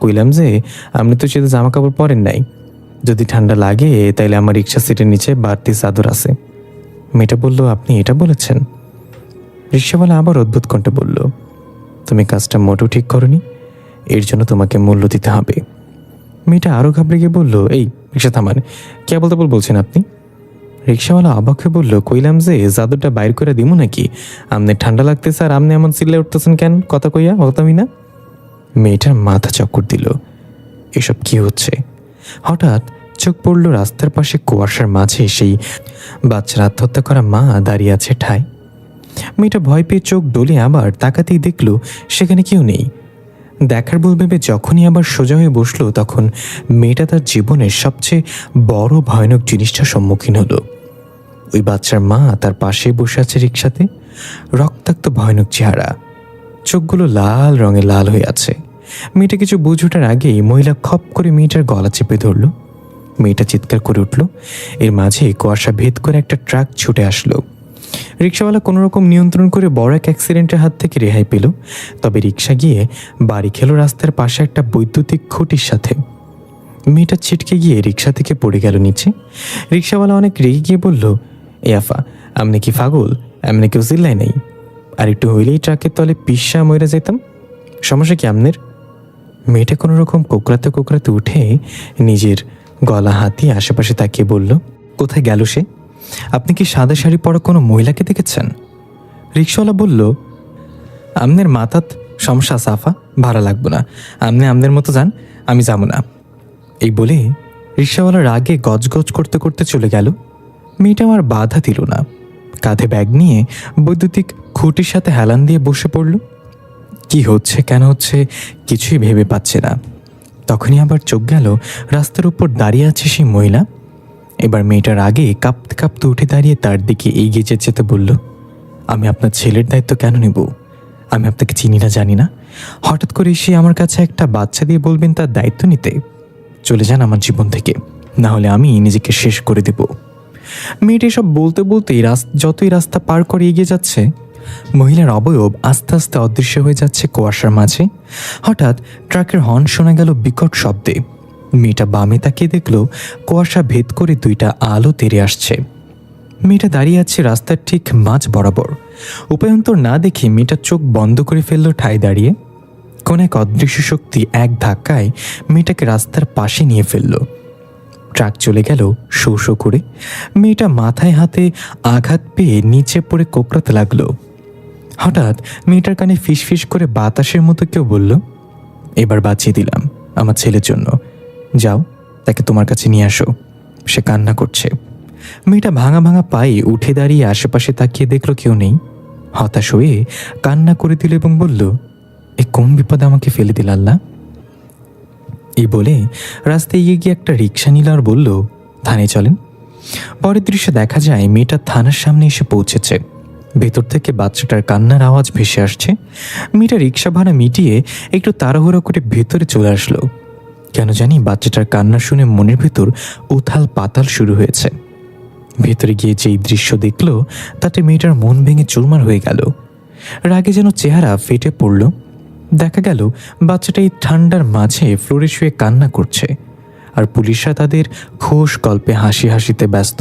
কইলাম যে আপনি তো সেটা জামা কাপড় পরেন নাই, যদি ঠান্ডা লাগে তাইলে আমার রিক্সা সিটের নিচে বাড়তি চাদর আছে। মেয়েটা বলল, আপনি এটা বলেছেন? রিক্সাওয়ালা আবার অদ্ভুত কণ্ঠে বলল, তুমি কাজটা মোটেও ঠিক করনি, এর জন্য তোমাকে মূল্য দিতে হবে। মেয়েটা আরও ঘাবড়ে গিয়ে বলল, এই রিক্সা থামান, কে বলতে বলছেন আপনি? রিক্সাওয়ালা অবাক হয়ে বলল, কইলাম যে চাদরটা বাইর করে দিব নাকি? আমনে ঠান্ডা লাগতেছে আর আপনি এমন চিল্লে উঠতেছেন কেন? কথা কইয়া হতামি না? মেয়েটার মাথা চক্কর দিল, এসব কি হচ্ছে? হঠাৎ চোখ পড়ল রাস্তার পাশে কুয়াশার মাঝে সেই বাচ্চার আত্মহত্যা করা মা দাঁড়িয়ে আছে ঠায়। মেয়েটা ভয় পেয়ে চোখ ডলে আবার তাকাতেই দেখল সেখানে কেউ নেই। দেখার ভুল ভেবে যখনই আবার সোজা হয়ে বসলো, তখন মেয়েটা তার জীবনের সবচেয়ে বড় ভয়ানক জিনিসটার সম্মুখীন হলো। ওই বাচ্চার মা তার পাশে বসে আছে রিক্সাতে, রক্তাক্ত ভয়ানক চেহারা, চোখগুলো লাল রঙে লাল হয়ে আছে। মেয়েটা কিছু বুঝে ওঠার আগেই মহিলা খপ করে মেয়েটার গলা চেপে ধরল। মেয়েটা চিৎকার করে উঠল। এর মাঝে কুয়াশা ভেদ করে একটা ট্রাক ছুটে আসলো। রিক্সাওয়ালা কোনো রকম নিয়ন্ত্রণ করে বড় এক অ্যাক্সিডেন্টের হাত থেকে রেহাই পেল। তবে রিক্সা গিয়ে বাড়ি খেলো রাস্তার পাশে একটা বৈদ্যুতিক খুঁটির সাথে। মেয়েটা ছিটকে গিয়ে রিক্সা থেকে পড়ে গেল নিচে। রিক্সাওয়ালা অনেক রেগে গিয়ে বলল, এ আফা, আপনি কি পাগল? এমনি কেউ চিল্লায় নেই, আর একটু হইলেই ট্রাকের তলে পিসা মরে যেতাম। সমস্যা কি আপনার? মেয়েটা কোনো রকম কোকড়াতে কোকড়াতে উঠে নিজের গলা হাতিয়ে আশেপাশে তাকিয়ে বলল, কোথায় গেল সে? আপনি কি সাদা শাড়ি পরা কোনো মহিলাকে দেখেছেন? রিক্সাওয়ালা বলল, আপনার মাথাত সমস্যা সাফা, ভাড়া লাগবো না, আপনি আপনার মতো যান, আমি যাবো না। এই বলে রিক্সাওয়ালা রাগে গজগজ করতে করতে চলে গেল। মেয়েটা আমার বাধা দিল না, কাঁধে ব্যাগ নিয়ে বৈদ্যুতিক খুঁটির সাথে হেলান দিয়ে বসে পড়ল। কি হচ্ছে, কেন হচ্ছে, কিছুই ভেবে পাচ্ছে না। তখনই আবার চোখ গেল রাস্তার উপর দাঁড়িয়ে আছে সেই মহিলা। এবার মেয়েটার আগে কাঁপতে কাঁপতে উঠে দাঁড়িয়ে তার দিকে এগিয়ে যেতে বলল, আমি আপনার ছেলের দায়িত্ব কেন নেব? আমি আপনাকে চিনি না, জানি না। হঠাৎ করে এসে আমার কাছে একটা বাচ্চা দিয়ে বলবেন তার দায়িত্ব নিতে? চলে যান আমার জীবন থেকে, না হলে আমি নিজেকে শেষ করে দেব। মেয়েটি সব বলতে বলতেই যতই রাস্তা পার করে এগিয়ে যাচ্ছে, মহিলার অবয়ব আস্তে আস্তে অদৃশ্য হয়ে যাচ্ছে কুয়াশার মাঝে। হঠাৎ ট্রাকের হর্ন শোনা গেল বিকট শব্দে। মেয়েটা বামে তাকিয়ে দেখল কুয়াশা ভেদ করে দুইটা আলো তেড়ে আসছে। মেয়েটা দাঁড়িয়ে আছে রাস্তার ঠিক মাঝ বরাবর। উপায়ন্তর না দেখে মেয়েটা চোখ বন্ধ করে ফেলল ঠায় দাঁড়িয়ে। কোন এক অদৃশ্য শক্তি এক ধাক্কায় মেয়েটাকে রাস্তার পাশে নিয়ে ফেলল। ট্রাক চলে গেল শো শো করে। মেয়েটা মাথায় হাতে আঘাত পেয়ে নিচে পড়ে কোকড়াতে লাগলো। হঠাৎ মেয়েটার কানে ফিসফিস করে বাতাসের মতো কেউ বলল, এবার বাঁচিয়ে দিলাম আমার ছেলের জন্য, যাও তাকে তোমার কাছে নিয়ে আসো, সে কান্না করছে। মেয়েটা ভাঙা ভাঙা পায়ে উঠে দাঁড়িয়ে আশেপাশে তাকিয়ে দেখলো কেউ নেই। হতাশ হয়ে কান্না করে দিল এবং বলল, এ কোন বিপদে আমাকে ফেলে দিল আল্লাহ। এই বলে রাস্তায় এগিয়ে গিয়ে একটা রিক্সা নিল আর বলল, থানায় চলেন। পরের দৃশ্যে দেখা যায় মেয়েটা থানার সামনে এসে পৌঁছেছে। ভেতর থেকে বাচ্চাটার কান্নার আওয়াজ ভেসে আসছে। মেয়েটা রিক্সা ভাড়া মিটিয়ে একটু তাড়াহুড়ো করে ভেতরে চলে আসলো। কেন জানি বাচ্চাটার কান্না শুনে মনের ভেতর উথাল পাতাল শুরু হয়েছে। ভেতরে গিয়ে যেই দৃশ্য দেখল তাতে মেয়েটার মন ভেঙে চুরমার হয়ে গেল। রাগে যেন চেহারা ফেটে পড়ল। দেখা গেল বাচ্চাটা এই ঠান্ডার মাঝে ফ্লোরে শুয়ে কান্না করছে, আর পুলিশরা তাদের খোশ গল্পে হাসি হাসিতে ব্যস্ত।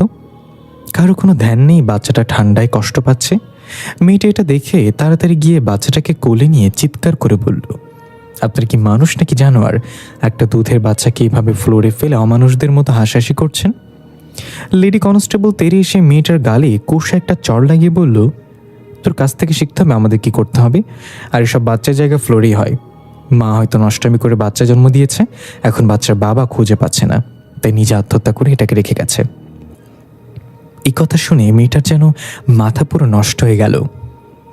কারো কোনো ধ্যান নেই বাচ্চাটা ঠান্ডায় কষ্ট পাচ্ছে। মেয়েটা এটা দেখে তাড়াতাড়ি গিয়ে বাচ্চাটাকে কোলে নিয়ে চিৎকার করে বলল, আপনার কি মানুষ নাকি জানোয়ার? একটা দুধের বাচ্চাকে এইভাবে ফ্লোরে ফেলে অমানুষদের মতো হাসাহাসি করছেন। লেডি কনস্টেবল তেরে এসে মেয়েটার গালে কষে একটা চড় লাগিয়ে বলল, তোর কাছ থেকে শিখতে হবে আমাদের কি করতে হবে। আর এসব বাচ্চার জায়গা ফ্লোরেই হয়। মা হয়তো নষ্টামি করে বাচ্চা জন্ম দিয়েছে, এখন বাচ্চার বাবা খুঁজে পাচ্ছে না, তাই নিজে আত্মহত্যা করে এটাকে রেখে গেছে। এই কথা শুনে মেয়েটার যেন মাথা পুরো নষ্ট হয়ে গেল।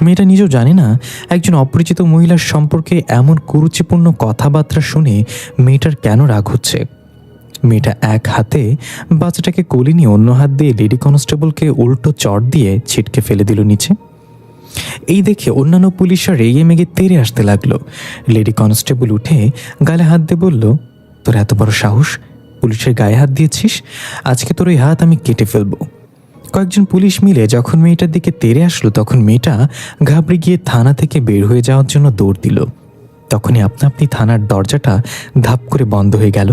মেয়েটা নিজেও জানে না একজন অপরিচিত মহিলার সম্পর্কে এমন কুরুচিপূর্ণ কথাবার্তা শুনে মেয়েটার কেন রাগ হচ্ছে। মেয়েটা এক হাতে বাচ্চাটাকে কোলে নিয়ে অন্য হাত দিয়ে লেডি কনস্টেবলকে উল্টো চড় দিয়ে ছিটকে ফেলে দিল নিচে। এই দেখে অন্যান্য পুলিশরা রেগে মেগে তেড়ে আসতে লাগলো। লেডি কনস্টেবল উঠে গালে হাত দিয়ে বলল, তোর এত বড় সাহস, পুলিশের গায়ে হাত দিয়েছিস, আজকে তোর ওই হাত আমি কেটে ফেলবো। কয়েকজন পুলিশ মিলে যখন মেয়েটার দিকে তেড়ে আসলো তখন মেয়েটা ঘাবড়ে গিয়ে থানা থেকে বের হয়ে যাওয়ার জন্য দৌড় দিল। তখনই আপনা আপনি থানার দরজাটা ধাপ করে বন্ধ হয়ে গেল।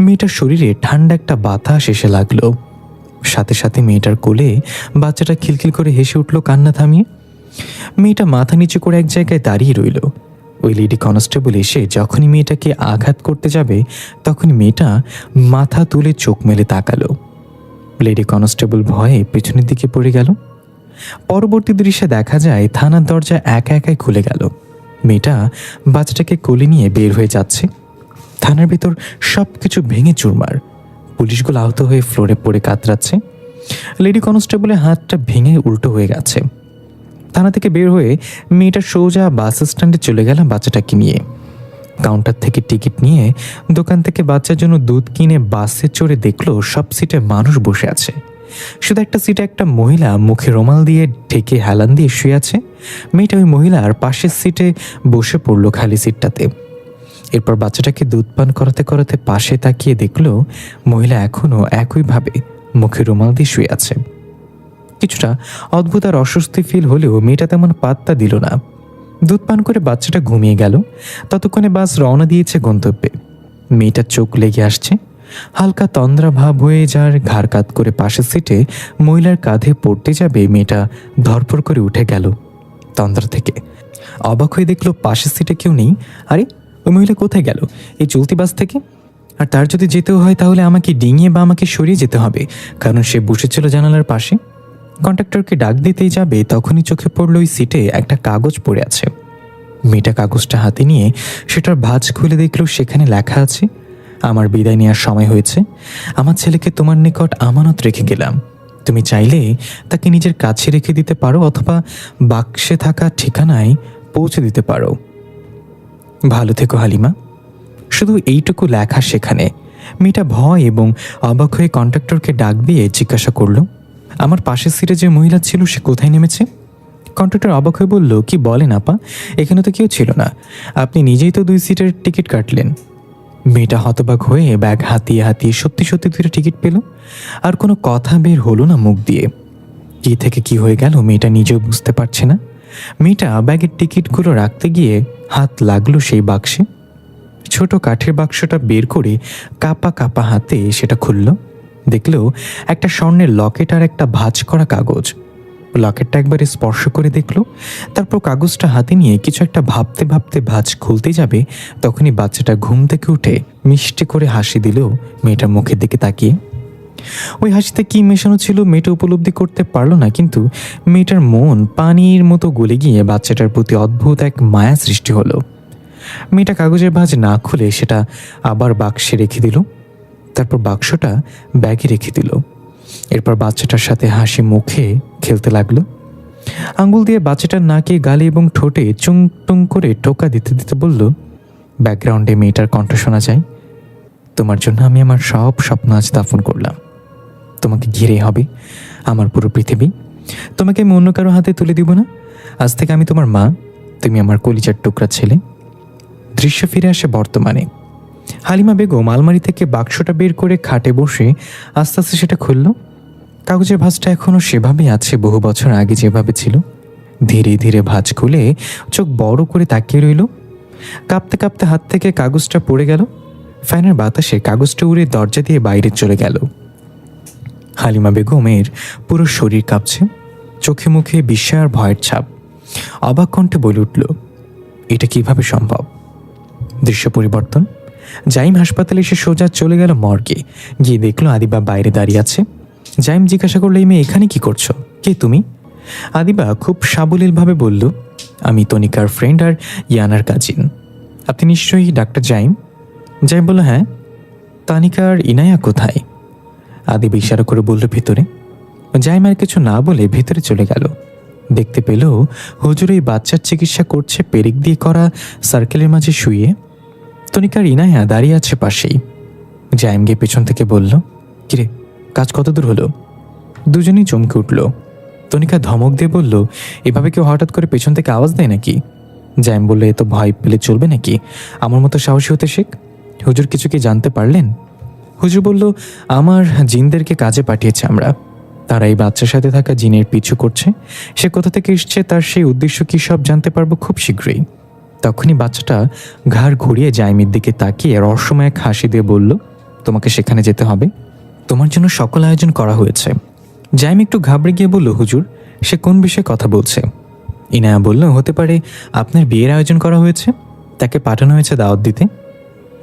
মেয়েটার শরীরে ঠান্ডা একটা বাতাস এসে লাগলো। সাথে সাথে মেয়েটার কোলে বাচ্চাটা খিলখিল করে হেসে উঠল কান্না থামিয়ে। মেয়েটা মাথা নিচু করে এক জায়গায় দাঁড়িয়ে রইল। ওই লেডি কনস্টেবল এসে যখনই মেয়েটাকে আঘাত করতে যাবে তখনই মেয়েটা মাথা তুলে চোখ মেলে তাকালো। লেডি কনস্টেবল ভয়ে পেছনের দিকে পড়ে গেল। পরবর্তী দৃশ্যে দেখা যায় থানার দরজা একা একাই খুলে গেল। মেয়েটা বাচ্চাটাকে কোলে নিয়ে বের হয়ে যাচ্ছে। থানার ভিতর সব কিছু ভেঙে চুরমার। পুলিশগুলো আহত হয়ে ফ্লোরে পড়ে কাতরাচ্ছে। লেডি কনস্টেবলের হাতটা ভেঙে উল্টো হয়ে গেছে। থানা থেকে বের হয়ে মেয়েটা সোজা বাস স্ট্যান্ডে চলে গেলাম বাচ্চাটাকে নিয়ে। কাউন্টার থেকে টিকিট নিয়ে দোকান থেকে বাচ্চার জন্য দুধ কিনে বাসে চড়ে দেখলো সব সিটে মানুষ বসে আছে। শুধু একটা সিটে একটা মহিলা মুখে রুমাল দিয়ে ঢেকে হেলান দিয়ে শুয়ে আছে। মেয়েটা ওই মহিলার পাশের সিটে বসে পড়লো খালি সিটটাতে। এরপর বাচ্চাটাকে দুধ পান করাতে করাতে পাশে তাকিয়ে দেখল মহিলা এখনও একইভাবে মুখে রুমাল দিয়ে শুয়ে আছে। কিছুটা অদ্ভুত আর অস্বস্তি ফিল হলেও মেয়েটা তেমন পাত্তা দিল না। দুধ পান করে বাচ্চাটা ঘুমিয়ে গেল। ততক্ষণে বাস রওনা দিয়েছে গন্তব্যে। মেয়েটার চোখ লেগে আসছে। হালকা তন্দ্রা ভাব হয়ে যার ঘাড় কাত করে পাশের সিটে মহিলার কাঁধে পড়তে যাবে মেয়েটা ধরপড় করে উঠে গেল তন্দ্রা থেকে। অবাক হয়ে দেখলো পাশের সিটে কেউ নেই। আরে ওই মহিলা কোথায় গেল এই চলতি বাস থেকে? আর তার যদি যেতেও হয় তাহলে আমাকে ডিঙিয়ে বা আমাকে সরিয়ে যেতে হবে, কারণ সে বসেছিল জানালার পাশে। কন্ডাক্টরকে ডাক দিতেই যাবে তখনই চোখে পড়ল ওই সিটে একটা কাগজ পড়ে আছে। মেয়েটা কাগজটা হাতে নিয়ে সেটার ভাঁজ খুলে দেখলো সেখানে লেখা আছে, আমার বিদায় নেওয়ার সময় হয়েছে। আমার ছেলেকে তোমার নিকট আমানত রেখে গেলাম। তুমি চাইলে তাকে নিজের কাছে রেখে দিতে পারো অথবা বাক্সে থাকা ঠিকানায় পৌঁছে দিতে পারো। ভালো থেকো হালিমা। শুধু এইটুকু লেখা সেখানে। মেয়েটা ভয় এবং অবাক হয়ে কন্ডাক্টরকে ডাক দিয়ে জিজ্ঞাসা করল, আমার পাশের সিটে যে মহিলা ছিল সে কোথায় নেমেছে? কন্ডাক্টর অবাক হয়ে বলল, কি বলেন আপা, এখানে তো কেউ ছিল না, আপনি নিজেই তো 2 সিটের টিকিট কাটলেন। মেয়েটা হতবাক হয়ে ব্যাগ হাতিয়ে হাতিয়ে সত্যি সত্যি 2টা টিকিট পেল। আর কোনো কথা বের হলো না মুখ দিয়ে। কি থেকে কি হয়ে গেল মেয়েটা নিজেও বুঝতে পারছে না। মেয়েটা ব্যাগের টিকিটগুলো রাখতে গিয়ে হাত লাগলো সেই বাক্সে। ছোট কাঠের বাক্সটা বের করে কাপা কাপা হাতে সেটা খুলল। দেখলো একটা স্বর্ণের লকেট আর একটা ভাঁজ করা কাগজ। লকেটটা একবারে স্পর্শ করে দেখলো, তারপর কাগজটা হাতে নিয়ে কিছু একটা ভাবতে ভাবতে ভাঁজ খুলতে যাবে তখনই বাচ্চাটা ঘুম থেকে উঠে মিষ্টি করে হাসি দিল মেয়েটার মুখের দিকে তাকিয়ে। ওই হাসিতে কি মেশানো ছিল মেয়েটা উপলব্ধি করতে পারলো না, কিন্তু মেয়েটার মন পানির মতো গলে গিয়ে বাচ্চাটার প্রতি অদ্ভুত এক মায়া সৃষ্টি হলো। মেয়েটা কাগজের ভাঁজ না খুলে সেটা আবার বাক্সে রেখে দিল, তারপর বাক্সটা ব্যাগে রেখে দিল। এরপর বাচ্চাটার সাথে হাসি মুখে খেলতে লাগলো। আঙ্গুল দিয়ে বাচ্চাটার নাকে, গালে এবং ঠোঁটে চুং টুং করে টোকা দিতে দিতে বলল, ব্যাকগ্রাউন্ডে মেয়েটার কণ্ঠ শোনা যায়, তোমার জন্য আমি আমার সব স্বপ্ন আজ দাফন করলাম। তোমাকে ঘিরে হবে আমার পুরো পৃথিবী। তোমাকে আমি অন্য কারো হাতে তুলে দিব না। আজ থেকে আমি তোমার মা, তুমি আমার কলিজার টুকরা ছেলে। দৃশ্য ফিরে আসে বর্তমানে। হালিমা বেগম আলমারি থেকে বাক্সটা বের করে খাটে বসে আস্তে আস্তে সেটা খুলল। কাগজের ভাঁজটা এখনও সেভাবেই আছে, বহু বছর আগে যেভাবে ছিল। ধীরে ধীরে ভাঁজ খুলে চোখ বড় করে তাকিয়ে রইল। কাঁপতে কাঁপতে হাত থেকে কাগজটা পড়ে গেল। ফ্যানের বাতাসে কাগজটা উড়ে দরজা দিয়ে বাইরে চলে গেল। হালিমা বেগমের পুরো শরীর কাঁপছে, চোখে মুখে বিস্ময় আর ভয়ের ছাপ। অবাক কণ্ঠে বলে উঠল, এটা কিভাবে সম্ভব? দৃশ্য পরিবর্তন। জাইম হাসপাতালে এসে সোজা চলে গেল মর্গে। গিয়ে দেখলো আদিবা বাইরে দাঁড়িয়ে আছে। জাইম জিজ্ঞাসা করলো, এই মেয়ে এখানে কি করছো? কে তুমি? আদিবা খুব সাবলীলভাবে বলল, আমি তনিকার ফ্রেন্ড আর ইয়ানার কাজিন। আপনি নিশ্চয়ই ডাক্তার জাইম? জাইম বলল, হ্যাঁ। তানিকার ইনায়া কোথায়? আদিবা ইশারা করে বলল, ভেতরে। জাইম আর কিছু না বলে ভেতরে চলে গেল। দেখতে পেল হুজুর এই বাচ্চার চিকিৎসা করছে পেরেক দিয়ে করা সার্কেলের মাঝে শুয়ে। তনিকার ইনায়া দাঁড়িয়ে আছে পাশেই। জাইম গিয়ে পেছন থেকে বলল, কিরে, কাজ কত দূর হলো? দুজনেই চমকে উঠল। তনিকা ধমক দিয়ে বলল, এভাবে কেউ হঠাৎ করে পেছন থেকে আওয়াজ দেয় নাকি? জাইম বলল, এত ভয় পেলে চলবে নাকি? আমার মতো সাহসী হতে শেখ। হুজুর কিছু কি জানতে পারলেন? হুজুর বলল, আমার জিনদেরকে কাজে পাঠিয়েছে আমরা। তারা এই বাচ্চার সাথে থাকা জিনের পিছু করছে। সে কোথা থেকে এসছে, তার সেই উদ্দেশ্য কি সব জানতে পারবো খুব শীঘ্রই। তখনই বাচ্চাটা ঘাড় ঘুরিয়ে জাইমের দিকে তাকিয়ে রহস্যময় এক হাসি দিয়ে বলল, তোমাকে সেখানে যেতে হবে, তোমার জন্য সকল আয়োজন করা হয়েছে। জাইম একটু ঘাবড়ে গিয়ে বলল, হুজুর সে কোন বিষয়ে কথা বলছে? ইনায়া বলল, হতে পারে আপনার বিয়ের আয়োজন করা হয়েছে, তাকে পাঠানো হয়েছে দাওয়াত দিতে।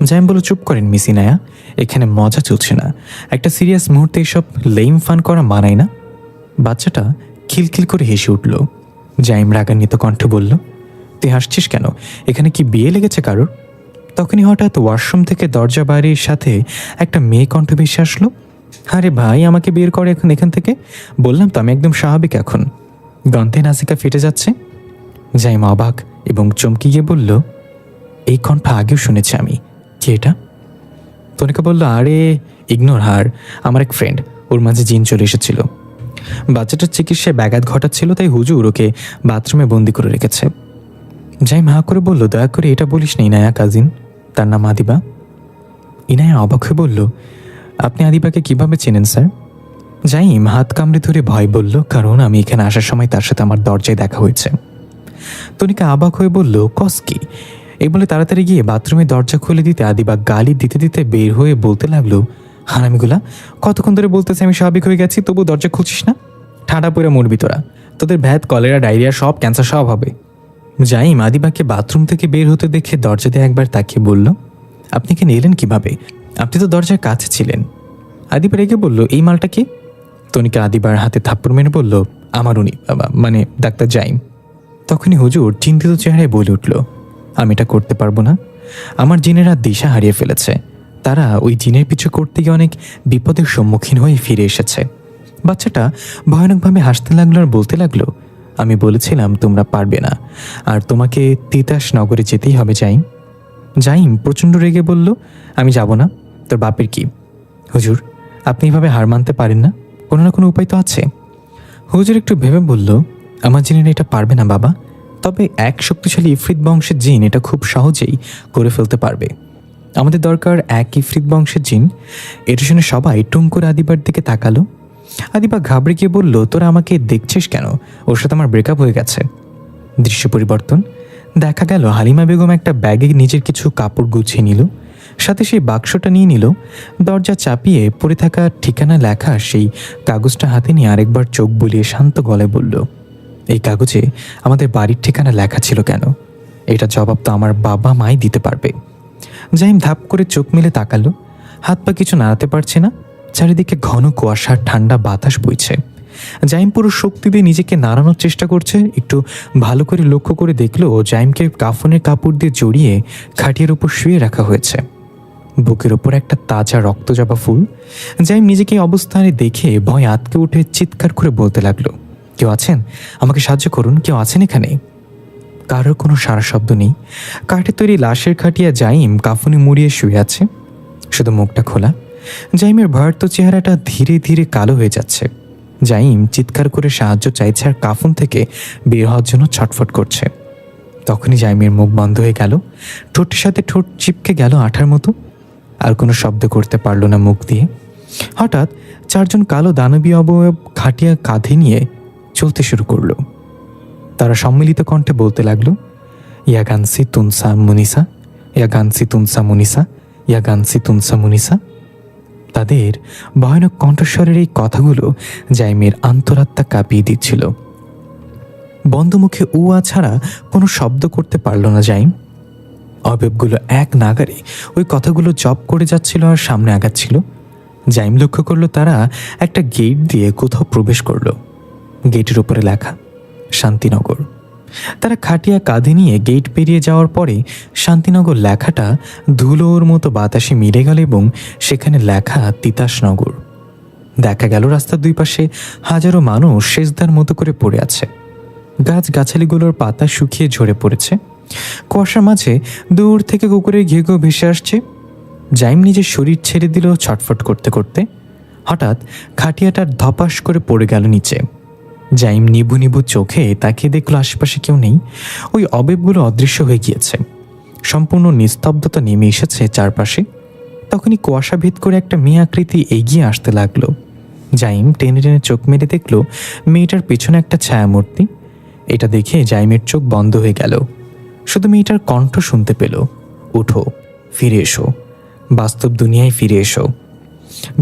জাইম বলল, চুপ করেন মিস ইনায়া, এখানে মজা চলছে না। একটা সিরিয়াস মুহূর্তে এসব লেইম ফান করা মানায় না। বাচ্চাটা খিলখিল করে হেসে উঠল। জাইম রাগান্বিত কণ্ঠে বলল, তুই হাসছিস কেন? এখানে কি বিয়ে লেগেছে কারোর? তখনই হঠাৎ ওয়াশরুম থেকে দরজা বাইরের সাথে একটা মেয়ে কণ্ঠ ভেসে আসলো। আরে ভাই, আমাকে বের করে এখন এখান থেকে। বললাম তো আমি একদম স্বাভাবিক এখন। গন্থে নাসিকা ফেটে যাচ্ছে। জাইম অবাক এবং চমকে গিয়ে বলল, এই কণ্ঠ আগেও শুনেছি আমি। কে এটা? তনিকা বলল, আরে ইগনোর হার, আমার এক ফ্রেন্ড, ওর মাঝে জিন চলে এসেছিল। বাচ্চাটার চিকিৎসায় ব্যাঘাত ঘটাচ্ছিল, তাই হুজুর ওকে বাথরুমে বন্দি করে রেখেছে। জাইম হাঁ করে বলল, দয়া করে এটা বলিস না ইনায়া কাজিন, তার নাম আদিবা। ইনায়া অবাক হয়ে বলল, আপনি আদিবাকে কিভাবে চেনেন স্যার? জাইম হাত কামড়ে ধরে ভয় বলল, কারণ আমি এখানে আসার সময় তার সাথে আমার দরজায় দেখা হয়েছে। তনিকা অবাক হয়ে বলল, কস কি? এই বলে তাড়াতাড়ি গিয়ে বাথরুমে দরজা খুলে দিতে আদিবা গালি দিতে দিতে বের হয়ে বলতে লাগলো, হারামিগুলা, কতক্ষণ ধরে বলতেছে আমি স্বাভাবিক হয়ে গেছি, তবু দরজা খুলছিস না? ঠাডা পড়ে মরবি তোরা, তোদের ভ্যাদ, কলেরা, ডায়রিয়া সব, ক্যান্সার সব হবে। জাইম আদিবাকে বাথরুম থেকে বের হতে দেখে দরজা দিয়ে একবার তাকিয়ে বলল, আপনি কি এলেন কিভাবে? আপনি তো দরজার কাছে ছিলেন। আদিবা রেগে বলল, এই মালটা কি? তনিকা আদিবার হাতে থাপ্পড় মেরে বলল, আমার উনি, মানে ডাক্তার জাইম। তখনই হুজুর চিন্তিত চেহারায় বলে উঠল, আমি এটা করতে পারবো না। আমার জিনেরা দিশা হারিয়ে ফেলেছে। তারা ওই জিনের পিছু করতে গিয়ে অনেক বিপদের সম্মুখীন হয়ে ফিরে এসেছে। বাচ্চাটা ভয়ানকভাবে হাসতে লাগলো আর বলতে লাগলো, আমি বলেছিলাম তোমরা পারবে না, আর তোমাকে তিতাস নগরে যেতেই হবে জাইম। জাইম প্রচণ্ড রেগে বলল, আমি যাব না। তোর বাপের কি? হুজুর, আপনি এভাবে হার মানতে পারেন না, কোনো না কোনো উপায় তো আছে। হুজুর একটু ভেবে বলল, আমার জিনেরা এটা পারবে না বাবা, তবে এক শক্তিশালী ইফরিত বংশের জিন এটা খুব সহজেই করে ফেলতে পারবে। আমাদের দরকার এক ইফরিত বংশের জিন। এটা শুনে সবাই টুম করে আদিবার দিকে তাকালো। আদিবা ঘাবড়ে গিয়ে বলল, তোরা আমাকে দেখছিস কেন? ওর সাথে আমার ব্রেকআপ হয়ে গেছে। দৃশ্য পরিবর্তন, দেখা গেল হালিমা বেগম একটা ব্যাগে নিজের কিছু কাপড় গুছিয়ে নিল, সাথে সেই বাক্সটা নিয়ে নিল। দরজা চাপিয়ে পড়ে থাকা ঠিকানা লেখা সেই কাগজটা হাতে নিয়ে আরেকবার চোখ বুলিয়ে শান্ত গলায় বলল, এই কাগজে আমাদের বাড়ির ঠিকানা লেখা ছিল কেন? এটা জবাব তো আমার বাবা মাই দিতে পারবে। জাইম ধাপ করে চোখ মেলে তাকালো। হাত পা কিছু নাড়াতে পারছে না। চারিদিকে ঘন কুয়াশার ঠান্ডা বাতাস বইছে। জাইম পুরো শক্তি দিয়ে নিজেকে নাড়ানোর চেষ্টা করছে। একটু ভালো করে লক্ষ্য করে দেখলো জাইমকে কাফনের কাপড় দিয়ে জড়িয়ে খাটিয়ার উপর শুয়ে রাখা হয়েছে। বুকের ওপর একটা তাজা রক্তজবা ফুল। জাইম নিজেকে এই অবস্থানে দেখে ভয় আতকে উঠে চিৎকার করে বলতে লাগলো, কেউ আছেন? আমাকে সাহায্য করুন, কেউ আছেন এখানে? কারোর কোনো সারা শব্দ নেই। কাঠের তৈরি লাশের খাটিয়া জাইম কাফনে মুড়িয়ে শুয়ে আছে, শুধু মুখটা খোলা। জাইমের ভয়ার্ত চেহারাটা ধীরে ধীরে কালো হয়ে যাচ্ছে। জাইম চিৎকার করে সাহায্য চাইছে আর কাফন থেকে বের হওয়ার জন্য ছটফট করছে। তখনই জাইমের মুখ বন্ধ হয়ে গেল, ঠোঁটের সাথে ঠোঁট চিপকে গেল আঠার মতো। আর কোনো শব্দ করতে পারল না মুখ দিয়ে। হঠাৎ চারজন কালো দানবীয় অবয়ব খাটিয়া কাঁধে নিয়ে চলতে শুরু করলো। তারা সম্মিলিত কণ্ঠে বলতে লাগলো, ইয়াগানসি তুনসা মুনিসা, ইয়াগানসি তুনসা মুনিসা, ইয়াগানসি তুনসা মুনিসা। তাদের ভয়ানক কণ্ঠস্বরের এই কথাগুলো জাইমের আন্তরাত্মা কাঁপিয়ে দিচ্ছিল। বন্ধ মুখে উয়া ছাড়া কোনো শব্দ করতে পারল না জাইম। অবয়বগুলো এক নাগারে ওই কথাগুলো জপ করে যাচ্ছিল আর সামনে আগাচ্ছিল। জাইম লক্ষ্য করলো তারা একটা গেট দিয়ে কোথাও প্রবেশ করলো। গেটের উপরে লেখা শান্তিনগর। তারা খাটিয়া কাঁধে নিয়ে গেট পেরিয়ে যাওয়ার পরে শান্তিনগর লেখাটা ধুলোর মতো বাতাসে মিলে গেল এবং সেখানে লেখা তিতাসনগর। দেখা গেল রাস্তার দুই পাশে হাজারো মানুষ সেজদার মতো করে পড়ে আছে। গাছ গাছালিগুলোর পাতা শুকিয়ে ঝরে পড়েছে। কুয়াশার মাঝে দূর থেকে কুকুরের ঘেউ ঘেউ ভেসে আসছে। জাইম নিজের শরীর ছেড়ে দিল ছটফট করতে করতে। হঠাৎ খাটিয়াটার ধপাস করে পড়ে গেল নিচে। জাইম নিবু নিবু চোখে তাকিয়ে দেখলো আশেপাশে কেউ নেই। ওই অবয়বগুলো অদৃশ্য হয়ে গিয়েছে। সম্পূর্ণ নিস্তব্ধতা নেমে এসেছে চারপাশে। তখনই কুয়াশা ভেদ করে একটা মেয়ে আকৃতি এগিয়ে আসতে লাগলো। জাইম টেনে টেনে চোখ মেরে দেখলো মেয়েটার পেছনে একটা ছায়ামূর্তি। এটা দেখে জাইমের চোখ বন্ধ হয়ে গেল। শুধু মেয়েটার কণ্ঠ শুনতে পেল, উঠো, ফিরে এসো, বাস্তব দুনিয়ায় ফিরে এসো।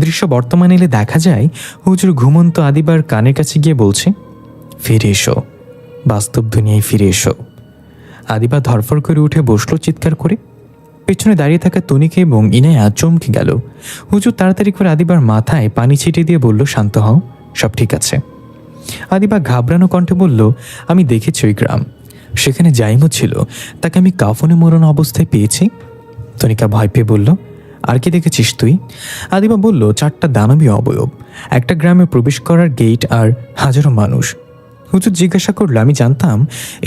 দৃশ্য বর্তমানে এলে দেখা যায় হুজুর ঘুমন্ত আদিবার কানের কাছে গিয়ে বলছে, ফিরে এসো, বাস্তব দুনিয়ায় ফিরে এসো। আদিবা ধরফর করে উঠে বসলো চিৎকার করে। পেছনে দাঁড়িয়ে থাকা তনিকে এবং ইনায়া চমকে গেল। হুজুর তাড়াতাড়ি করে আদিবার মাথায় পানি ছিটিয়ে দিয়ে বলল, শান্ত হও, সব ঠিক আছে। আদিবা ঘাবড়ানো কণ্ঠে বলল, আমি দেখেছি ওই গ্রাম, সেখানে জাইমও ছিল, তাকে আমি কাফনে মোড়ানো অবস্থায় পেয়েছি। তনিকা ভয় পেয়ে বলল, আর কি দেখেছিস তুই? আদিবা বলল, 4টা দানবীয় অবয়ব, একটা গ্রামে প্রবেশ করার গেট আর হাজারো মানুষ। হুজুর জিজ্ঞাসা করলো, আমি জানতাম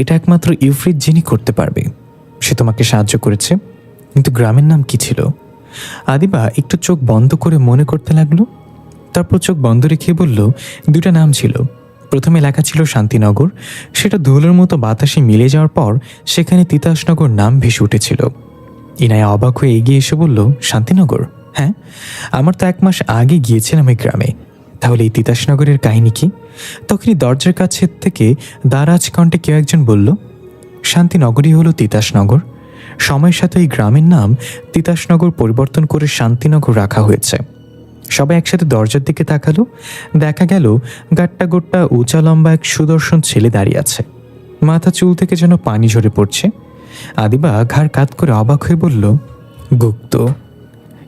এটা একমাত্র ইউফ্রিত যিনি করতে পারবে। সে তোমাকে সাহায্য করেছে, কিন্তু গ্রামের নাম কি ছিল? আদিবা একটু চোখ বন্ধ করে মনে করতে লাগলো। তারপর চোখ বন্ধ রেখে বলল, 2টা নাম ছিল। প্রথমে লেখা ছিল শান্তিনগর, সেটা ধুলোর মতো বাতাসে মিলে যাওয়ার পর সেখানে তিতাসনগর নাম ভেসে উঠেছিল। ইনায়া অবাক হয়ে এগিয়ে এসে বলল, শান্তিনগর? হ্যাঁ, আমার তো 1 মাস আগে গিয়েছিলাম এই গ্রামে। তাহলে এই তিতাসনগরের কাহিনী কি? তখনই দরজার কাছে থেকে দারাজ কণ্ঠে কেউ একজন বলল, শান্তিনগরই হলো তিতাসনগর। সময়ের সাথে এই গ্রামের নাম তিতাসনগর পরিবর্তন করে শান্তিনগর রাখা হয়েছে। সবাই একসাথে দরজার দিকে তাকালো। দেখা গেল গাট্টা গোট্টা উঁচা লম্বা এক সুদর্শন ছেলে দাঁড়িয়ে আছে। মাথা চুল থেকে যেন পানি ঝরে পড়ছে। আদিবা ঘাড় কাত করে অবাক হয়ে বলল, গুপ্ত।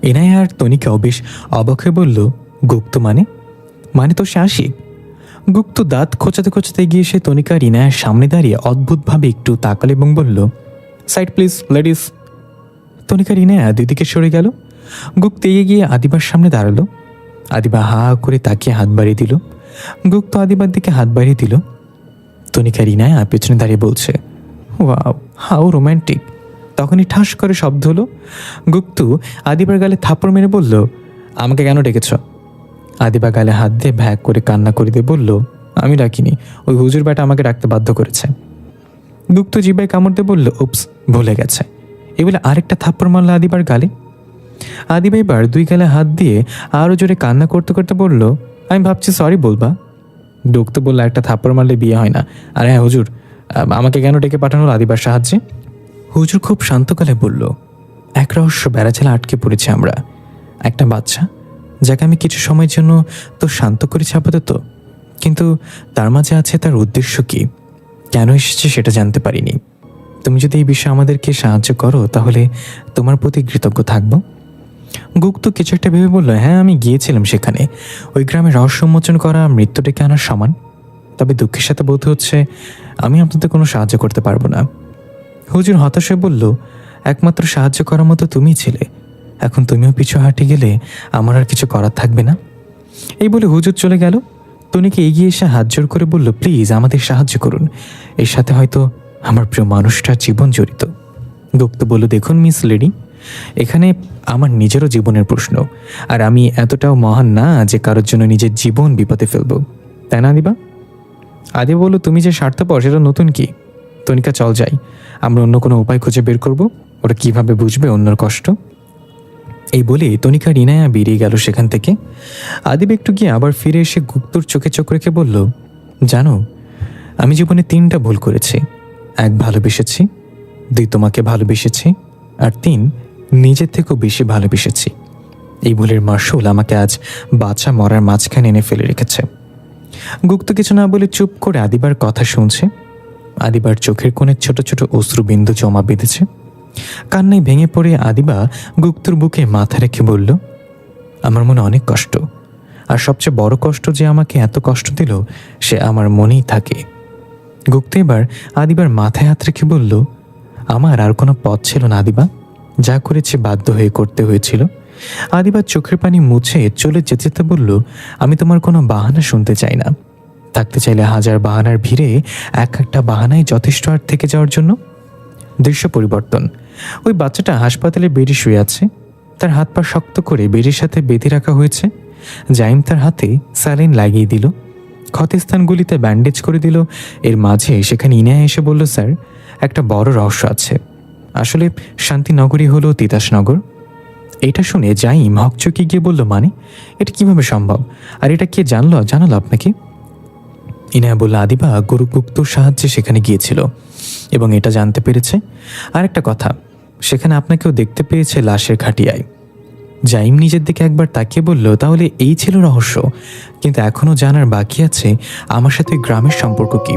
এনায়া আর তনিকাও বেশ অবাক হয়ে বলল, গুপ্ত মানে? মানে তো সে আশিক। গুপ্ত দাঁত খোঁচাতে খোঁচাতে গিয়ে সে তনিকা আর ইনায়ার সামনে দাঁড়িয়ে অদ্ভুতভাবে একটু তাকাল এবং বলল, সাইড প্লিজ লেডিস। তনিকার ইনায়া দুদিকে সরে গেল। গুপ্ত এগিয়ে গিয়ে আদিবার সামনে দাঁড়ালো। আদিবা হা করে তাকিয়ে হাত বাড়িয়ে দিল। গুপ্ত আদিবার দিকে হাত বাড়িয়ে দিল। তনিকার ইনায়া পেছনে দাঁড়িয়ে বলছে, ওয়াও, হাউ রোম্যান্টিক। তখনই ঠাস করে শব্দ হলো। গুপ্তু আদিবার গালে থাপ্পড় মেরে বলল, আমাকে কেন ডেকেছ? আদিবা গালে হাত দিয়ে ভ্যাক করে কান্না করে দিয়ে বলল, আমি ডাকিনি, ওই হুজুর বেটা আমাকে ডাকতে বাধ্য করেছে। গুপ্ত জিবায় কামড় দিয়ে বলল, উপস, ভুলে গেছে। এই বলে আরেকটা থাপ্পড় মারল আদিবার গালে। আদিবা এবার 2 গালে হাত দিয়ে আরও জোরে কান্না করতে করতে বলল, আমি ভাবছি সরি বলবা। গুপ্ত বলল, একটা থাপ্পড় মারলে বিয়ে হয় না। আর হ্যাঁ হুজুর, আমাকে কেন ডেকে পাঠানো আদিবার সাহায্যে? হুজুর খুব শান্ত গলায় বলল, এক রহস্য বেড়াচালে আটকে পড়েছে আমরা। একটা বাচ্চা যাকে আমি কিছু সময়ের জন্য তো শান্ত করেছি আপাতত, কিন্তু তার মাঝে আছে তার উদ্দেশ্য কি, কেন এসেছে সেটা জানতে পারিনি। তুমি যদি এই বিষয়ে আমাদেরকে সাহায্য করো তাহলে তোমার প্রতি কৃতজ্ঞ থাকবো। গুপ্ত কিছু একটা ভেবে বলল, হ্যাঁ আমি গিয়েছিলাম সেখানে। ওই গ্রামে রহস্য উন্মোচন করা মৃত্যু ডেকে আনার সমান। তবে দুঃখের সাথে বলতে হচ্ছে আমি আপনাদের কোনো সাহায্য করতে পারবো না। হুজুর হতাশ হয়ে বলল, একমাত্র সাহায্য করার মতো তুমিই ছিলে, এখন তুমিও পিছু হাঁটে গেলে আমার আর কিছু করার থাকবে না। এই বলে হুজুর চলে গেল। তনিকে এগিয়ে এসে হাত জোর করে বলল, প্লিজ আমাদের সাহায্য করুন, এর সাথে হয়তো আমার প্রিয় মানুষটার জীবন জড়িত। গুপ্ত বলল, দেখুন মিস লেডি, এখানে আমার নিজেরও জীবনের প্রশ্ন, আর আমি এতটাও মহান না যে কারোর জন্য নিজের জীবন বিপদে ফেলবো, তাই না আদিবা? আদিবা বলল, তুমি যে স্বার্থপর সেটা নতুন কি? তনিকা চল যাই, আমরা অন্য কোনো উপায় খুঁজে বের করব, ওরা কিভাবে বুঝবে অন্যর কষ্ট। এই বলে তনিকা রিনায়া বেরিয়ে গেল সেখান থেকে। আদিবা একটু গিয়ে আবার ফিরে এসে গুপ্তর চোখে চোখ রেখে বলল, জানো আমি জীবনে 3টা ভুল করেছি। 1, ভালোবেসেছি, 2, তোমাকে ভালোবেসেছি, আর 3, নিজের থেকেও বেশি ভালোবেসেছি। এই ভুলের মাসুল আমাকে আজ বাচ্চা মরার মাঝখানে এনে ফেলে রেখেছে। গুপ্ত কিছু না বলে চুপ করে আদিবার কথা শুনছে। আদিবার চোখের কোণে ছোট ছোট অশ্রুবিন্দু জমা বেঁধেছে। কান্নায় ভেঙে পড়ে আদিবা গুপ্তর বুকে মাথা রেখে বলল, আমার মনে অনেক কষ্ট, আর সবচেয়ে বড় কষ্ট যে আমাকে এত কষ্ট দিল সে আমার মনেই থাকে। গুপ্ত এবার আদিবার মাথায় হাত রেখে বলল, আমার আর কোনো পথ ছিল না আদিবা, যা করেছে বাধ্য হয়ে করতে হয়েছিল। আদিবার চোখের পানি মুছে চলে যেতে যেতে বলল, আমি তোমার কোনো বাহানা শুনতে চাই না। থাকতে চাইলে 1000 বাহানার ভিড়ে একটা বাহানাই যথেষ্ট আর থেকে যাওয়ার জন্য। দৃশ্য পরিবর্তন। ওই বাচ্চাটা হাসপাতালে বেডে শুয়ে আছে। তার হাত পা শক্ত করে বেডের সাথে বেঁধে রাখা হয়েছে। জাইম তার হাতে স্যালাইন লাগিয়ে দিল, ক্ষতস্থানগুলিতে ব্যান্ডেজ করে দিল। এর মাঝে সেখানে ইনায়া এসে বলল, স্যার একটা বড় রহস্য আছে। আসলে শান্তিনগরই হলো তিতাসনগর। এটা শুনে জাইম হকচকি গিয়ে বলল, মানে এটা কিভাবে সম্ভব, আর এটা কে জানালো আপনাকে? ইনায়া বলল, আদিবা গুপ্তর সাহায্যে সেখানে গিয়েছিল এবং এটা জানতে পেরেছে। আর একটা কথা, সেখানে আপনাকেও দেখতে পেয়েছে লাশের খাটিয়ায়। জাইম নিজের দিকে একবার তাকিয়ে বলল, তাহলে এই ছিল রহস্য, কিন্তু এখনও জানার বাকি আছে আমার সাথে গ্রামের সম্পর্ক কি।